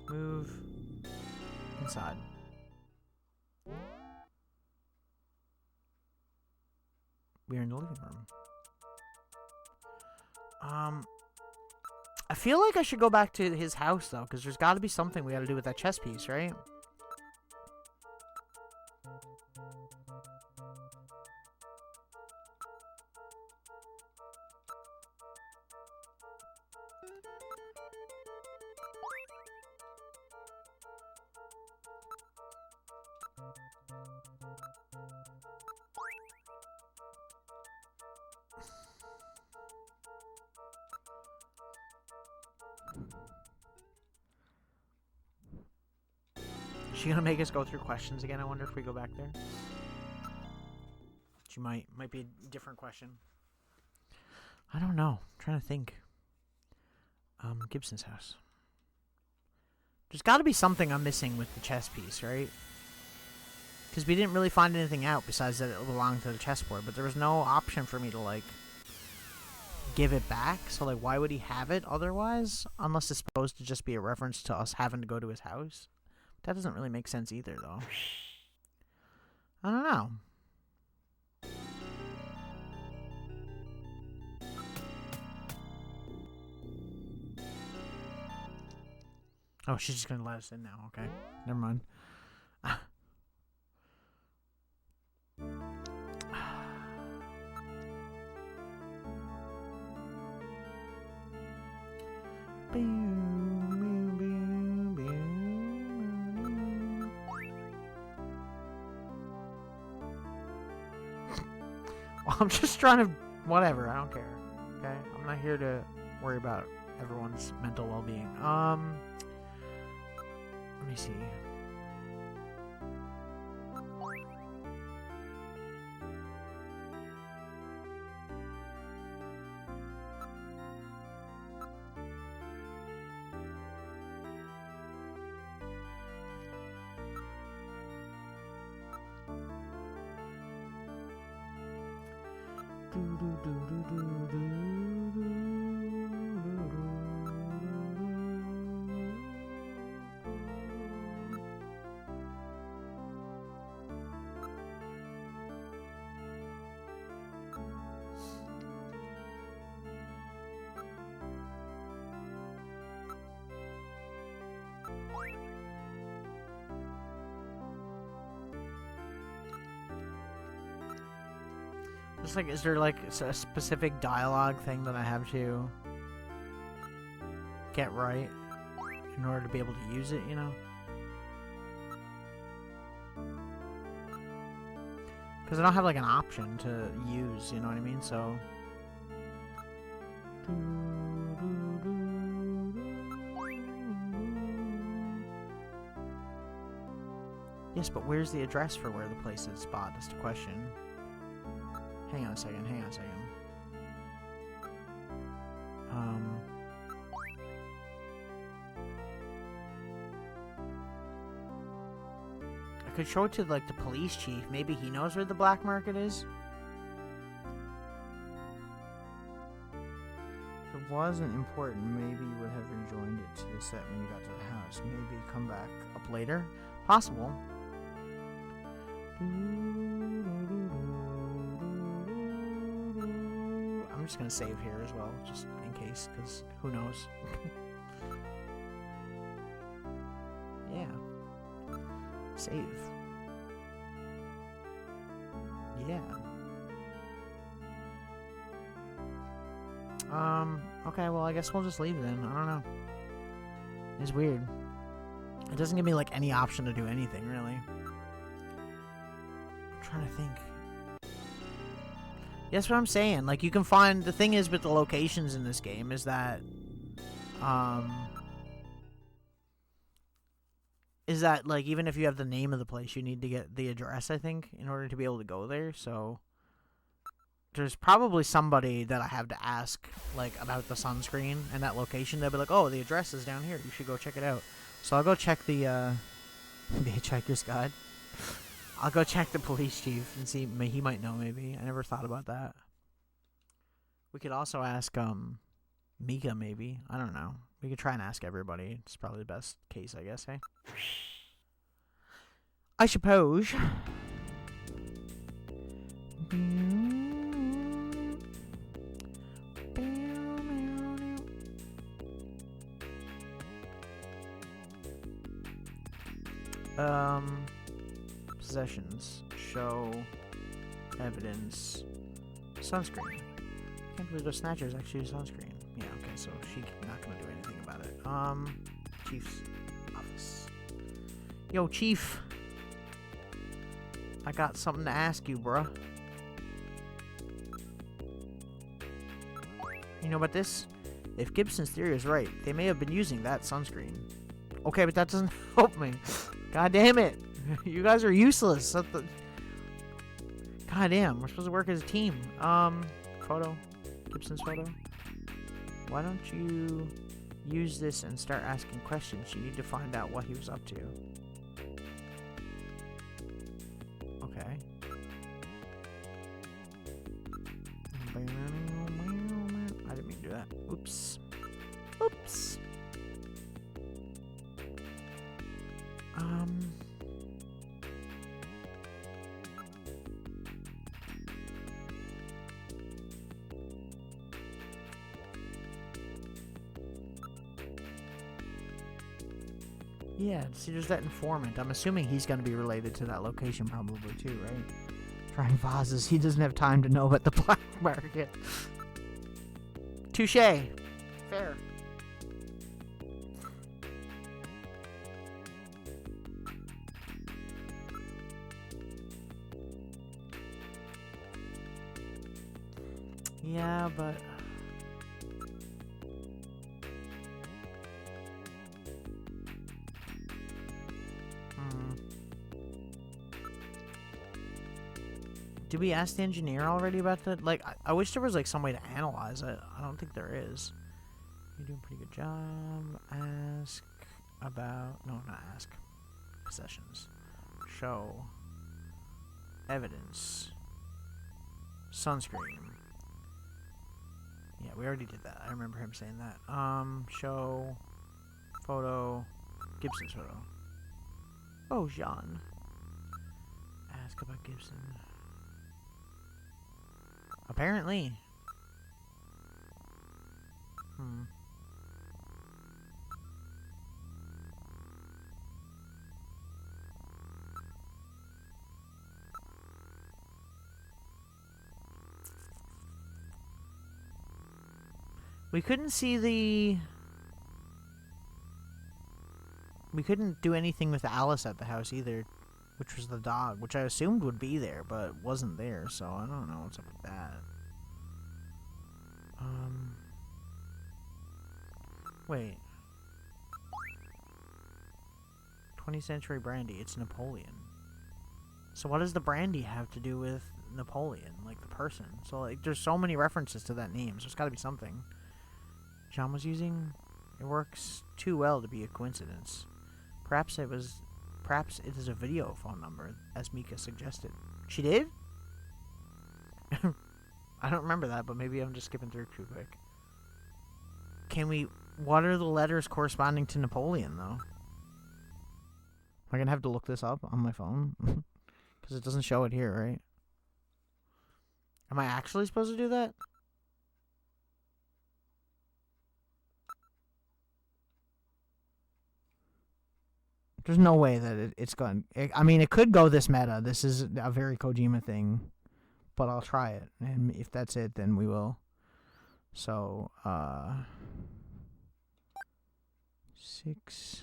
Move inside. We're in the living room. I feel like I should go back to his house, though, because there's got to be something we got to do with that chess piece, right? Is she gonna make us go through questions again? I wonder if we go back there. She might be a different question. I don't know. I'm trying to think. Gibson's house. There's got to be something I'm missing with the chess piece, right? Because we didn't really find anything out besides that it belonged to the chessboard, but there was no option for me to like give it back. So like, why would he have it otherwise? Unless it's supposed to just be a reference to us having to go to his house. That doesn't really make sense either, though. I don't know. Oh, she's just gonna let us in now. Okay, never mind. Well, I'm just trying to... Whatever, I don't care. Okay? I'm not here to worry about everyone's mental well-being. Let me see. Just like, is there like a specific dialogue thing that I have to get right in order to be able to use it, you know? Because I don't have like an option to use, you know what I mean? So... Yes, but where's the address for where the place is spot? That's the question. Hang on a second, hang on a second. I could show it to, like, the police chief. Maybe he knows where the black market is? If it wasn't important, maybe you would have rejoined it to the set when you got to the house. Maybe come back up later? Possible. I'm just gonna save here as well, just in case, because who knows. Yeah. Save. Yeah. Okay, well, I guess we'll just leave then. I don't know. It's weird. It doesn't give me, like, any option to do anything, really. I'm trying to think. That's what I'm saying. Like, you can find... The thing is with the locations in this game is that... like, even if you have the name of the place, you need to get the address, I think, in order to be able to go there, so... There's probably somebody that I have to ask, like, about the sunscreen and that location. They'll be like, oh, the address is down here. You should go check it out. So I'll go check the Hitchhiker's Guide. I'll go check the police chief and see. He might know, maybe. I never thought about that. We could also ask, Mika, maybe. I don't know. We could try and ask everybody. It's probably the best case, I guess, hey? I suppose. Possessions. Show. Evidence. Sunscreen. I can't believe the Snatcher is actually sunscreen. Yeah, okay, so she's not gonna do anything about it. Chief's office. Yo, Chief. I got something to ask you, bruh. You know about this? If Gibson's theory is right, they may have been using that sunscreen. Okay, but that doesn't help me. God damn it. You guys are useless. God damn, we're supposed to work as a team. Photo. Gibson's photo. Why don't you use this and start asking questions? You need to find out what he was up to. Okay. I didn't mean to do that. Oops. Oops. Yeah, see, there's that informant. I'm assuming he's going to be related to that location probably too, right? Trying vases. He doesn't have time to know about the black market. Touche. Fair. Yeah, but... Did we ask the engineer already about that? Like, I wish there was, like, some way to analyze it. I don't think there is. You're doing a pretty good job. Ask about... No, not ask. Possessions. Show. Evidence. Sunscreen. Yeah, we already did that. I remember him saying that. Show. Photo. Gibson's photo. Oh, Jean. Ask about Gibson. Apparently. We couldn't see the... We couldn't do anything with Alice at the house either, which was the dog, which I assumed would be there, but wasn't there, so I don't know what's up with that. Wait. 20th century brandy, it's Napoleon. So what does the brandy have to do with Napoleon, like the person? So, like, there's so many references to that name, so it's gotta be something. John was using... It works too well to be a coincidence. Perhaps it is a video phone number, as Mika suggested. She did? I don't remember that, but maybe I'm just skipping through too quick. Can we... What are the letters corresponding to Napoleon, though? Am I gonna have to look this up on my phone? Because it doesn't show it here, right? Am I actually supposed to do that? There's no way that it's going... I mean, it could go this meta. This is a very Kojima thing. But I'll try it. And if that's it, then we will. So, 6,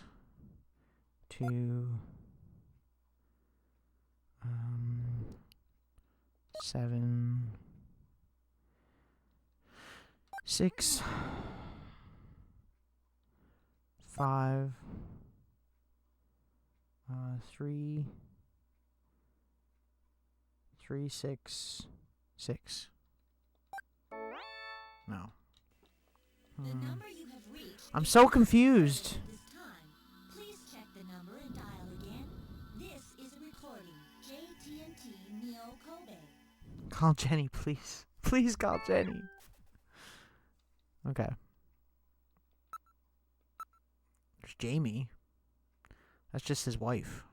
2, 7, 6, 5, 3, 6, 6. No. The number you have reached. I'm so confused. This time, please check the number and dial again. This is a recording. JT&T Neo Kobe. Call Jenny, please. Please call Jenny. Okay. There's Jamie. That's just his wife.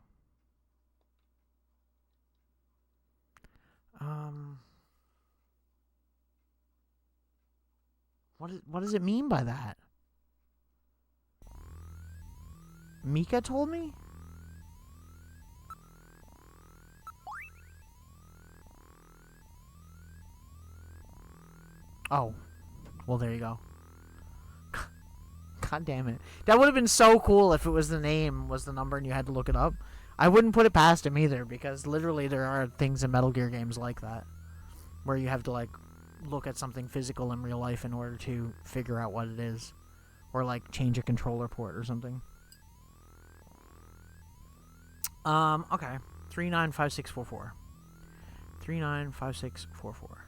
What does it mean by that? Mika told me? Oh. Well, there you go. God damn it. That would have been so cool if it was the name, was the number, and you had to look it up. I wouldn't put it past him either, because literally there are things in Metal Gear games like that. Where you have to, like, look at something physical in real life in order to figure out what it is. Or, like, change a controller port or something. Okay. 395644. 395644.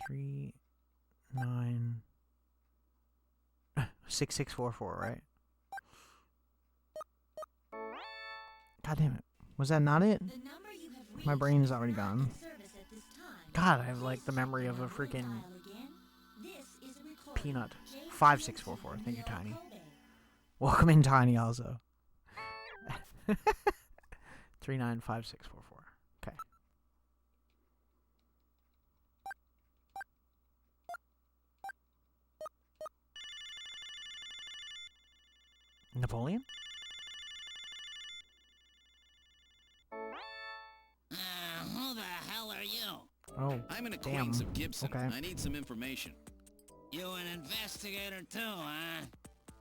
Three, 9, 6644, right? God damn it. Was that not it? My brain's already gone. God, I have like the memory of a freaking peanut. 5644. Thank you, Tiny. Welcome in, Tiny. Also. 395644. Okay. Napoleon? Who the hell are you? Oh, I'm an damn. acquaintance of Gibson. Okay. I need some information. You an investigator too, huh?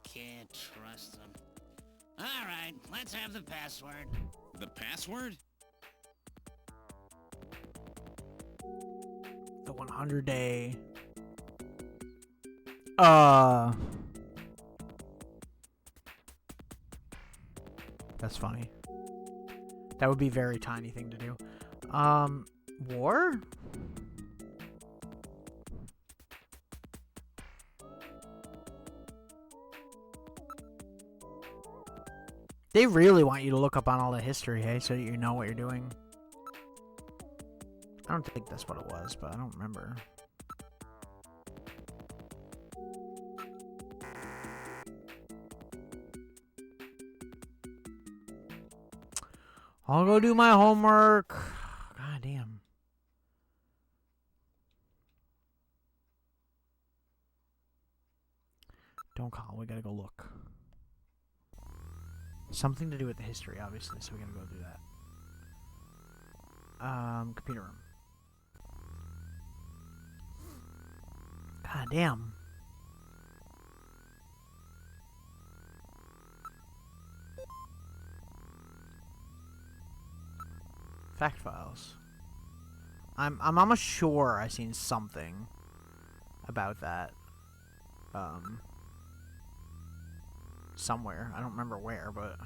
Can't trust him. All right, let's have the password. The password? The 100-day. That's funny. That would be a very tiny thing to do. War? They really want you to look up on all the history, hey, so you know what you're doing. I don't think that's what it was, but I don't remember. I'll go do my homework. God damn. Don't call. We gotta go look. Something to do with the history, obviously, so we gotta go do that. Computer room. God damn. Fact files. I'm almost sure I seen something about that. Somewhere. I don't remember where, but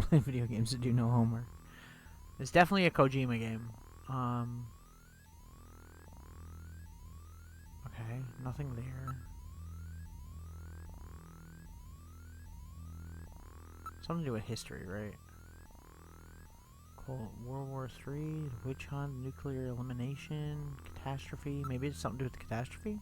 play video games to do no homework. It's definitely a Kojima game. Okay, nothing there. Something to do with history, right? Cool. World War III, witch hunt, nuclear elimination, catastrophe. Maybe it's something to do with the catastrophe?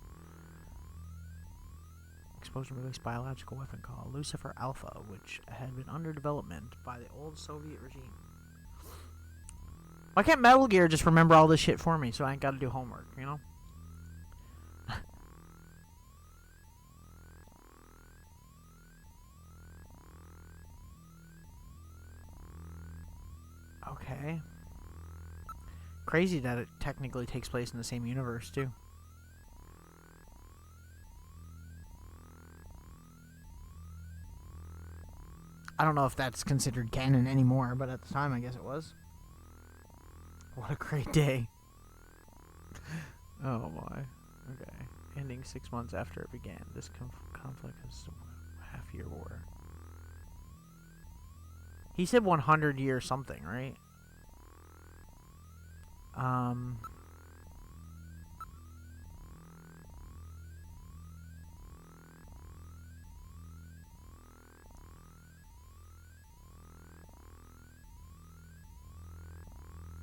Explosion released biological weapon called Lucifer Alpha, which had been under development by the old Soviet regime. Why can't Metal Gear just remember all this shit for me so I ain't gotta do homework, you know? Okay. Crazy that it technically takes place in the same universe, too. I don't know if that's considered canon anymore, but at the time I guess it was. What a great day. Oh my. Okay. Ending 6 months after it began. This conflict is a half-year war. He said 100 year something, right?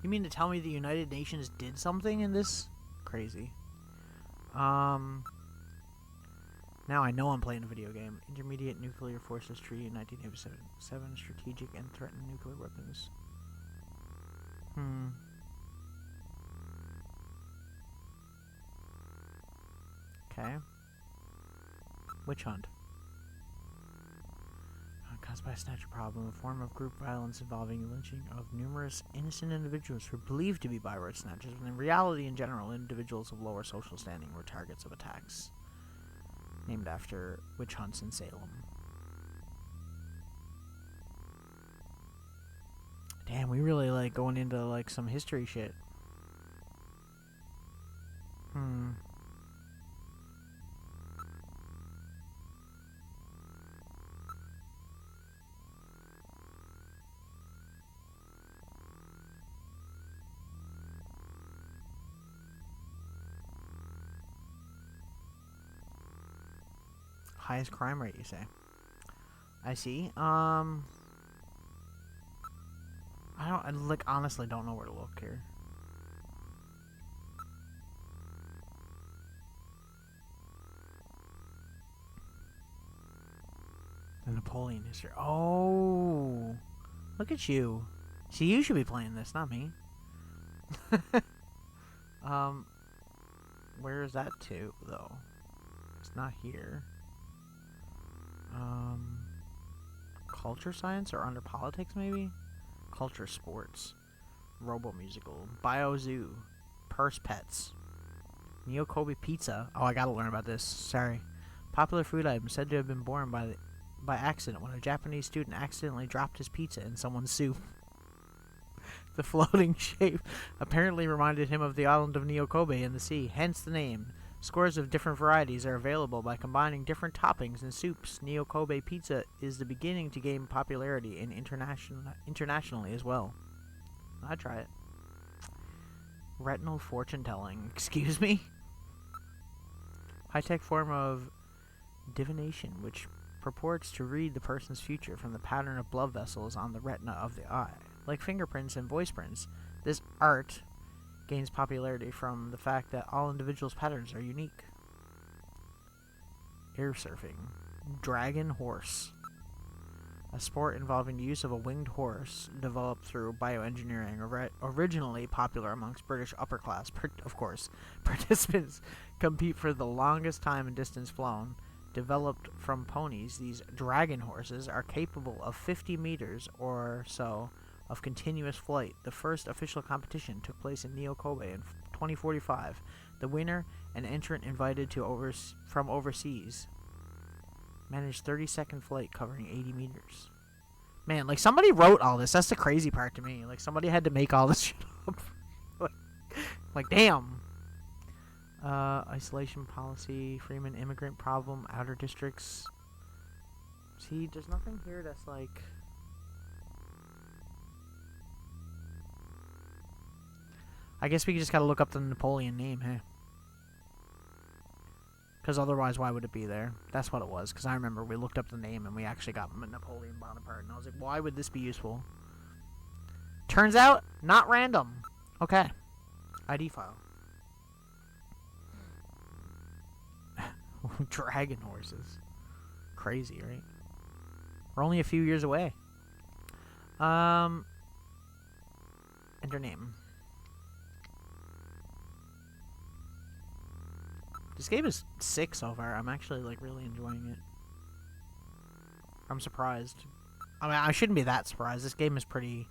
You mean to tell me the United Nations did something in this? Crazy. Now I know I'm playing a video game. Intermediate Nuclear Forces Treaty in 1987. Strategic and threatened nuclear weapons. Okay. Witch hunt. Caused by a Snatcher problem, a form of group violence involving lynching of numerous innocent individuals who are believed to be byword snatchers, when in reality, in general, individuals of lower social standing were targets of attacks. Named after witch hunts in Salem. Damn, we really like going into like some history shit. Highest crime rate, you say? I see. I like honestly don't know where to look here. The Napoleon history. Oh, look at you. See, you should be playing this, not me. Where is that to, though? It's not here. Culture science or under politics, maybe? Culture sports. Robo musical. Bio zoo. Purse pets. Neo Kobe pizza. Oh, I gotta learn about this. Sorry. Popular food item said to have been born by accident when a Japanese student accidentally dropped his pizza in someone's soup. The floating shape apparently reminded him of the island of Neo Kobe in the sea, hence the name. Scores of different varieties are available by combining different toppings and soups. Neo Kobe pizza is the beginning to gain popularity in internationally as well. I'd try it. Retinal fortune telling. Excuse me? High-tech form of divination, which purports to read the person's future from the pattern of blood vessels on the retina of the eye. Like fingerprints and voice prints, this art gains popularity from the fact that all individuals' patterns are unique. Air surfing. Dragon horse. A sport involving the use of a winged horse developed through bioengineering, originally popular amongst British upper class, of course. Participants compete for the longest time and distance flown. Developed from ponies, these dragon horses are capable of 50 meters or so of continuous flight. The first official competition took place in Neo Kobe in 2045. The winner, an entrant invited from overseas, managed 30-second flight covering 80 meters. Man, like somebody wrote all this. That's the crazy part to me. Like somebody had to make all this shit up. like damn. Isolation policy, Freeman immigrant problem, outer districts. See, there's nothing here that's like. I guess we just gotta look up the Napoleon name, hey? Because otherwise, why would it be there? That's what it was. Because I remember we looked up the name and we actually got Napoleon Bonaparte. And I was like, why would this be useful? Turns out, not random. Okay. ID file. Dragon horses. Crazy, right? We're only a few years away. Enter name. This game is sick so far. I'm actually like really enjoying it. I'm surprised. I mean, I shouldn't be that surprised. This game is pretty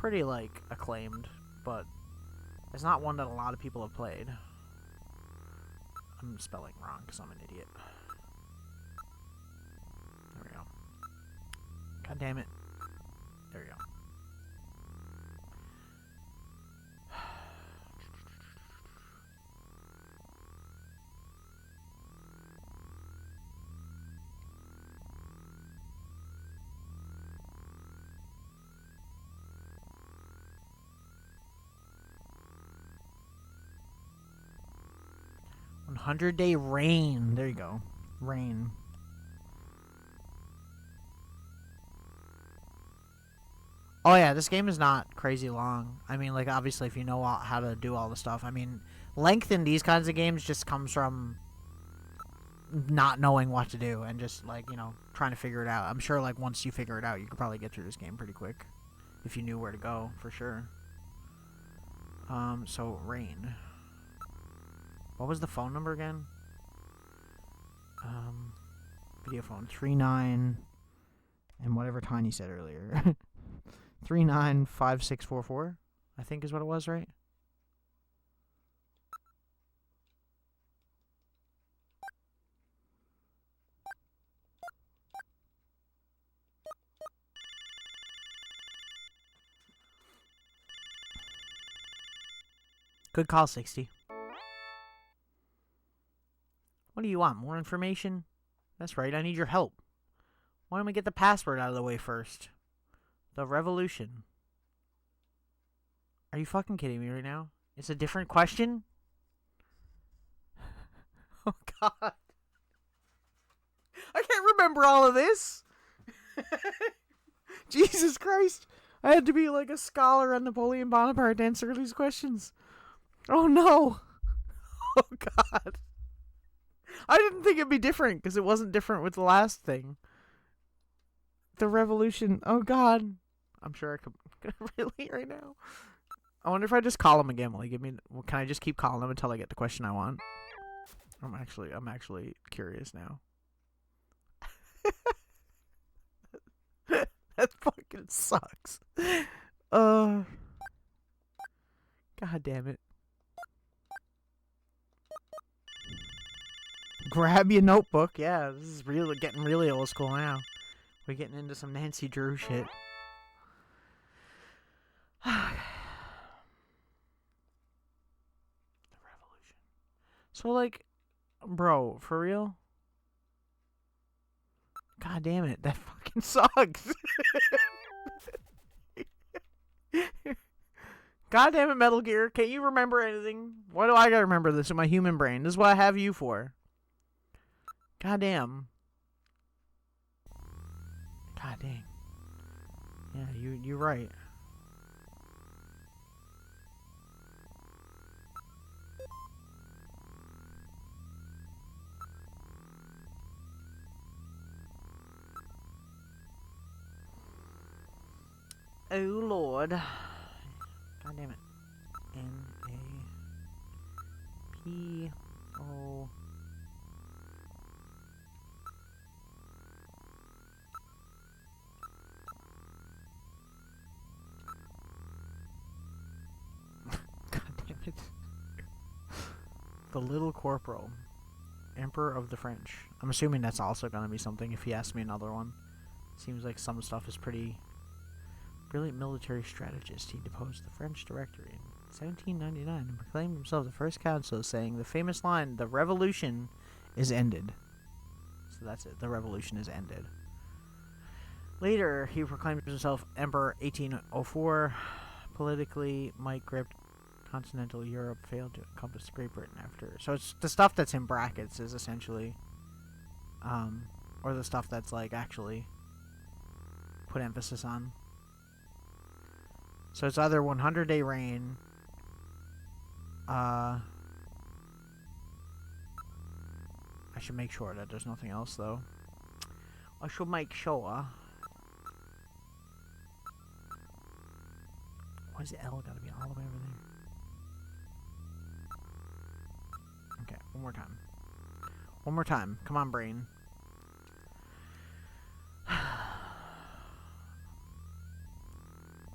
like acclaimed, but it's not one that a lot of people have played. I'm spelling wrong because I'm an idiot. There we go. God damn it. There we go. $100-day rain. There you go. Rain. Oh yeah, this game is not crazy long. I mean, like, obviously, if you know how to do all the stuff. I mean, length in these kinds of games just comes from not knowing what to do and just, like, you know, trying to figure it out. I'm sure, like, once you figure it out, you could probably get through this game pretty quick. If you knew where to go, for sure. So, rain. What was the phone number again? Video phone 39 and whatever Tiny said earlier. 395644, I think is what it was, right? Good call, 60. What do you want? More information? That's right, I need your help. Why don't we get the password out of the way first? The revolution. Are you fucking kidding me right now? It's a different question? Oh God. I can't remember all of this. Jesus Christ. I had to be like a scholar on Napoleon Bonaparte to answer these questions. Oh no. Oh God. I didn't think it'd be different because it wasn't different with the last thing. The revolution. Oh God. I'm sure I could really right now. I wonder if I just call him again. Will he give me? Can I just keep calling him until I get the question I want? I'm actually curious now. That fucking sucks. God damn it. Grab your notebook. Yeah, this is really getting really old school now. We're getting into some Nancy Drew shit. The revolution. So, like, bro, for real? God damn it, that fucking sucks. God damn it, Metal Gear. Can't you remember anything? Why do I gotta remember this in my human brain? This is what I have you for. God damn. God dang. Yeah, you're right. Oh Lord. God damn it. N-A-P-O. God damn it. The Little Corporal. Emperor of the French. I'm assuming that's also gonna be something if he asks me another one. Seems like some stuff is pretty... Brilliant military strategist, he deposed the French director in 1799 and proclaimed himself the first consul, saying the famous line, "The revolution is ended." So that's it. The revolution is ended. Later, he proclaimed himself Emperor 1804. Politically, Mike gripped continental Europe, failed to encompass Great Britain after. So it's the stuff that's in brackets is essentially, or the stuff that's like actually put emphasis on. So it's either 100-day reign, I should make sure that there's nothing else, though. I should make sure. Why is the L gotta be all the way over there? Okay, one more time. One more time. Come on, brain.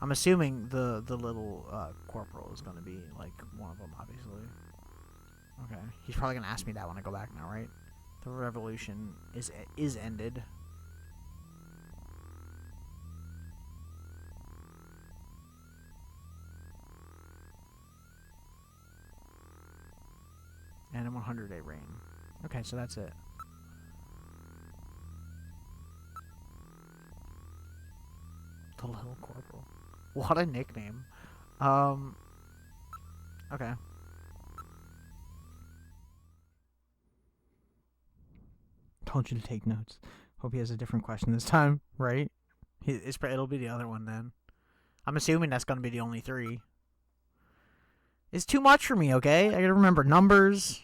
I'm assuming the little corporal is going to be, like, one of them, obviously. Okay. He's probably going to ask me that when I go back now, right? The revolution is ended. And a 100-day reign. Okay, so that's it. The Little Corporal. What a nickname. Okay. Told you to take notes. Hope he has a different question this time, right? It'll be the other one then. I'm assuming that's going to be the only three. It's too much for me, okay? I gotta remember numbers.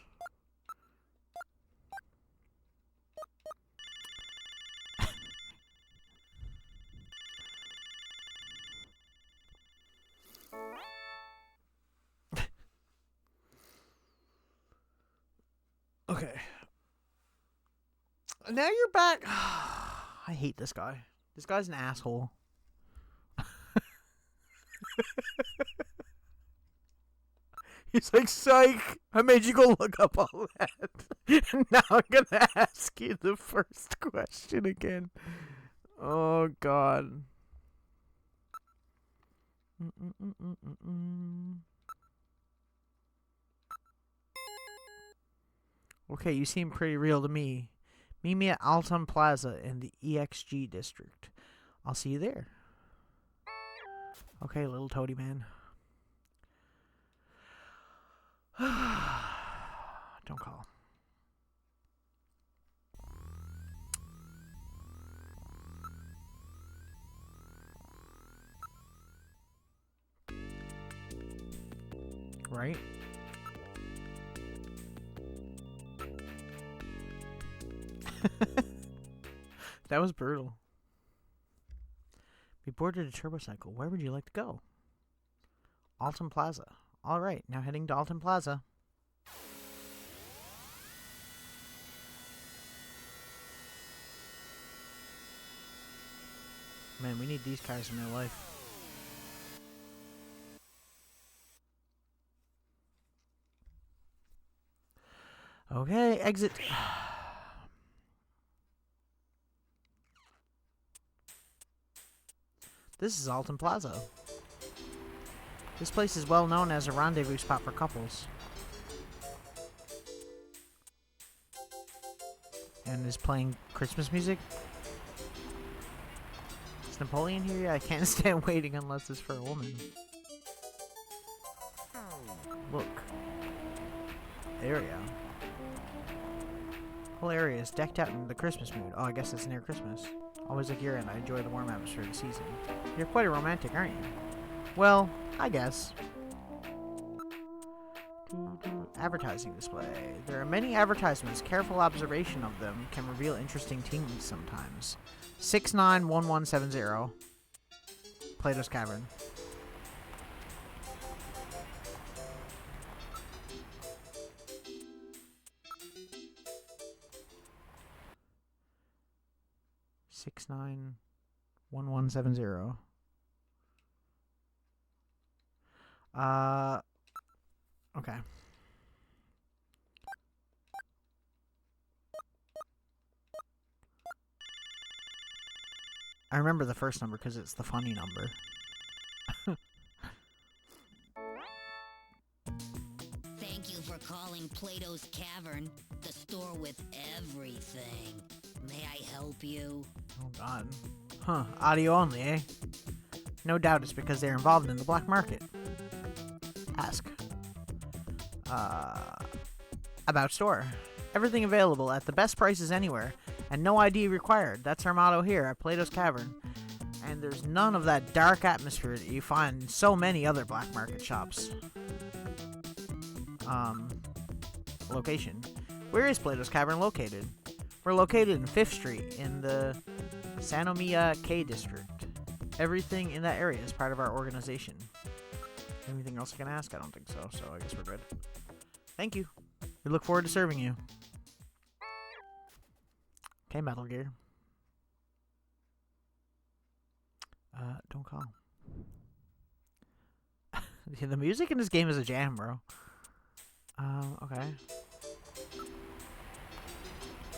Okay. Now you're back. I hate this guy. This guy's an asshole. He's like, psych, I made you go look up all that. And now I'm gonna ask you the first question again. Oh, God. Okay, you seem pretty real to me. Meet me at Alton Plaza in the EXG district. I'll see you there. Okay, little toady man. Don't call. Right? That was brutal. We boarded a turbocycle. Where would you like to go? Alton Plaza. All right, now heading to Alton Plaza. Man, we need these cars in real life. Okay, exit. This is Alton Plaza. This place is well known as a rendezvous spot for couples. And is playing Christmas music. Is Napoleon here? Yeah, I can't stand waiting unless it's for a woman. Look. Area. Whole area is decked out in the Christmas mood. Oh, I guess it's near Christmas. Always like your end, I enjoy the warm atmosphere of the season. You're quite a romantic, aren't you? Well, I guess. Advertising display. There are many advertisements. Careful observation of them can reveal interesting things sometimes. 691170. Plato's Cavern. Six nine 1170. Okay. I remember the first number because it's the funny number. Thank you for calling Plato's Cavern, the store with everything. May I help you? Oh god. Huh, audio only, eh? No doubt it's because they're involved in the black market. Ask. About store. Everything available at the best prices anywhere, and no ID required. That's our motto here at Plato's Cavern. And there's none of that dark atmosphere that you find in so many other black market shops. Location. Where is Plato's Cavern located? We're located in 5th Street in the Sanomiya K district. Everything in that area is part of our organization. Anything else I can ask? I don't think so, so I guess we're good. Thank you. We look forward to serving you. Okay, Metal Gear. Don't call. The music in this game is a jam, bro. Okay.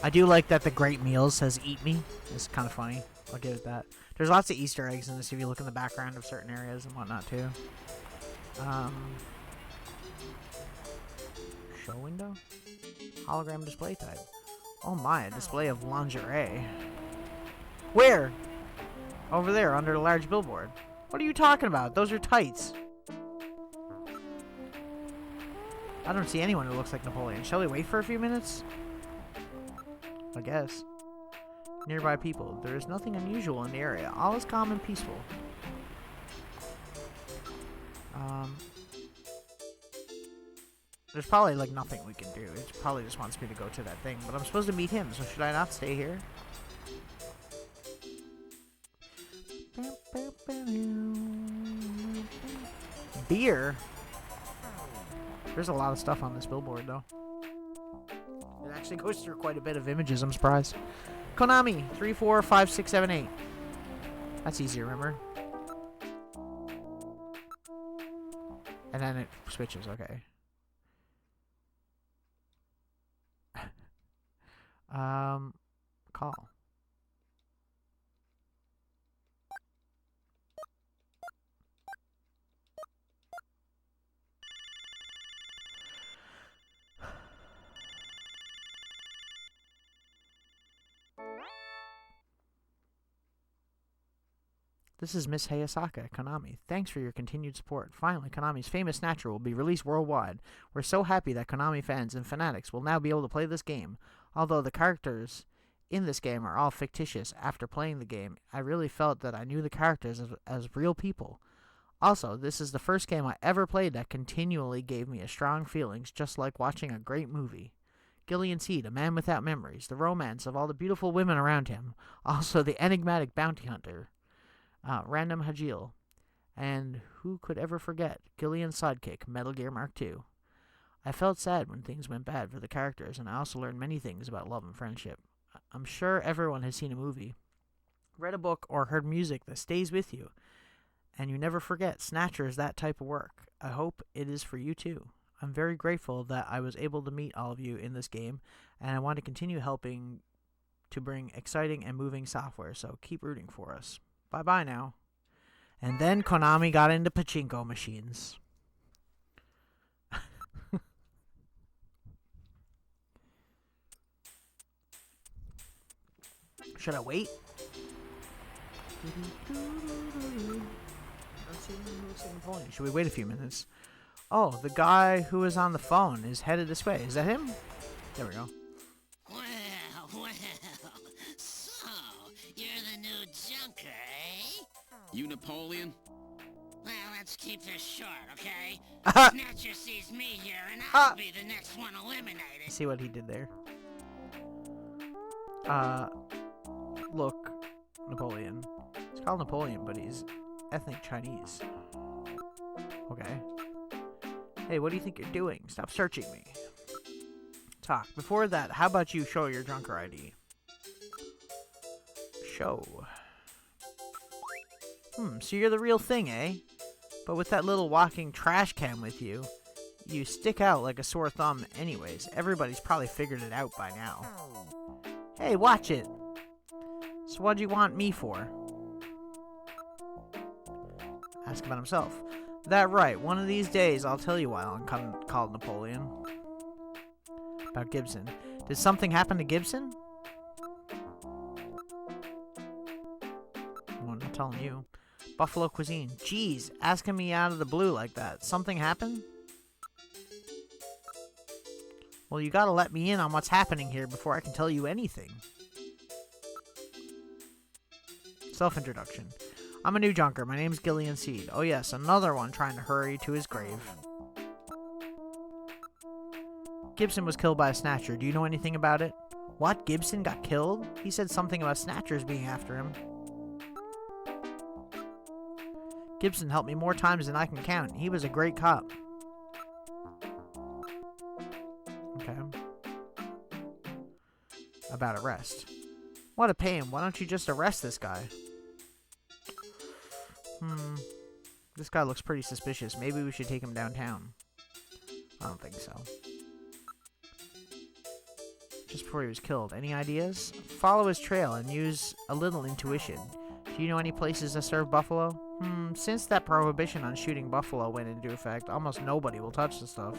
I do like that the Great Meals says "Eat Me." It's kind of funny. I'll give it that. There's lots of Easter eggs in this if you look in the background of certain areas and whatnot too. Show window? Hologram display type. Oh my, a display of lingerie. Where? Over there, under the large billboard. What are you talking about? Those are tights. I don't see anyone who looks like Napoleon. Shall we wait for a few minutes? I guess. Nearby people. There is nothing unusual in the area. All is calm and peaceful. There's probably like nothing we can do. It probably just wants me to go to that thing. But I'm supposed to meet him, so should I not stay here? Beer? There's a lot of stuff on this billboard, though. It actually goes through quite a bit of images. I'm surprised. Konami 345678. That's easy to remember. And then it switches. Okay. Call. This is Miss Hayasaka, Konami. Thanks for your continued support. Finally, Konami's famous Snatcher will be released worldwide. We're so happy that Konami fans and fanatics will now be able to play this game. Although the characters in this game are all fictitious, after playing the game, I really felt that I knew the characters as real people. Also, this is the first game I ever played that continually gave me a strong feelings, just like watching a great movie. Gillian Seed, a man without memories, the romance of all the beautiful women around him, also the enigmatic bounty hunter, Random Hajil, and who could ever forget Gillian's sidekick, Metal Gear Mark II. I felt sad when things went bad for the characters, and I also learned many things about love and friendship. I'm sure everyone has seen a movie, read a book, or heard music that stays with you, and you never forget. Snatcher is that type of work. I hope it is for you too. I'm very grateful that I was able to meet all of you in this game, and I want to continue helping to bring exciting and moving software, so keep rooting for us. Bye-bye now. And then Konami got into pachinko machines. Should I wait? Should we wait a few minutes? Oh, the guy who is on the phone is headed this way. Is that him? There we go. Well, so, you're the new junker, eh? You Napoleon? Well, let's keep this short, okay? Uh-huh. Snatcher sees me here, and I'll be the next one eliminated. See what he did there? Look, Napoleon. It's called Napoleon, but he's ethnic Chinese. Okay. Hey, what do you think you're doing? Stop searching me. Talk. Before that, how about you show your Junker ID? Show. So you're the real thing, eh? But with that little walking trash can with you, you stick out like a sore thumb anyways. Everybody's probably figured it out by now. Hey, watch it! So what do you want me for? Ask about himself. That right, one of these days I'll tell you why I'm called Napoleon. About Gibson. Did something happen to Gibson? Well, I'm not telling you. Buffalo cuisine. Jeez, asking me out of the blue like that. Something happened? Well, you gotta let me in on what's happening here before I can tell you anything. Self-introduction. I'm a new junker. My name's Gillian Seed. Oh yes, another one trying to hurry to his grave. Gibson was killed by a Snatcher. Do you know anything about it? What? Gibson got killed? He said something about Snatchers being after him. Gibson helped me more times than I can count. He was a great cop. Okay. About arrest. What a pain. Why don't you just arrest this guy? This guy looks pretty suspicious. Maybe we should take him downtown. I don't think so. Just before he was killed. Any ideas? Follow his trail and use a little intuition. Do you know any places that serve buffalo? Since that prohibition on shooting buffalo went into effect, almost nobody will touch the stuff.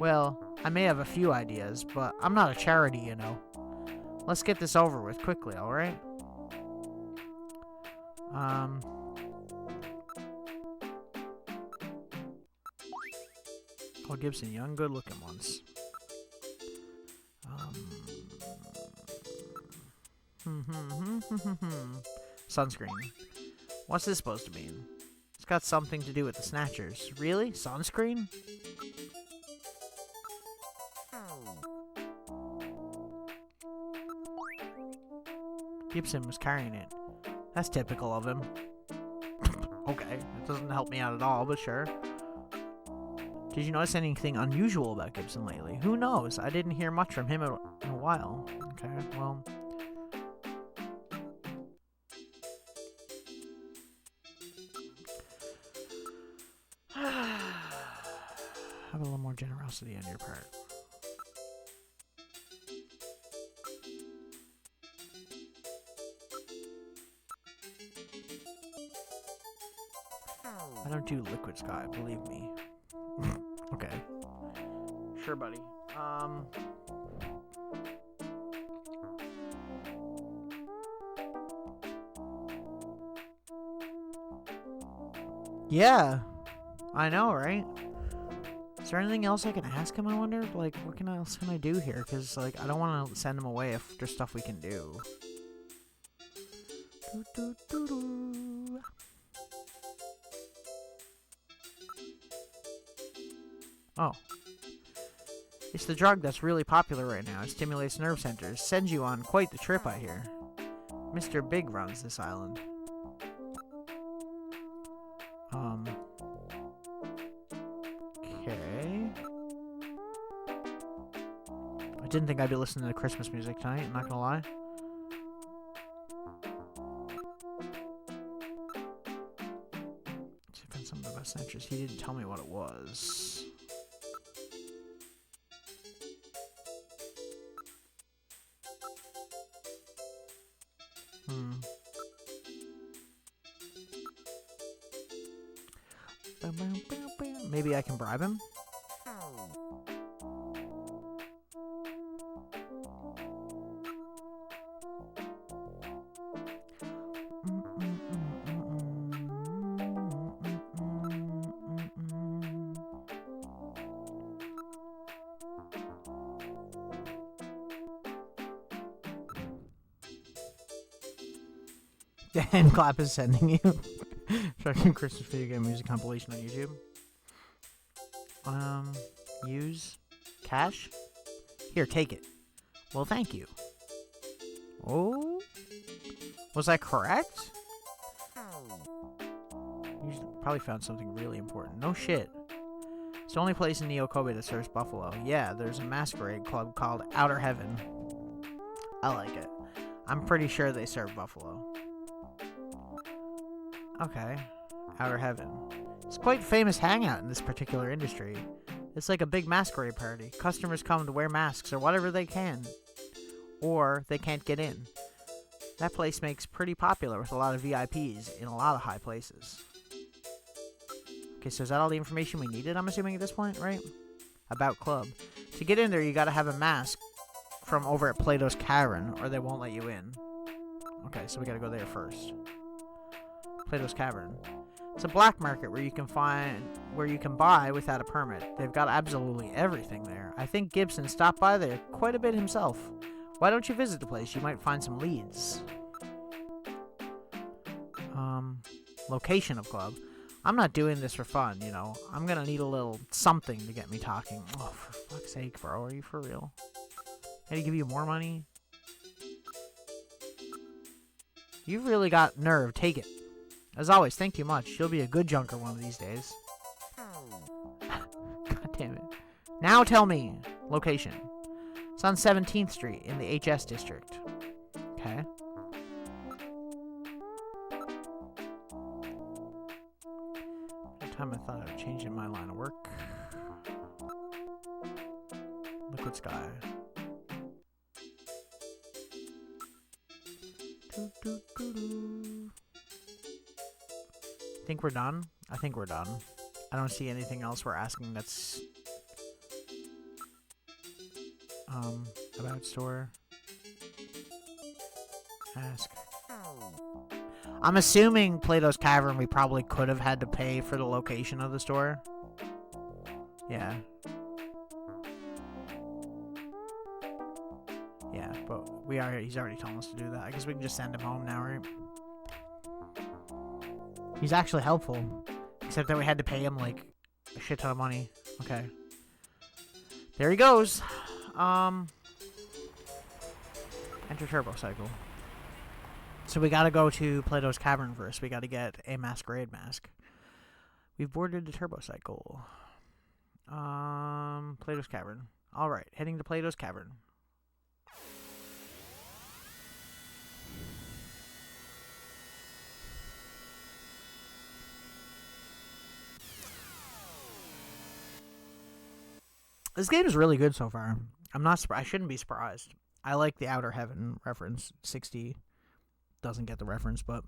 Well, I may have a few ideas, but I'm not a charity, you know. Let's get this over with quickly, alright? Oh, Gibson, young, good-looking ones. Sunscreen. What's this supposed to mean? It's got something to do with the Snatchers. Really? Sunscreen? Gibson was carrying it. That's typical of him. Okay, that doesn't help me out at all, but sure. Did you notice anything unusual about Gibson lately? Who knows? I didn't hear much from him in a while. Okay, well... Have a little more generosity on your part. I don't do liquid sky, believe me. Okay. Sure, buddy. Yeah. I know, right? Is there anything else I can ask him, I wonder? Like, what else can I do here? Because, like, I don't want to send him away if there's stuff we can do. Oh. It's the drug that's really popular right now. It stimulates nerve centers. Sends you on quite the trip, I hear. Mr. Big runs this island. Okay. I didn't think I'd be listening to Christmas music tonight, I'm not gonna lie. Let's see if I find something about Snatchers. He didn't tell me what it was. Maybe I can bribe him? The hand clap is sending you. Fucking Christmas video game music compilation on YouTube. Use cash? Here, take it. Well, thank you. Oh? Was I correct? You probably found something really important. No shit. It's the only place in Neo Kobe that serves buffalo. Yeah, there's a masquerade club called Outer Heaven. I like it. I'm pretty sure they serve buffalo. Okay. Outer Heaven. It's quite a famous hangout in this particular industry. It's like a big masquerade party. Customers come to wear masks or whatever they can. Or they can't get in. That place makes pretty popular with a lot of VIPs in a lot of high places. Okay, so is that all the information we needed, I'm assuming, at this point, right? About club. To get in there, you gotta have a mask from over at Plato's Cavern, or they won't let you in. Okay, so we gotta go there first. Plato's Cavern. It's a black market where you can buy without a permit. They've got absolutely everything there. I think Gibson stopped by there quite a bit himself. Why don't you visit the place? You might find some leads. Location of club. I'm not doing this for fun, you know. I'm gonna need a little something to get me talking. Oh, for fuck's sake, bro. Are you for real? Can I give you more money? You've really got nerve. Take it. As always, thank you much. You'll be a good junker one of these days. God damn it. Now tell me. Location. It's on 17th Street in the HS district. Okay. Every time I thought I would change in my line of work. Liquid Sky. Think we're done? I think we're done. I don't see anything else we're asking that's about store. Ask. I'm assuming Plato's Cavern we probably could have had to pay for the location of the store. Yeah. Yeah, but he's already told us to do that. I guess we can just send him home now, right? He's actually helpful. Except that we had to pay him, like, a shit ton of money. Okay. There he goes. Enter Turbo Cycle. So we gotta go to Plato's Cavern first. We gotta get a masquerade mask. We've boarded the Turbo Cycle. Plato's Cavern. Alright, heading to Plato's Cavern. This game is really good so far. I'm not I shouldn't be surprised. I like the Outer Heaven reference. 60 doesn't get the reference, but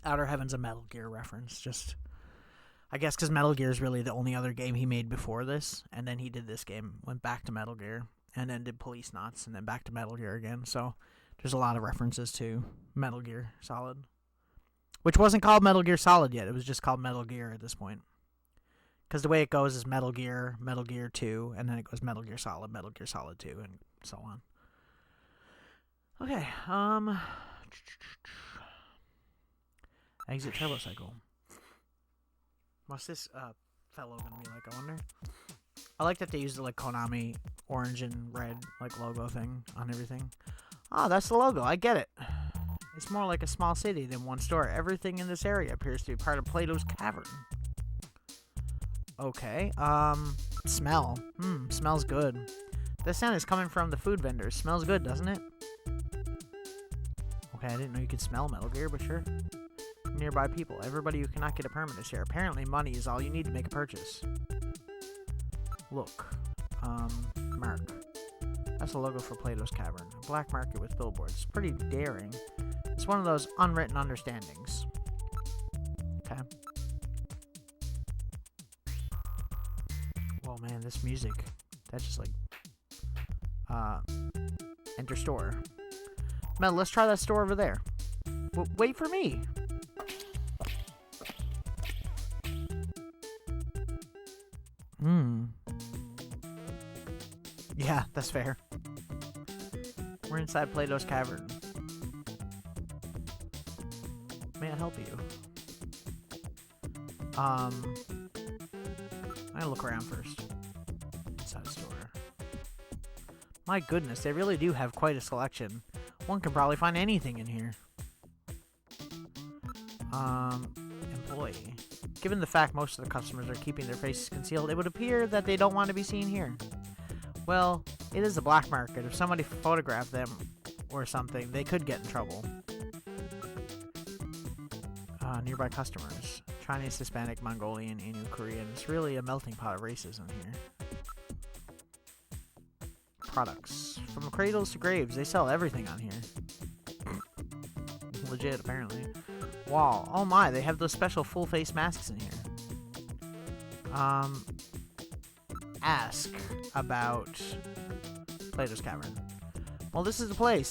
Outer Heaven's a Metal Gear reference. Just, I guess because Metal Gear is really the only other game he made before this, and then he did this game, went back to Metal Gear, and then did Police Knots, and then back to Metal Gear again. So there's a lot of references to Metal Gear Solid, which wasn't called Metal Gear Solid yet. It was just called Metal Gear at this point. Because the way it goes is Metal Gear 2, and then it goes Metal Gear Solid 2, and so on. Okay, exit Turbo Cycle. What's this fellow gonna be like, I wonder? I like that they used the like Konami orange and red like logo thing on everything. Oh, that's the logo. I get it. It's more like a small city than one store. Everything in this area appears to be part of Plato's Cavern. Okay. Smell. Smells good. This sound is coming from the food vendors. Smells good, doesn't it? Okay, I didn't know you could smell Metal Gear, but sure. Nearby people. Everybody who cannot get a permit is here. Apparently money is all you need to make a purchase. Look. Mark. That's the logo for Plato's Cavern. A black market with billboards. Pretty daring. It's one of those unwritten understandings. Okay. Whoa, man, this music. That's just like... enter store. Mel, let's try that store over there. Wait for me. Yeah, that's fair. We're inside Plato's Cavern. May I help you? I'm gonna look around first. Inside store. My goodness, they really do have quite a selection. One can probably find anything in here. Employee. Given the fact most of the customers are keeping their faces concealed, it would appear that they don't want to be seen here. Well, it is a black market. If somebody photographed them or something, they could get in trouble. Nearby customers. Chinese, Hispanic, Mongolian, Innu, Korean. It's really a melting pot of races in here. Products. From cradles to graves, they sell everything on here. Legit, apparently. Wow. Oh my, they have those special full face masks in here. Ask about Plato's Cavern. Well, this is the place,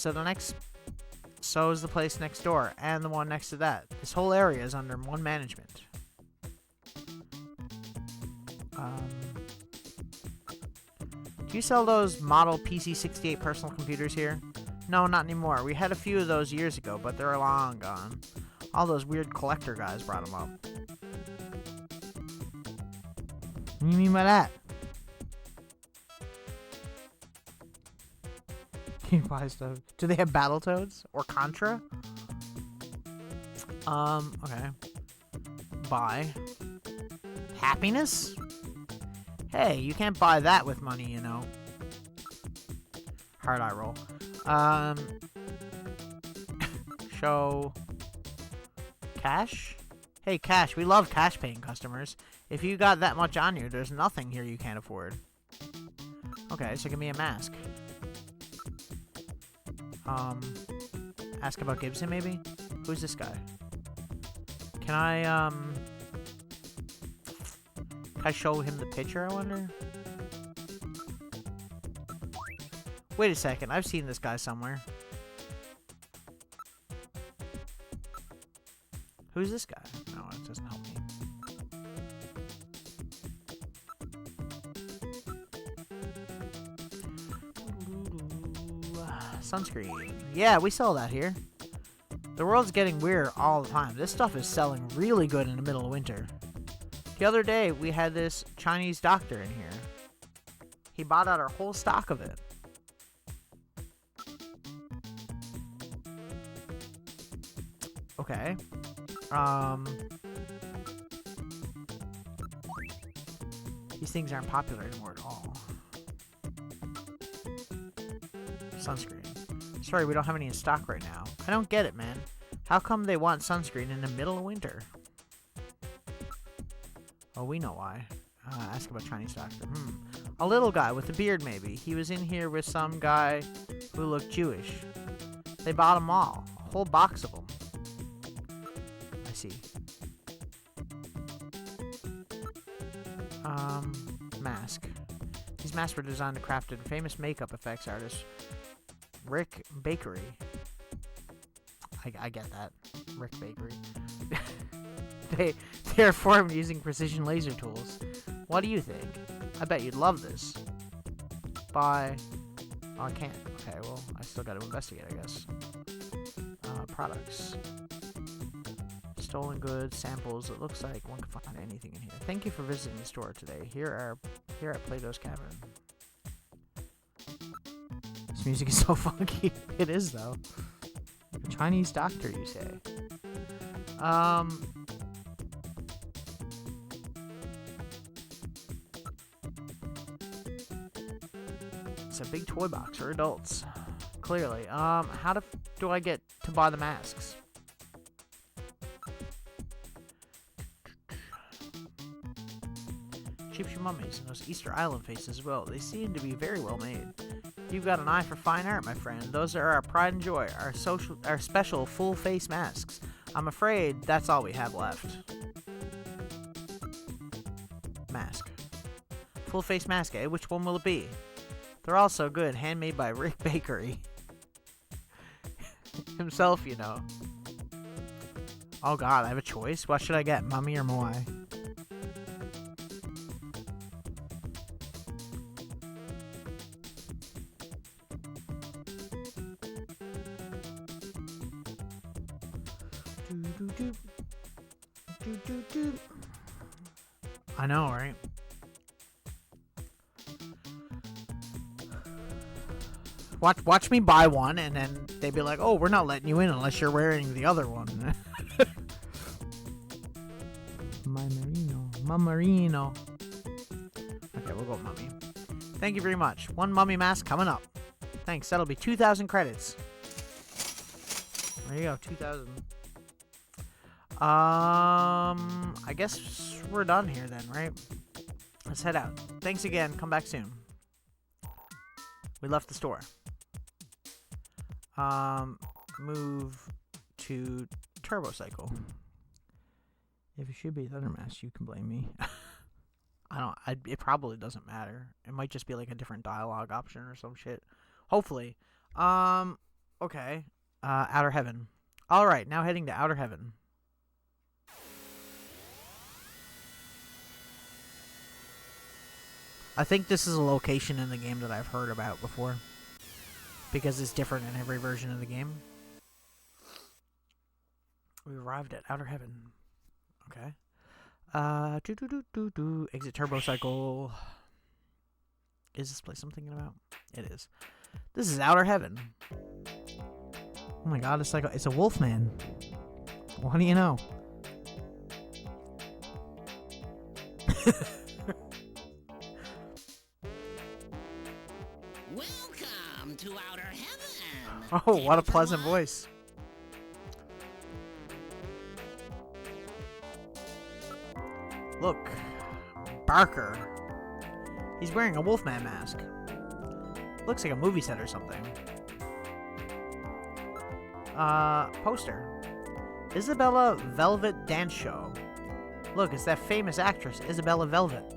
so is the place next door, and the one next to that. This whole area is under one management. Do you sell those model PC-68 personal computers here? No, not anymore. We had a few of those years ago, but they're long gone. All those weird collector guys brought them up. What do you mean by that? You buy stuff. Do they have Battletoads? Or Contra? Okay. Buy. Happiness? Hey, you can't buy that with money, you know. Hard eye roll. Show cash? Hey, cash. We love cash paying customers. If you got that much on you, there's nothing here you can't afford. Okay, so give me a mask. Ask about Gibson, maybe? Who's this guy? Can I show him the picture, I wonder? Wait a second, I've seen this guy somewhere. Who's this guy? No, it doesn't help me. Sunscreen. Yeah, we sell that here. The world's getting weird all the time. This stuff is selling really good in the middle of winter. The other day, we had this Chinese doctor in here. He bought out our whole stock of it. Okay. These things aren't popular anymore at all. Sunscreen. Sorry, we don't have any in stock right now. I don't get it, man. How come they want sunscreen in the middle of winter? Oh, we know why. Ask about Chinese doctor. A little guy with a beard, maybe. He was in here with some guy who looked Jewish. They bought them all. A whole box of them. I see. Mask. These masks were designed and crafted famous makeup effects artist Rick Bakery. I get that. Rick Bakery. They are formed using precision laser tools. What do you think? I bet you'd love this. Buy. Oh, I can't. Okay, well, I still got to investigate, I guess. Products. stolen goods, samples. It looks like one can find anything in here. Thank you for visiting the store today. Here at Plato's Cavern. This music is so funky. It is, though. A Chinese doctor, you say? It's a big toy box for adults. Clearly. How do I get to buy the masks? Cheap mummies and those Easter Island faces as well. They seem to be very well made. You've got an eye for fine art, my friend. Those are our pride and joy, our special full face masks. I'm afraid that's all we have left. Mask. Full face mask, eh? Which one will it be? They're all so good, handmade by Rick Bakery. Himself, you know. Oh god, I have a choice? What should I get, Mummy or Moai? I know, right? Watch me buy one, and then they'd be like, "Oh, we're not letting you in unless you're wearing the other one." Mummerino. Okay, we'll go Mummy. Thank you very much. One Mummy mask coming up. Thanks. That'll be 2,000 credits. There you go, 2,000. I guess we're done here then, right? Let's head out. Thanks again. Come back soon. We left the store. Move to Turbo Cycle. If it should be Thundermask, you can blame me. It probably doesn't matter. It might just be like a different dialogue option or some shit. Hopefully. Okay. Outer Heaven. Alright, now heading to Outer Heaven. I think this is a location in the game that I've heard about before. Because it's different in every version of the game. We arrived at Outer Heaven. Okay. Exit Turbo Cycle. Is this place I'm thinking about? It is. This is Outer Heaven. Oh my god, it's a Wolfman. What do you know? Welcome to Outer Heaven. Oh, what a pleasant voice. Look, Barker. He's wearing a Wolfman mask. Looks like a movie set or something. Poster. Isabella Velvet Dance Show. Look, it's that famous actress, Isabella Velvet.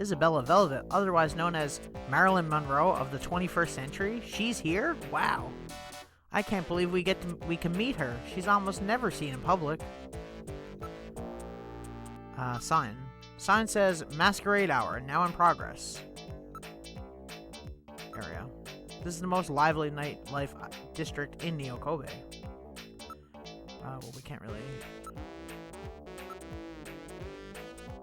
Isabella Velvet, otherwise known as Marilyn Monroe of the 21st century. She's here? Wow. I can't believe we can meet her. She's almost never seen in public. Sign. Sign says Masquerade Hour, now in progress. Area. This is the most lively nightlife district in Neo-Kobe. Well, we can't really...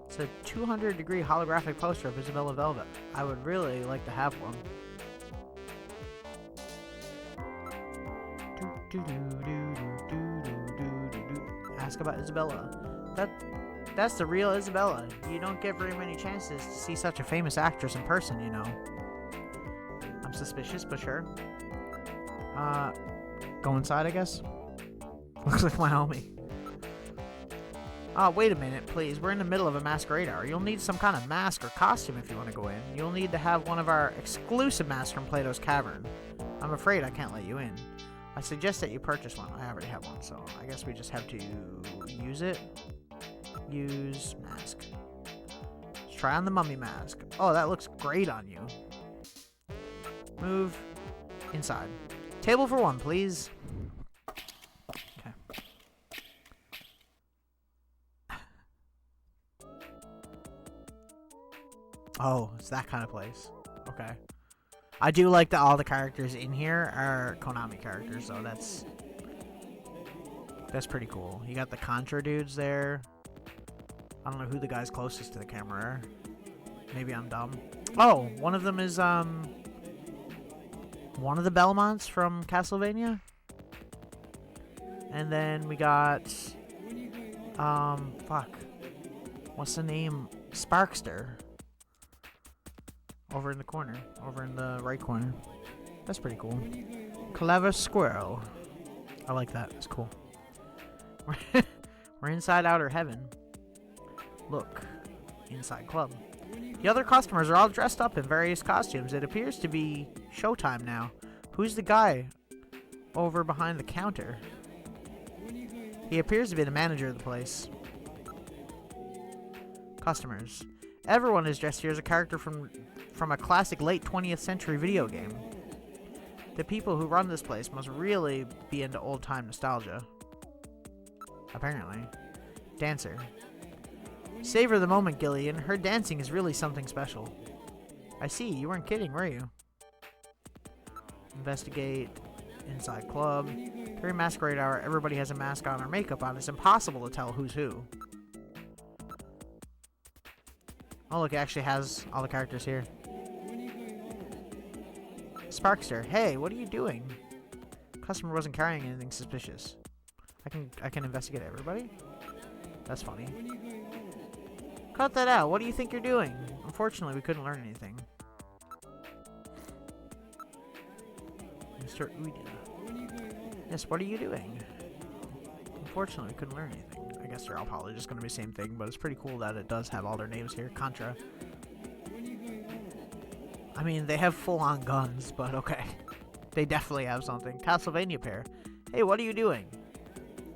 It's a 200-degree holographic poster of Isabella Velvet. I would really like to have one. Ask about Isabella. That's the real Isabella. You don't get very many chances to see such a famous actress in person, you know. I'm suspicious, but sure. Go inside, I guess. Looks like my homie. Wait a minute, please. We're in the middle of a masquerade hour. You'll need some kind of mask or costume if you want to go in. You'll need to have one of our exclusive masks from Plato's Cavern. I'm afraid I can't let you in. I suggest that you purchase one. I already have one, so I guess we just have to use it. Use mask. Let's try on the mummy mask. Oh, that looks great on you. Move inside. Table for one, please. Okay. Oh, it's that kind of place. Okay. I do like that all the characters in here are Konami characters, so that's... That's pretty cool. You got the Contra dudes there. I don't know who the guys closest to the camera are. Maybe I'm dumb. Oh, one of them is one of the Belmonts from Castlevania. And then we got fuck. What's the name? Sparkster. Over in the corner. Over in the right corner. That's pretty cool. Clever squirrel. I like that. It's cool. We're inside Outer Heaven. Look. Inside Club. The other customers are all dressed up in various costumes. It appears to be showtime now. Who's the guy over behind the counter? He appears to be the manager of the place. Customers. Everyone is dressed here as a character from a classic late 20th century video game. The people who run this place must really be into old-time nostalgia. Apparently. Dancer. Savor the moment, Gillian. Her dancing is really something special. I see. You weren't kidding, were you? Investigate. Inside Club. During Masquerade Hour, everybody has a mask on or makeup on. It's impossible to tell who's who. Oh, look, it actually has all the characters here. Sparkster. Hey, what are you doing? Customer wasn't carrying anything suspicious. I can investigate everybody? That's funny. Cut that out. What do you think you're doing? Unfortunately, we couldn't learn anything. Mr. Uda. Yes, what are you doing? Unfortunately, we couldn't learn anything. I guess they're all probably just going to be the same thing, but it's pretty cool that it does have all their names here. Contra. I mean, they have full-on guns, but okay. They definitely have something. Castlevania pair. Hey, what are you doing?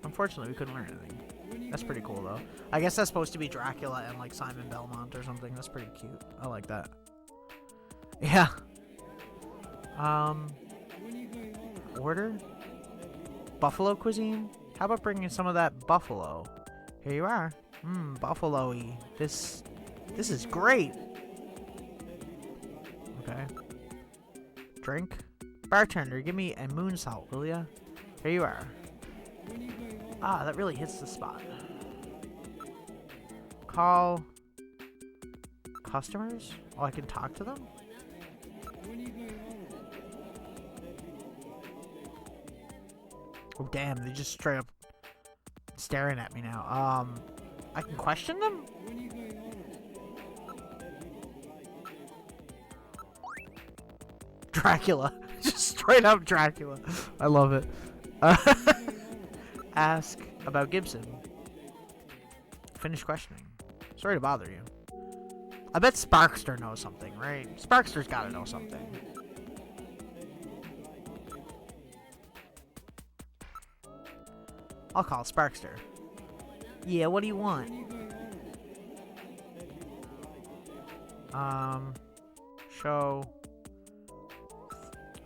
Unfortunately, we couldn't learn anything. That's pretty cool, though. I guess that's supposed to be Dracula and, like, Simon Belmont or something. That's pretty cute. I like that. Yeah. Order? Buffalo cuisine? How about bringing some of that buffalo? Here you are. Buffalo-y. This is great. Okay. Drink? Bartender, give me a moon salt, will ya? Here you are. Ah, that really hits the spot. Call customers? Oh, I can talk to them? Oh, damn, they just straight up staring at me now. I can question them? Dracula. Just straight up Dracula. I love it. Ask about Gibson. Finish questioning. Sorry to bother you. I bet Sparkster knows something, right? Sparkster's gotta know something. I'll call Sparkster. Yeah, what do you want? Show.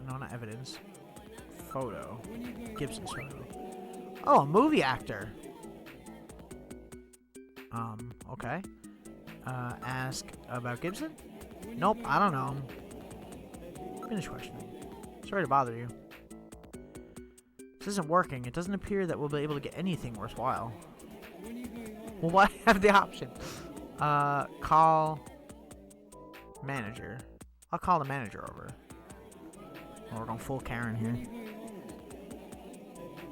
No, not evidence. Photo. Gibson's photo. Oh, a movie actor. Okay. Ask about Gibson? Nope, I don't know. Finish questioning. Sorry to bother you. This isn't working. It doesn't appear that we'll be able to get anything worthwhile. Well, why have the option? Call manager. I'll call the manager over. Oh, we're going full Karen here.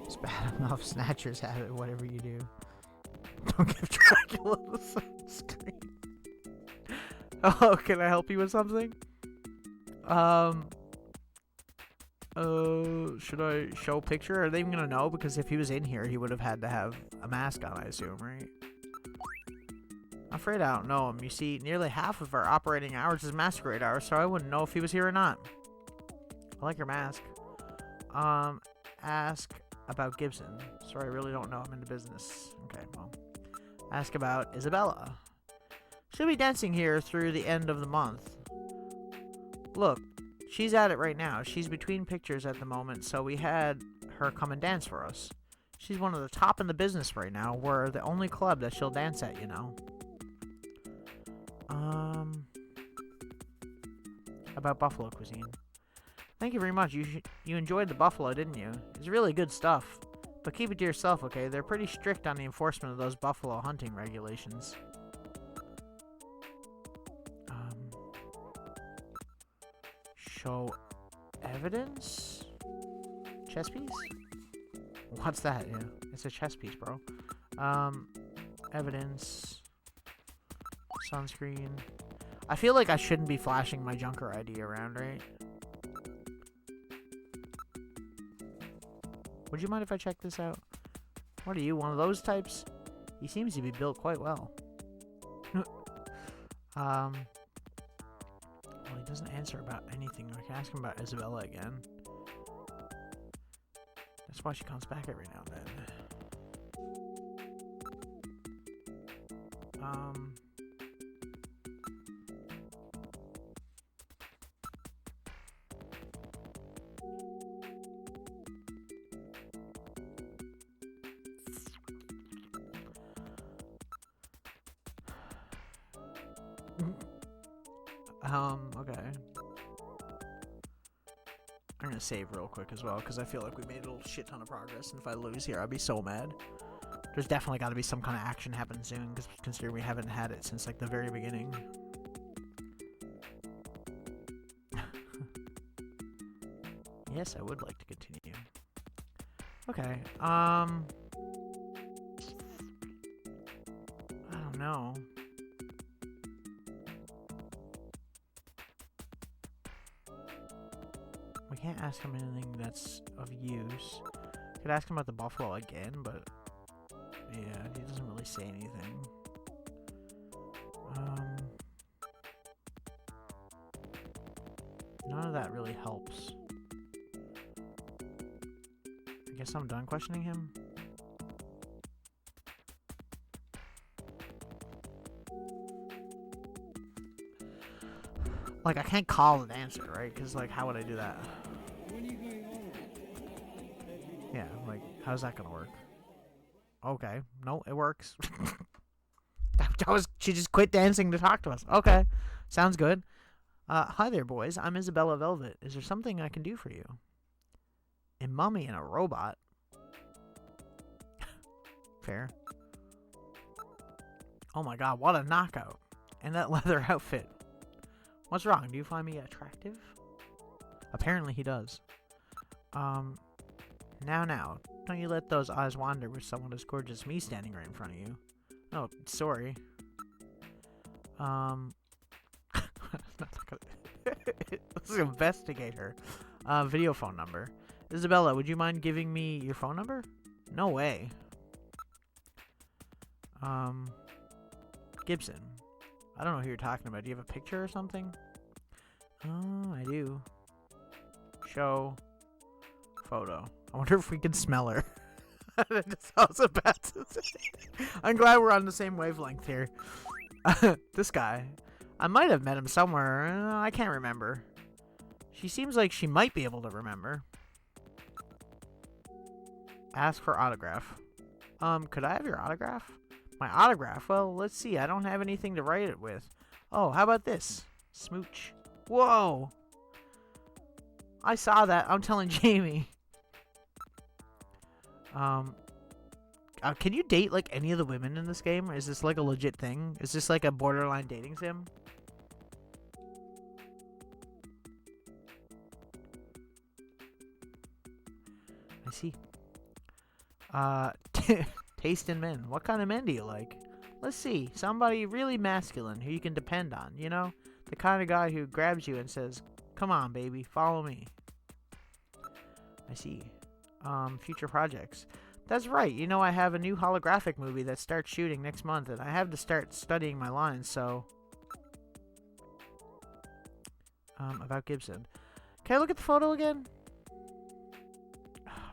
It's bad enough Snatchers have it, whatever you do. Don't give Dracula the screen. Oh, can I help you with something? Should I show a picture? Are they even gonna know? Because if he was in here, he would have had to have a mask on, I assume, right? I'm afraid I don't know him. You see, nearly half of our operating hours is masquerade hours, so I wouldn't know if he was here or not. I like your mask. Ask about Gibson. Sorry, I really don't know. I'm into business. Okay, well. Ask about Isabella. She'll be dancing here through the end of the month. Look, she's at it right now. She's between pictures at the moment, so we had her come and dance for us. She's one of the top in the business right now. We're the only club that she'll dance at, you know. About buffalo cuisine. Thank you very much. You enjoyed the buffalo, didn't you? It's really good stuff. But keep it to yourself, okay? They're pretty strict on the enforcement of those buffalo hunting regulations. Show evidence? Chess piece? What's that? Yeah, it's a chess piece, bro. Evidence. Sunscreen. I feel like I shouldn't be flashing my Junker ID around, right? Would you mind if I check this out? What are you, one of those types? He seems to be built quite well. Well, he doesn't answer about anything. I can ask him about Isabella again. That's why she comes back every now and then. Okay. I'm gonna save real quick as well, because I feel like we made a little shit ton of progress, and if I lose here, I'd be so mad. There's definitely got to be some kind of action happen soon, because considering we haven't had it since, like, the very beginning. Yes, I would like to continue. Okay, I don't know. We can't ask him anything that's of use. Could ask him about the buffalo again, but yeah, he doesn't really say anything. None of that really helps. I guess I'm done questioning him. Like, I can't call an answer, right? Because, like, how would I do that? Yeah, like, how's that gonna work? Okay, no, it works. She just quit dancing to talk to us. Okay, sounds good. Hi there, boys. I'm Isabella Velvet. Is there something I can do for you? A mummy and a robot? Fair. Oh my god, what a knockout. And that leather outfit. What's wrong? Do you find me attractive? Apparently he does. Now. Don't you let those eyes wander with someone as gorgeous as me standing right in front of you. Oh, sorry. Let's investigate her. Video phone number. Isabella, would you mind giving me your phone number? No way. Gibson. I don't know who you're talking about. Do you have a picture or something? Oh, I do. Show. Photo. I wonder if we can smell her. That's what I was about to say. I'm glad we're on the same wavelength here. This guy. I might have met him somewhere. I can't remember. She seems like she might be able to remember. Ask for autograph. Could I have your autograph? My autograph? Well, let's see. I don't have anything to write it with. Oh, how about this? Smooch. Whoa! I saw that. I'm telling Jamie. Can you date, like, any of the women in this game? Is this, like, a legit thing? Is this, like, a borderline dating sim? I see. Taste in men. What kind of men do you like? Let's see. Somebody really masculine who you can depend on, you know? The kind of guy who grabs you and says, come on, baby, follow me. I see. Future projects. That's right. You know, I have a new holographic movie that starts shooting next month, and I have to start studying my lines, so... about Gibson. Can I look at the photo again?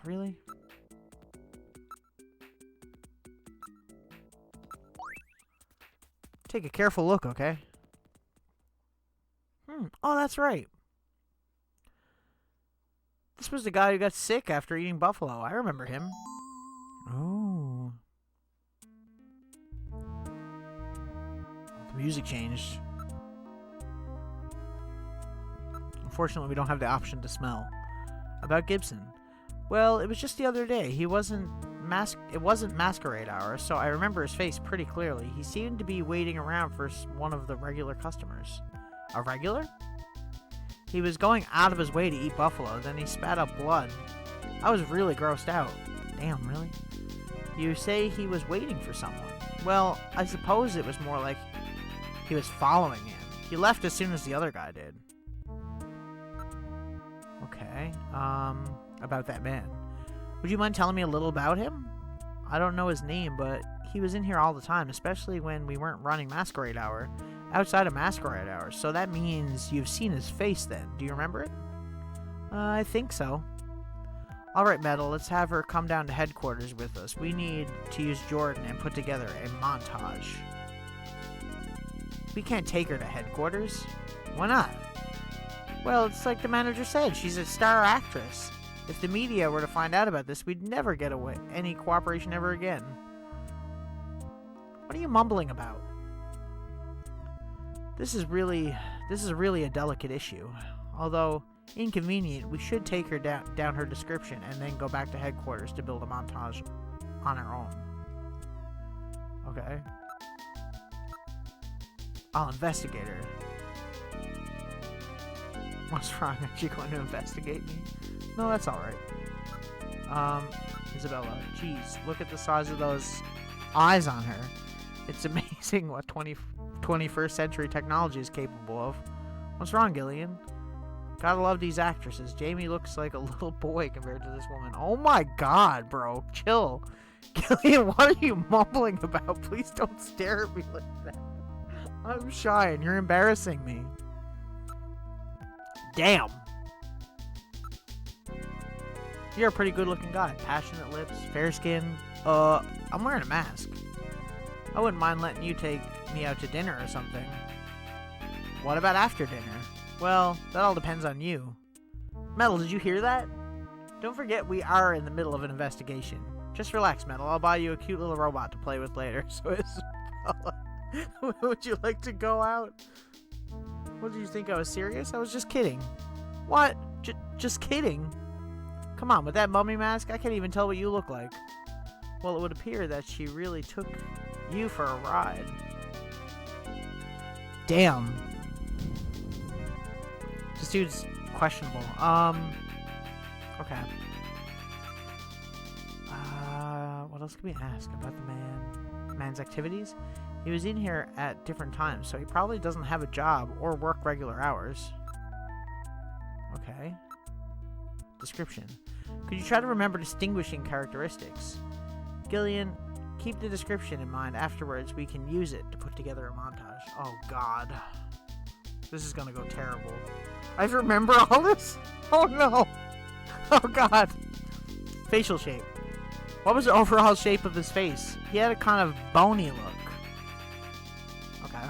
Really? Take a careful look, okay? Oh, that's right. This was the guy who got sick after eating buffalo. I remember him. Oh. The music changed. Unfortunately, we don't have the option to smell. About Gibson. Well, it was just the other day. It wasn't masquerade hour, so I remember his face pretty clearly. He seemed to be waiting around for one of the regular customers. A regular? He was going out of his way to eat buffalo, then he spat up blood. I was really grossed out. Damn, really? You say he was waiting for someone. Well, I suppose it was more like he was following him. He left as soon as the other guy did. Okay, about that man. Would you mind telling me a little about him? I don't know his name, but he was in here all the time, especially when we weren't running Masquerade Hour. Outside of Masquerade Hour, so that means you've seen his face then. Do you remember it? I think so. Alright, Metal, let's have her come down to headquarters with us. We need to use Jordan and put together a montage. We can't take her to headquarters. Why not? Well, it's like the manager said, she's a star actress. If the media were to find out about this, we'd never get away any cooperation ever again. What are you mumbling about? This is really a delicate issue. Although inconvenient, we should take her down her description and then go back to headquarters to build a montage on our own. Okay. I'll investigate her. What's wrong? Are you going to investigate me? No, that's alright. Isabella, geez, look at the size of those eyes on her. It's amazing what 21st century technology is capable of. What's wrong, Gillian? Gotta love these actresses. Jamie looks like a little boy compared to this woman. Oh my god, bro. Chill. Gillian, what are you mumbling about? Please don't stare at me like that. I'm shy and you're embarrassing me. Damn. You're a pretty good looking guy. Passionate lips, fair skin. I'm wearing a mask. I wouldn't mind letting you take me out to dinner or something. What about after dinner? Well, that all depends on you. Metal, did you hear that? Don't forget we are in the middle of an investigation. Just relax, Metal. I'll buy you a cute little robot to play with later. So would you like to go out? What, did you think I was serious? I was just kidding. What? Just kidding? Come on, with that mummy mask, I can't even tell what you look like. Well, it would appear that she really took you for a ride. Damn. This dude's questionable. Okay. What else can we ask about the man's activities? He was in here at different times, so he probably doesn't have a job or work regular hours. Okay. Description. Could you try to remember distinguishing characteristics? Gillian, keep the description in mind. Afterwards, we can use it to put together a montage. Oh, God. This is gonna go terrible. I have to remember all this? Oh, no. Oh, God. Facial shape. What was the overall shape of his face? He had a kind of bony look. Okay.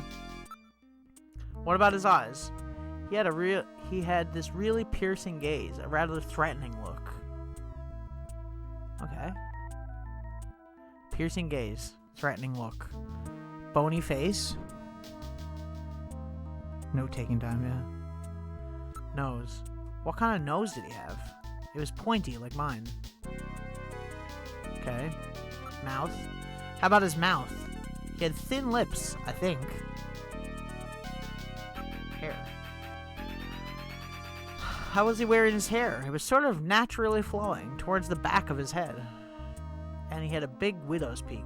What about his eyes? He had this really piercing gaze, a rather threatening look. Okay. Piercing gaze, threatening look. Bony face. Note taking time, yeah. Nose. What kind of nose did he have? It was pointy like mine. Okay. Mouth. How about his mouth? He had thin lips, I think. Hair. How was he wearing his hair? It was sort of naturally flowing towards the back of his head. And he had a big widow's peak.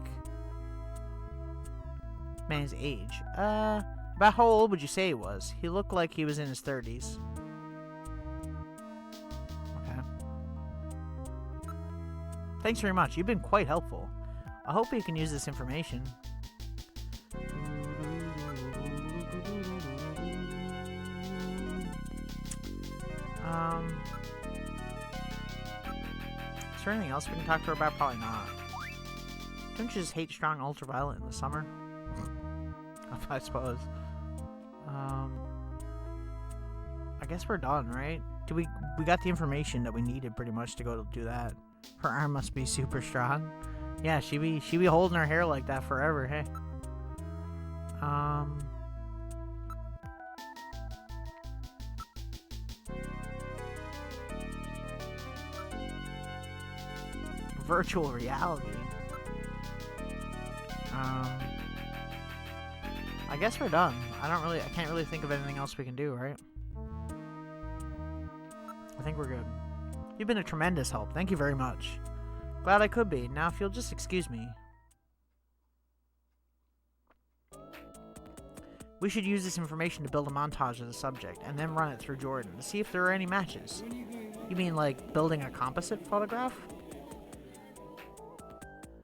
Man's age. About how old would you say he was? He looked like he was in his 30s. Okay. Thanks very much. You've been quite helpful. I hope you can use this information. Is there anything else we can talk to her about? Probably not. Don't you just hate strong ultraviolet in the summer? I suppose. I guess we're done, right? We got the information that we needed pretty much to go do that. Her arm must be super strong. Yeah, she be holding her hair like that forever, hey. virtual reality. I guess we're done. I can't really think of anything else we can do, right? I think we're good. You've been a tremendous help. Thank you very much. Glad I could be. Now, if you'll just excuse me. We should use this information to build a montage of the subject, and then run it through Jordan to see if there are any matches. You mean like building a composite photograph?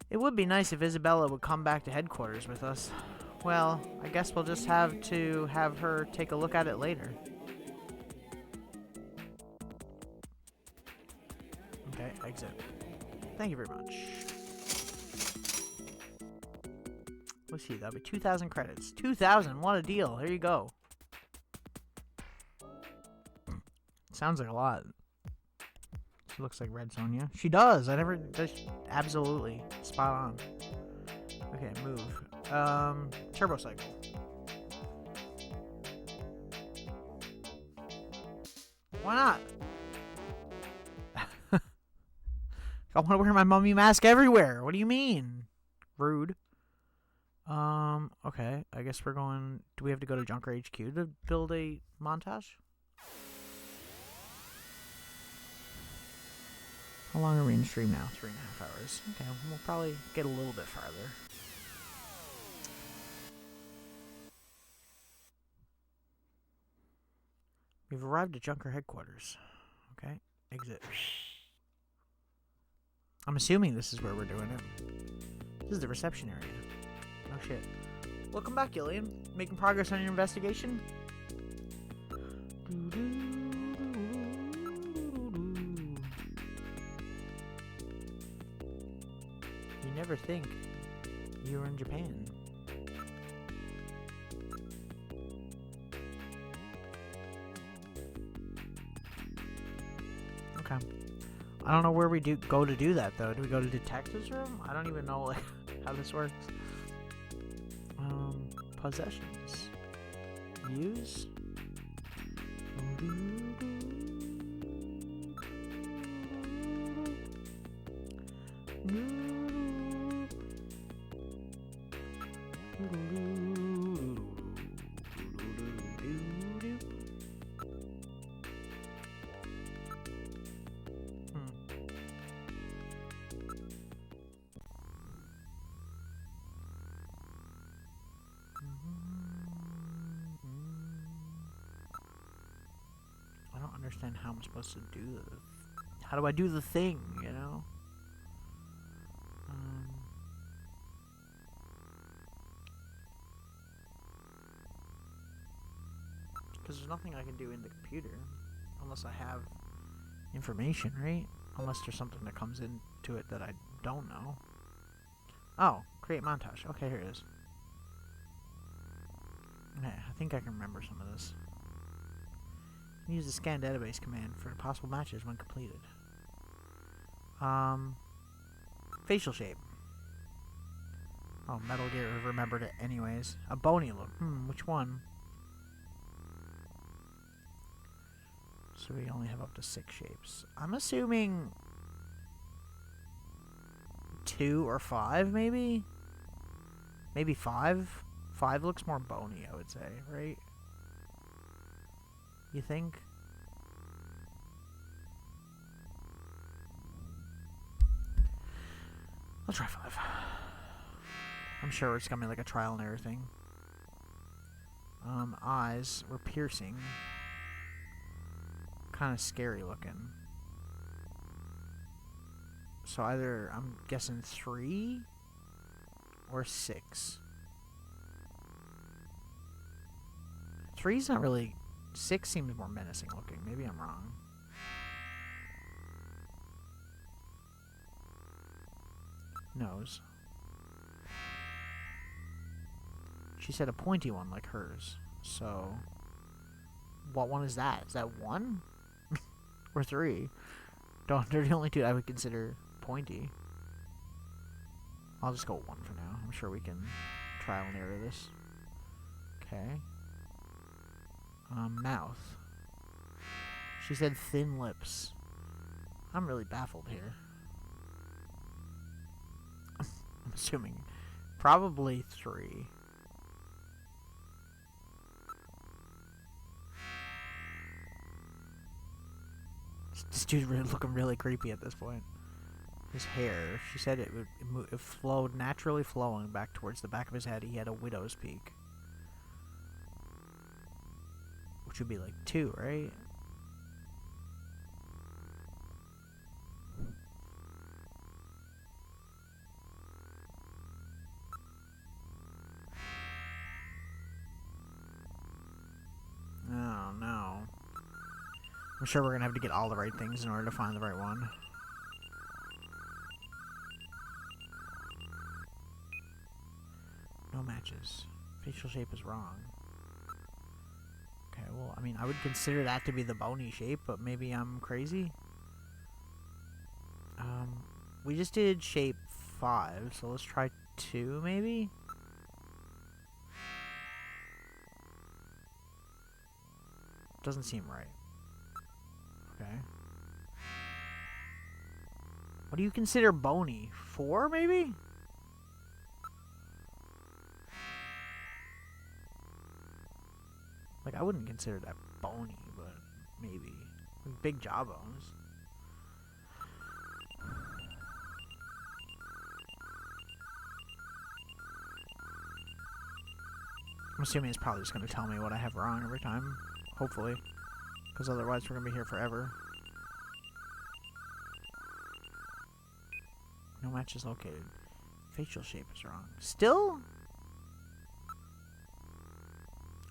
It would be nice if Isabella would come back to headquarters with us. Well, I guess we'll just have to have her take a look at it later. Okay, exit. Thank you very much. Let's see, that'll be 2,000 credits. 2,000, what a deal. Here you go. Sounds like a lot. She looks like Red Sonja. She does. Absolutely. Spot on. Okay, move. Turbo cycle. Why not? I want to wear my mummy mask everywhere. What do you mean? Rude. Okay. I guess we're going... Do we have to go to Junker HQ to build a montage? How long are we in stream now? 3.5 hours. Okay, we'll probably get a little bit farther. We've arrived at Junker headquarters. Okay, exit. I'm assuming this is where we're doing it. This is the reception area. Oh shit. Welcome back, Gillian. Making progress on your investigation? You never think you were in Japan. Okay. I don't know where we go to do that though. Do we go to detective's room? I don't even know like how this works. Possessions. Use. Understand how I'm supposed to do the... How do I do the thing, you know? Because there's nothing I can do in the computer unless I have information, right? Unless there's something that comes into it that I don't know. Oh, create montage. Okay, here it is. Okay, I think I can remember some of this. Use the scan database command for possible matches when completed. Facial shape. Oh, Metal Gear remembered it anyways. A bony look. Which one? So we only have up to 6 shapes. I'm assuming 2 or 5, maybe? Maybe 5? 5 looks more bony, I would say, right? You think? I'll try 5. I'm sure it's gonna be like a trial and error thing. Eyes were piercing. Kind of scary looking. So either, I'm guessing 3 or 6. 3's not really... 6 seems more menacing looking. Maybe I'm wrong. Nose. She said a pointy one like hers. So, what one is that? Is that 1? Or 3? They're the only 2 I would consider pointy. I'll just go 1 for now. I'm sure we can trial and error this. Okay. Mouth. She said thin lips. I'm really baffled here. I'm assuming. Probably 3. This dude's really looking really creepy at this point. His hair, she said it flowed, naturally flowing back towards the back of his head. He had a widow's peak. Which would be like 2, right? Oh no. I'm sure we're gonna have to get all the right things in order to find the right one. No matches. Facial shape is wrong. Okay, well, I mean, I would consider that to be the bony shape, but maybe I'm crazy. We just did shape 5, so let's try 2, maybe? Doesn't seem right. Okay. What do you consider bony? 4, maybe? Like, I wouldn't consider that bony, but maybe. Like, big jawbones. I'm assuming it's probably just going to tell me what I have wrong every time. Hopefully. Because otherwise we're going to be here forever. No match is located. Facial shape is wrong. Still?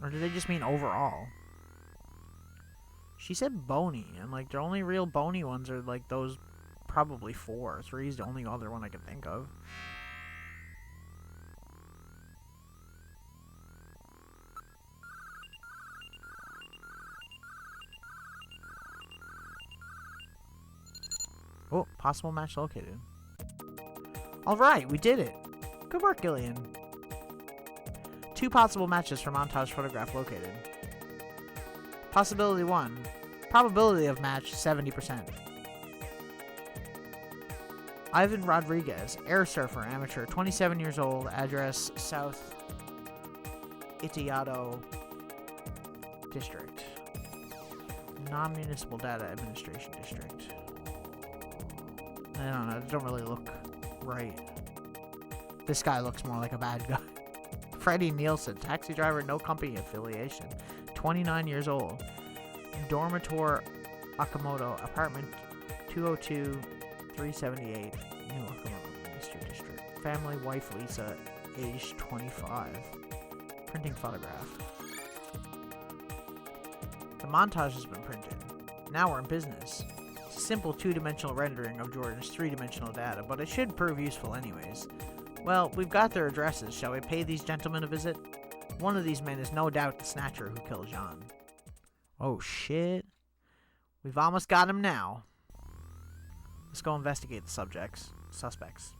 Or did they just mean overall? She said bony, and like the only real bony ones are like those, probably 4. 3 is the only other one I can think of. Oh, possible match located. Alright, we did it. Good work, Gillian. 2 possible matches for montage photograph located. Possibility 1. Probability of match 70%. Ivan Rodriguez, air surfer, amateur, 27 years old, address South Itiado District. Non-municipal data administration district. I don't know, it don't really look right. This guy looks more like a bad guy. Freddie Nielsen, taxi driver, no company affiliation, 29 years old. Dormitor Akamoto, apartment 202, 378, New Akamoto, Mr. District. Family, wife Lisa, age 25. Printing photograph. The montage has been printed. Now we're in business. It's a simple 2-dimensional rendering of Jordan's 3-dimensional data, but it should prove useful anyways. Well, we've got their addresses. Shall we pay these gentlemen a visit? One of these men is no doubt the Snatcher who killed Jean. Oh, shit. We've almost got him now. Let's go investigate the suspects.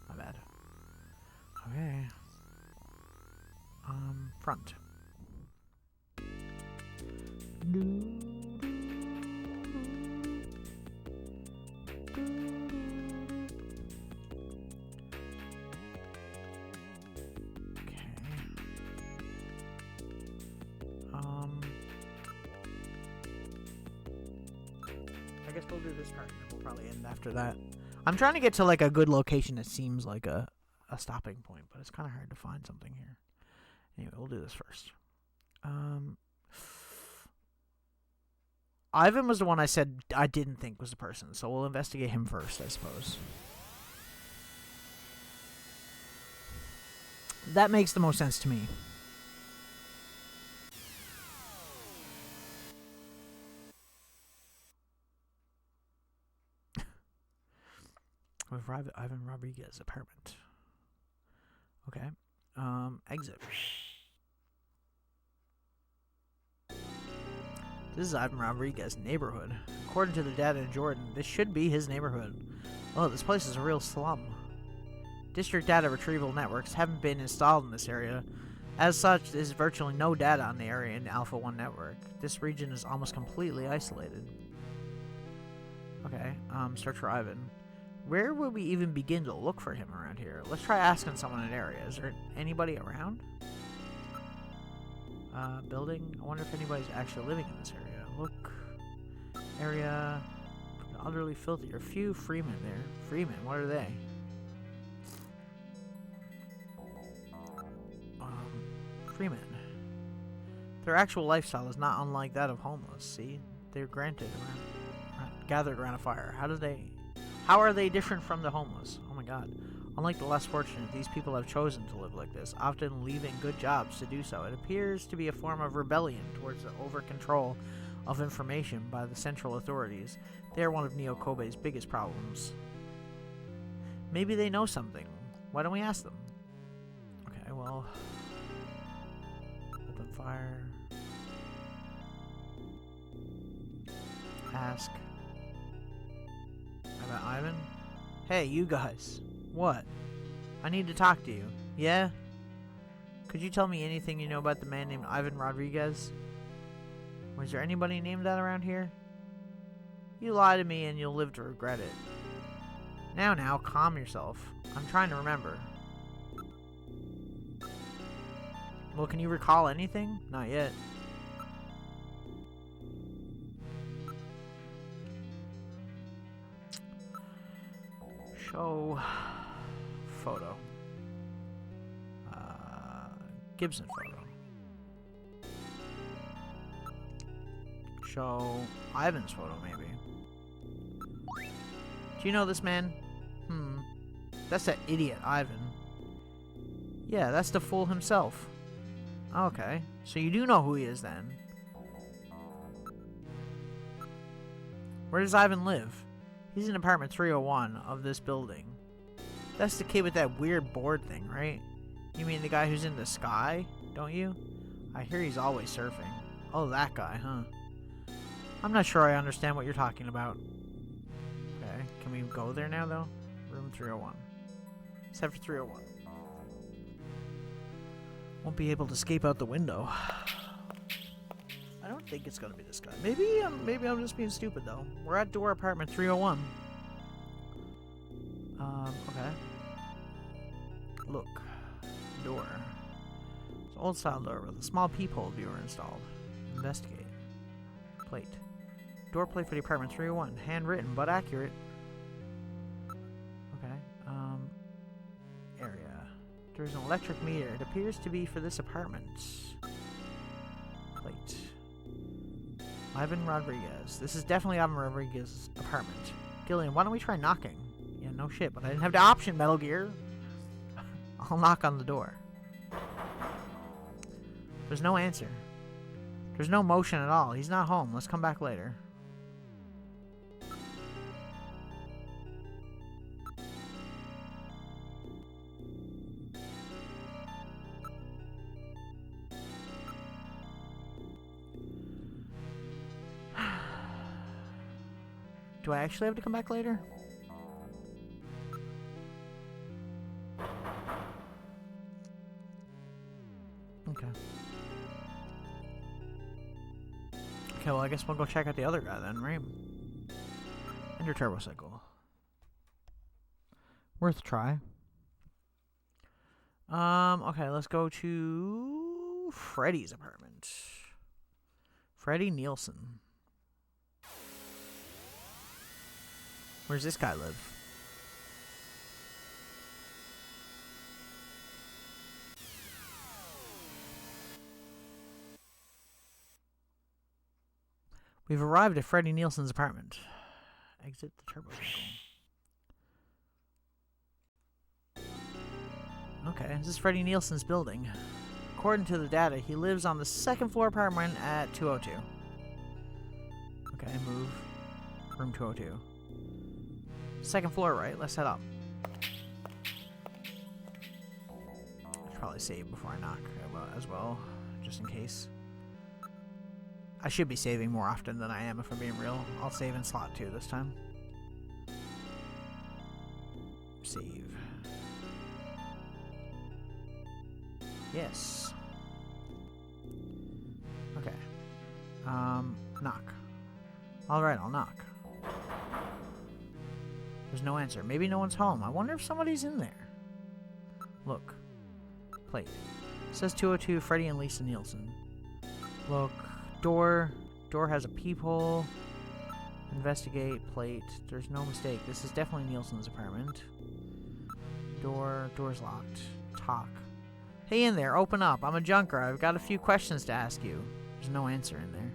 My bad. Okay. Front. I guess we'll do this part and we'll probably end after that. I'm trying to get to like a good location that seems like a stopping point, but it's kind of hard to find something here. Anyway, we'll do this first. Ivan was the one I said I didn't think was the person, so we'll investigate him first, I suppose. That makes the most sense to me. We've arrived at Ivan Rodriguez's apartment. Okay. Exit. This is Ivan Rodriguez's neighborhood. According to the data in Jordan, this should be his neighborhood. Oh, this place is a real slum. District data retrieval networks haven't been installed in this area. As such, there's virtually no data on the area in Alpha 1 network. This region is almost completely isolated. Okay, search for Ivan. Where would we even begin to look for him around here? Let's try asking someone in an area. Is there anybody around? Building? I wonder if anybody's actually living in this area. Look. Area. Utterly filthy. There are a few freemen there. Freemen, what are they? Freemen. Their actual lifestyle is not unlike that of homeless, see? They're gathered around a fire. How are they different from the homeless? Oh my god. Unlike the less fortunate, these people have chosen to live like this, often leaving good jobs to do so. It appears to be a form of rebellion towards the over-control of information by the central authorities. They are one of Neo Kobe's biggest problems. Maybe they know something. Why don't we ask them? Okay, well... Open fire. Ask. About Ivan? Hey, you guys. What? I need to talk to you. Yeah? Could you tell me anything you know about the man named Ivan Rodriguez? Was there anybody named that around here? You lie to me and you'll live to regret it. Now, calm yourself. I'm trying to remember. Well, can you recall anything? Not yet. Show photo. Gibson photo. Show Ivan's photo, maybe. Do you know this man? That's that idiot Ivan. Yeah, that's the fool himself. Okay, so you do know who he is then. Where does Ivan live? He's in apartment 301 of this building. That's the kid with that weird board thing, right? You mean the guy who's in the sky, don't you? I hear he's always surfing. Oh, that guy, huh? I'm not sure I understand what you're talking about. Okay, can we go there now, though? Room 301. Sector 301. Won't be able to escape out the window. I don't think it's gonna be this guy. Maybe I'm just being stupid though. We're at door apartment 301. Okay. Look. Door. It's an old style door with a small peephole viewer installed. Investigate. Plate. Door plate for the apartment 301. Handwritten but accurate. Okay. Area. There's an electric meter. It appears to be for this apartment. Plate. Ivan Rodriguez. This is definitely Ivan Rodriguez's apartment. Gillian, why don't we try knocking? Yeah, no shit, but I didn't have the option, Metal Gear. I'll knock on the door. There's no answer. There's no motion at all. He's not home. Let's come back later. Do I actually have to come back later? Okay. Okay, well I guess we'll go check out the other guy then, right? Enter turbocycle. Worth a try. Okay, let's go to Freddy's apartment. Freddy Nielsen. Where's this guy live? We've arrived at Freddy Nielsen's apartment. Exit the turbocycle. Okay, this is Freddy Nielsen's building. According to the data, he lives on the second floor apartment at 202. Okay, move. Room 202. Second floor, right? Let's head up. Should probably save before I knock as well, just in case. I should be saving more often than I am, if I'm being real. I'll save in slot 2 this time. Save. Yes. Okay. Knock. Alright, I'll knock. There's no answer. Maybe no one's home. I wonder if somebody's in there. Look. Plate. It says 202 Freddie and Lisa Nielsen. Look. Door. Door has a peephole. Investigate. Plate. There's no mistake. This is definitely Nielsen's apartment. Door. Door's locked. Talk. Hey in there. Open up. I'm a junker. I've got a few questions to ask you. There's no answer in there.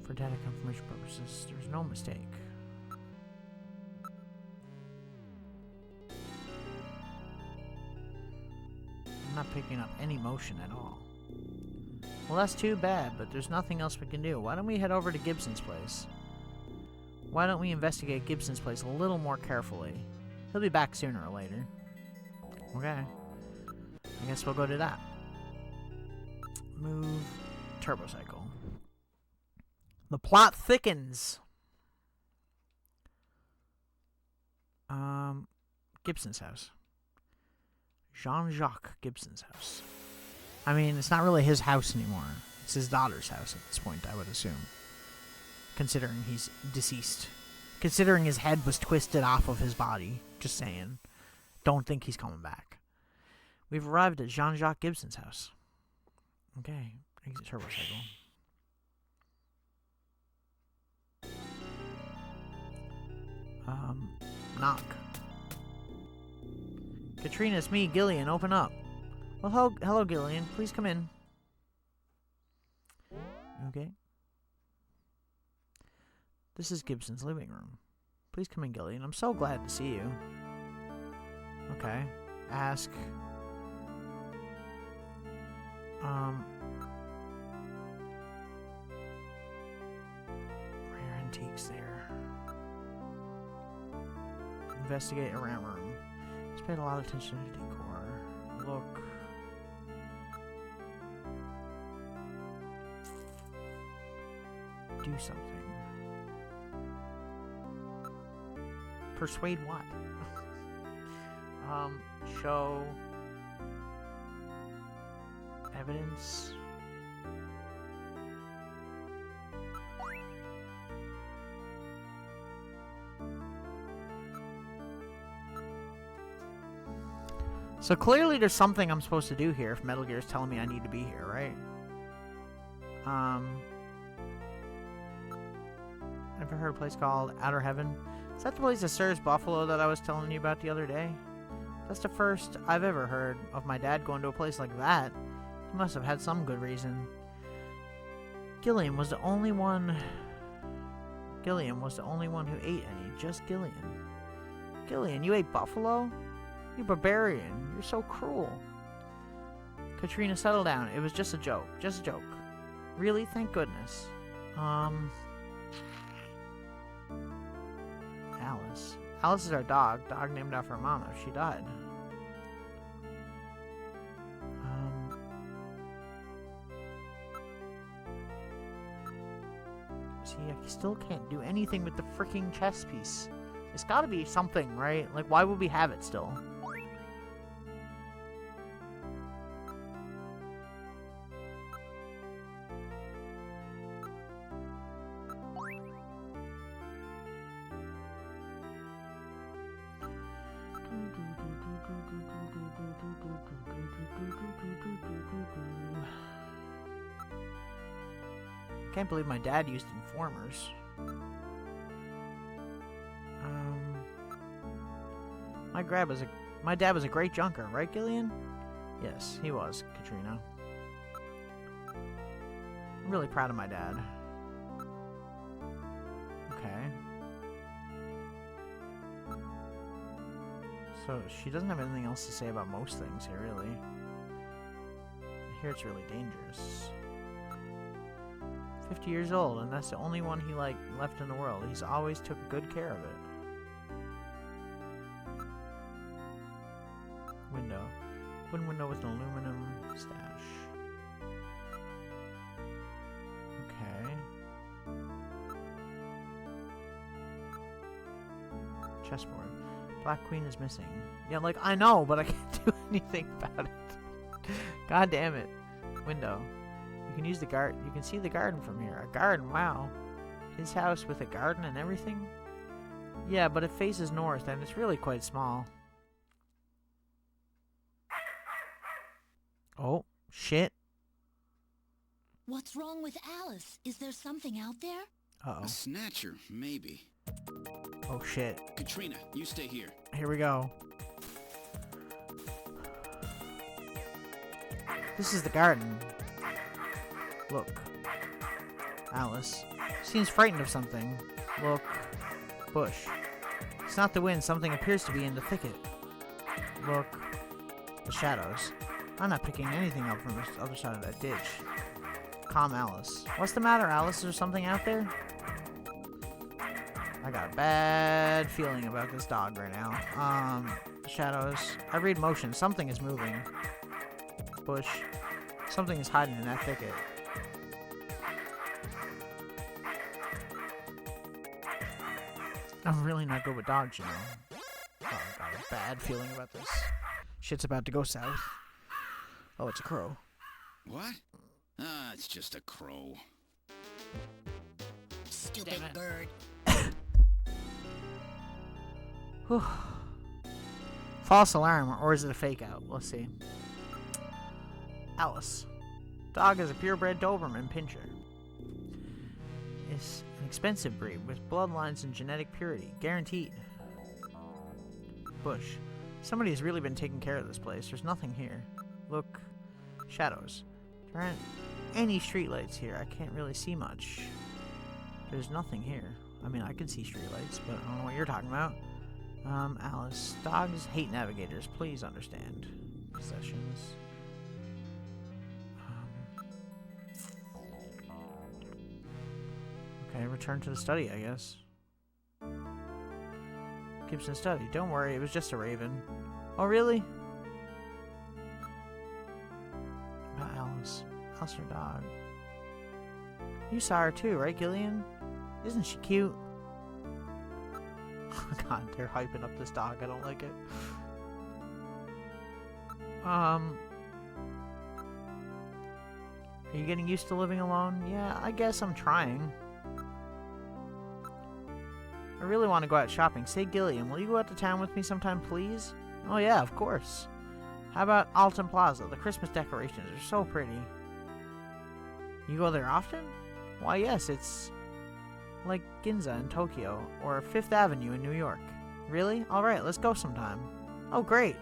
For data confirmation purposes, there's no mistake. I'm not picking up any motion at all. Well, that's too bad, but there's nothing else we can do. Why don't we head over to Gibson's place? Why don't we investigate Gibson's place a little more carefully? He'll be back sooner or later. Okay. I guess we'll go to that. Move. Turbocycle. The plot thickens. Gibson's house. Jean-Jacques Gibson's house. I mean, it's not really his house anymore. It's his daughter's house at this point, I would assume. Considering he's deceased. Considering his head was twisted off of his body. Just saying. Don't think he's coming back. We've arrived at Jean-Jacques Gibson's house. Okay. Exit turbocycle. Knock. Katrina, it's me, Gillian. Open up. Well, hello, Gillian. Please come in. Okay. This is Gibson's living room. Please come in, Gillian. I'm so glad to see you. Okay. Ask. Rare antiques there. Investigate around room. He's paid a lot of attention to decor. Look. Do something. Persuade what? Show evidence. So clearly there's something I'm supposed to do here if Metal Gear is telling me I need to be here, right? Ever heard of a place called Outer Heaven? Is that the place that serves buffalo that I was telling you about the other day? That's the first I've ever heard of my dad going to a place like that. He must have had some good reason. Gillian was the only one who ate any. Just Gillian. Gillian, you ate buffalo? You barbarian. You're so cruel. Katrina, settle down. It was just a joke. Just a joke. Really? Thank goodness. Alice. Alice is our dog. Dog named after her mama. She died. See, I still can't do anything with the freaking chess piece. It's gotta be something, right? Like, why would we have it still? Can't believe my dad used informers. My dad was a great junker, right, Gillian? Yes, he was, Katrina. I'm really proud of my dad. Okay. So she doesn't have anything else to say about most things here, really. I hear it's really dangerous. 50 years old, and that's the only one he, left in the world. He's always took good care of it. Window. Wooden window with an aluminum stash. chessboard. Black Queen is missing. Yeah, like, I know, but I can't do anything about it. God damn it. Window. You can use the garden. You can see the garden from here. A garden, wow. His house with a garden and everything? Yeah, but it faces north, and it's really quite small. Oh, shit. What's wrong with Alice? Is there something out there? Uh-oh. A snatcher, maybe. Oh, shit. Katrina, you stay here. Here we go. This is the garden. Look. Alice. Seems frightened of something. Look. Bush. It's not the wind. Something appears to be in the thicket. Look. The shadows. I'm not picking anything up from the other side of that ditch. Calm Alice. What's the matter, Alice? Is there something out there? I got a bad feeling about this dog right now. Shadows. I read motion. Something is moving. Bush. Something is hiding in that thicket. I'm really not good with dogs, you know. Oh, I got a bad feeling about this. Shit's about to go south. Oh, it's a crow. What? Ah, it's just a crow. Stupid bird. Whew. False alarm, or is it a fake out? Let's see. Alice. Dog is a purebred Doberman Pinscher. It's an expensive breed with bloodlines and genetic purity. Guaranteed. Bush. Somebody has really been taking care of this place. There's nothing here. Look. Shadows. There aren't any streetlights here. I can't really see much. There's nothing here. I mean, I can see streetlights, but I don't know what you're talking about. Alice. Dogs hate navigators. Please understand. Possessions. Okay, return to the study, I guess. Gibson study. Don't worry, it was just a raven. Oh, really? About Alice. Alice, her dog. You saw her too, right, Gillian? Isn't she cute? Oh god, they're hyping up this dog. I don't like it. Are you getting used to living alone? Yeah, I guess I'm trying. I really want to go out shopping. Say, Gillian, will you go out to town with me sometime, please? Oh yeah, of course. How about Alton Plaza? The Christmas decorations are so pretty. You go there often? Why, yes, it's like Ginza in Tokyo, or Fifth Avenue in New York. Really? Alright, let's go sometime. Oh, great.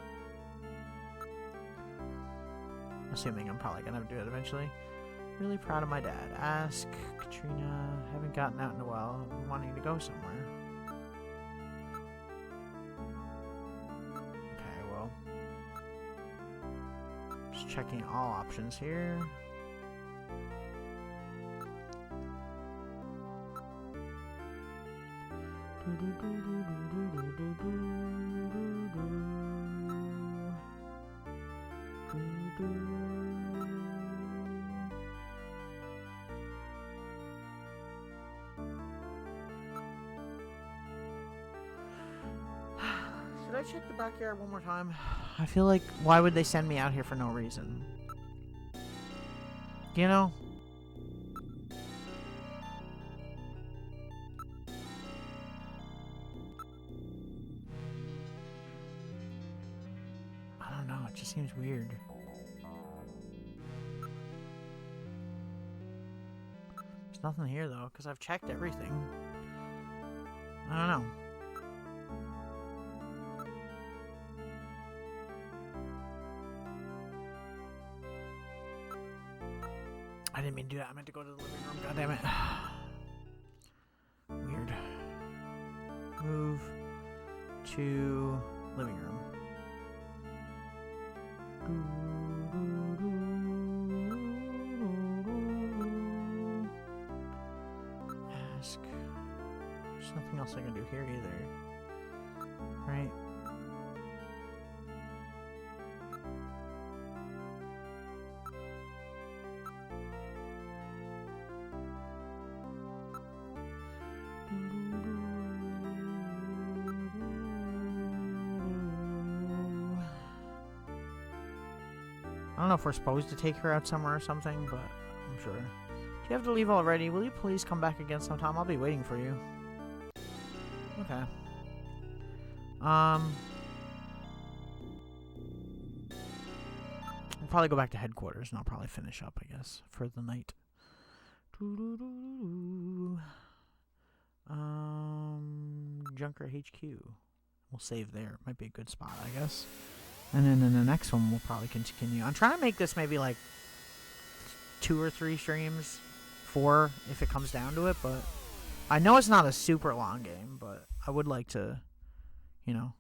Assuming I'm probably gonna do it eventually. Really proud of my dad. Ask Katrina. Haven't gotten out in a while. I'm wanting to go somewhere. Okay, well. Just checking all options here. Should I check the backyard one more time? I feel like, why would they send me out here for no reason? You know? I don't know, it just seems weird. There's nothing here though, because I've checked everything. I don't know. I didn't mean to do that. I meant to go to the living room. God damn it. Weird. Move to living room. Ask. There's nothing else I can do here either. Right? I don't know if we're supposed to take her out somewhere or something, but I'm sure. Do you have to leave already? Will you please come back again sometime? I'll be waiting for you. Okay. We'll probably go back to headquarters and I'll probably finish up, I guess, for the night. Junker HQ. We'll save there. Might be a good spot, I guess. And then in the next one, we'll probably continue. I'm trying to make this maybe like 2 or 3 streams. 4 if it comes down to it, but I know it's not a super long game, but I would like to, you know,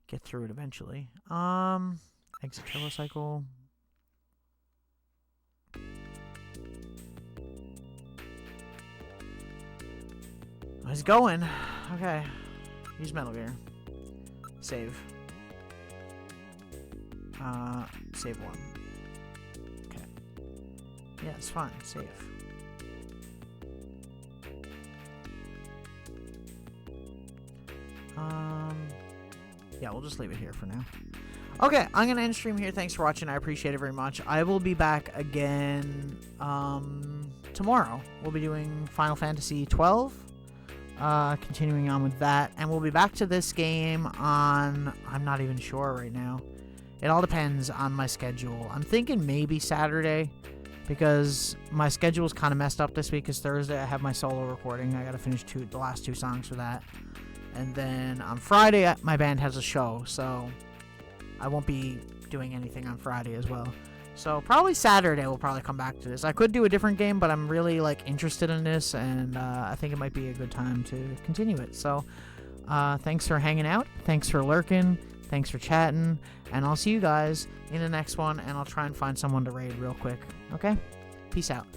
get through it eventually. Exit TurboCycle. He's going. Okay. Use Metal Gear. Save. Save 1. Okay. Yeah, it's fine. Save. Yeah, we'll just leave it here for now. Okay, I'm going to end stream here. Thanks for watching. I appreciate it very much. I will be back again tomorrow. We'll be doing Final Fantasy 12. Continuing on with that. And we'll be back to this game on... I'm not even sure right now. It all depends on my schedule. I'm thinking maybe Saturday, because my schedule is kind of messed up this week, because Thursday I have my solo recording. I got to finish the last 2 songs for that. And then on Friday, my band has a show, so I won't be doing anything on Friday as well. So probably Saturday we'll probably come back to this. I could do a different game, but I'm really interested in this, and I think it might be a good time to continue it. So thanks for hanging out. Thanks for lurking. Thanks for chatting. And I'll see you guys in the next one, and I'll try and find someone to raid real quick. Okay? Peace out.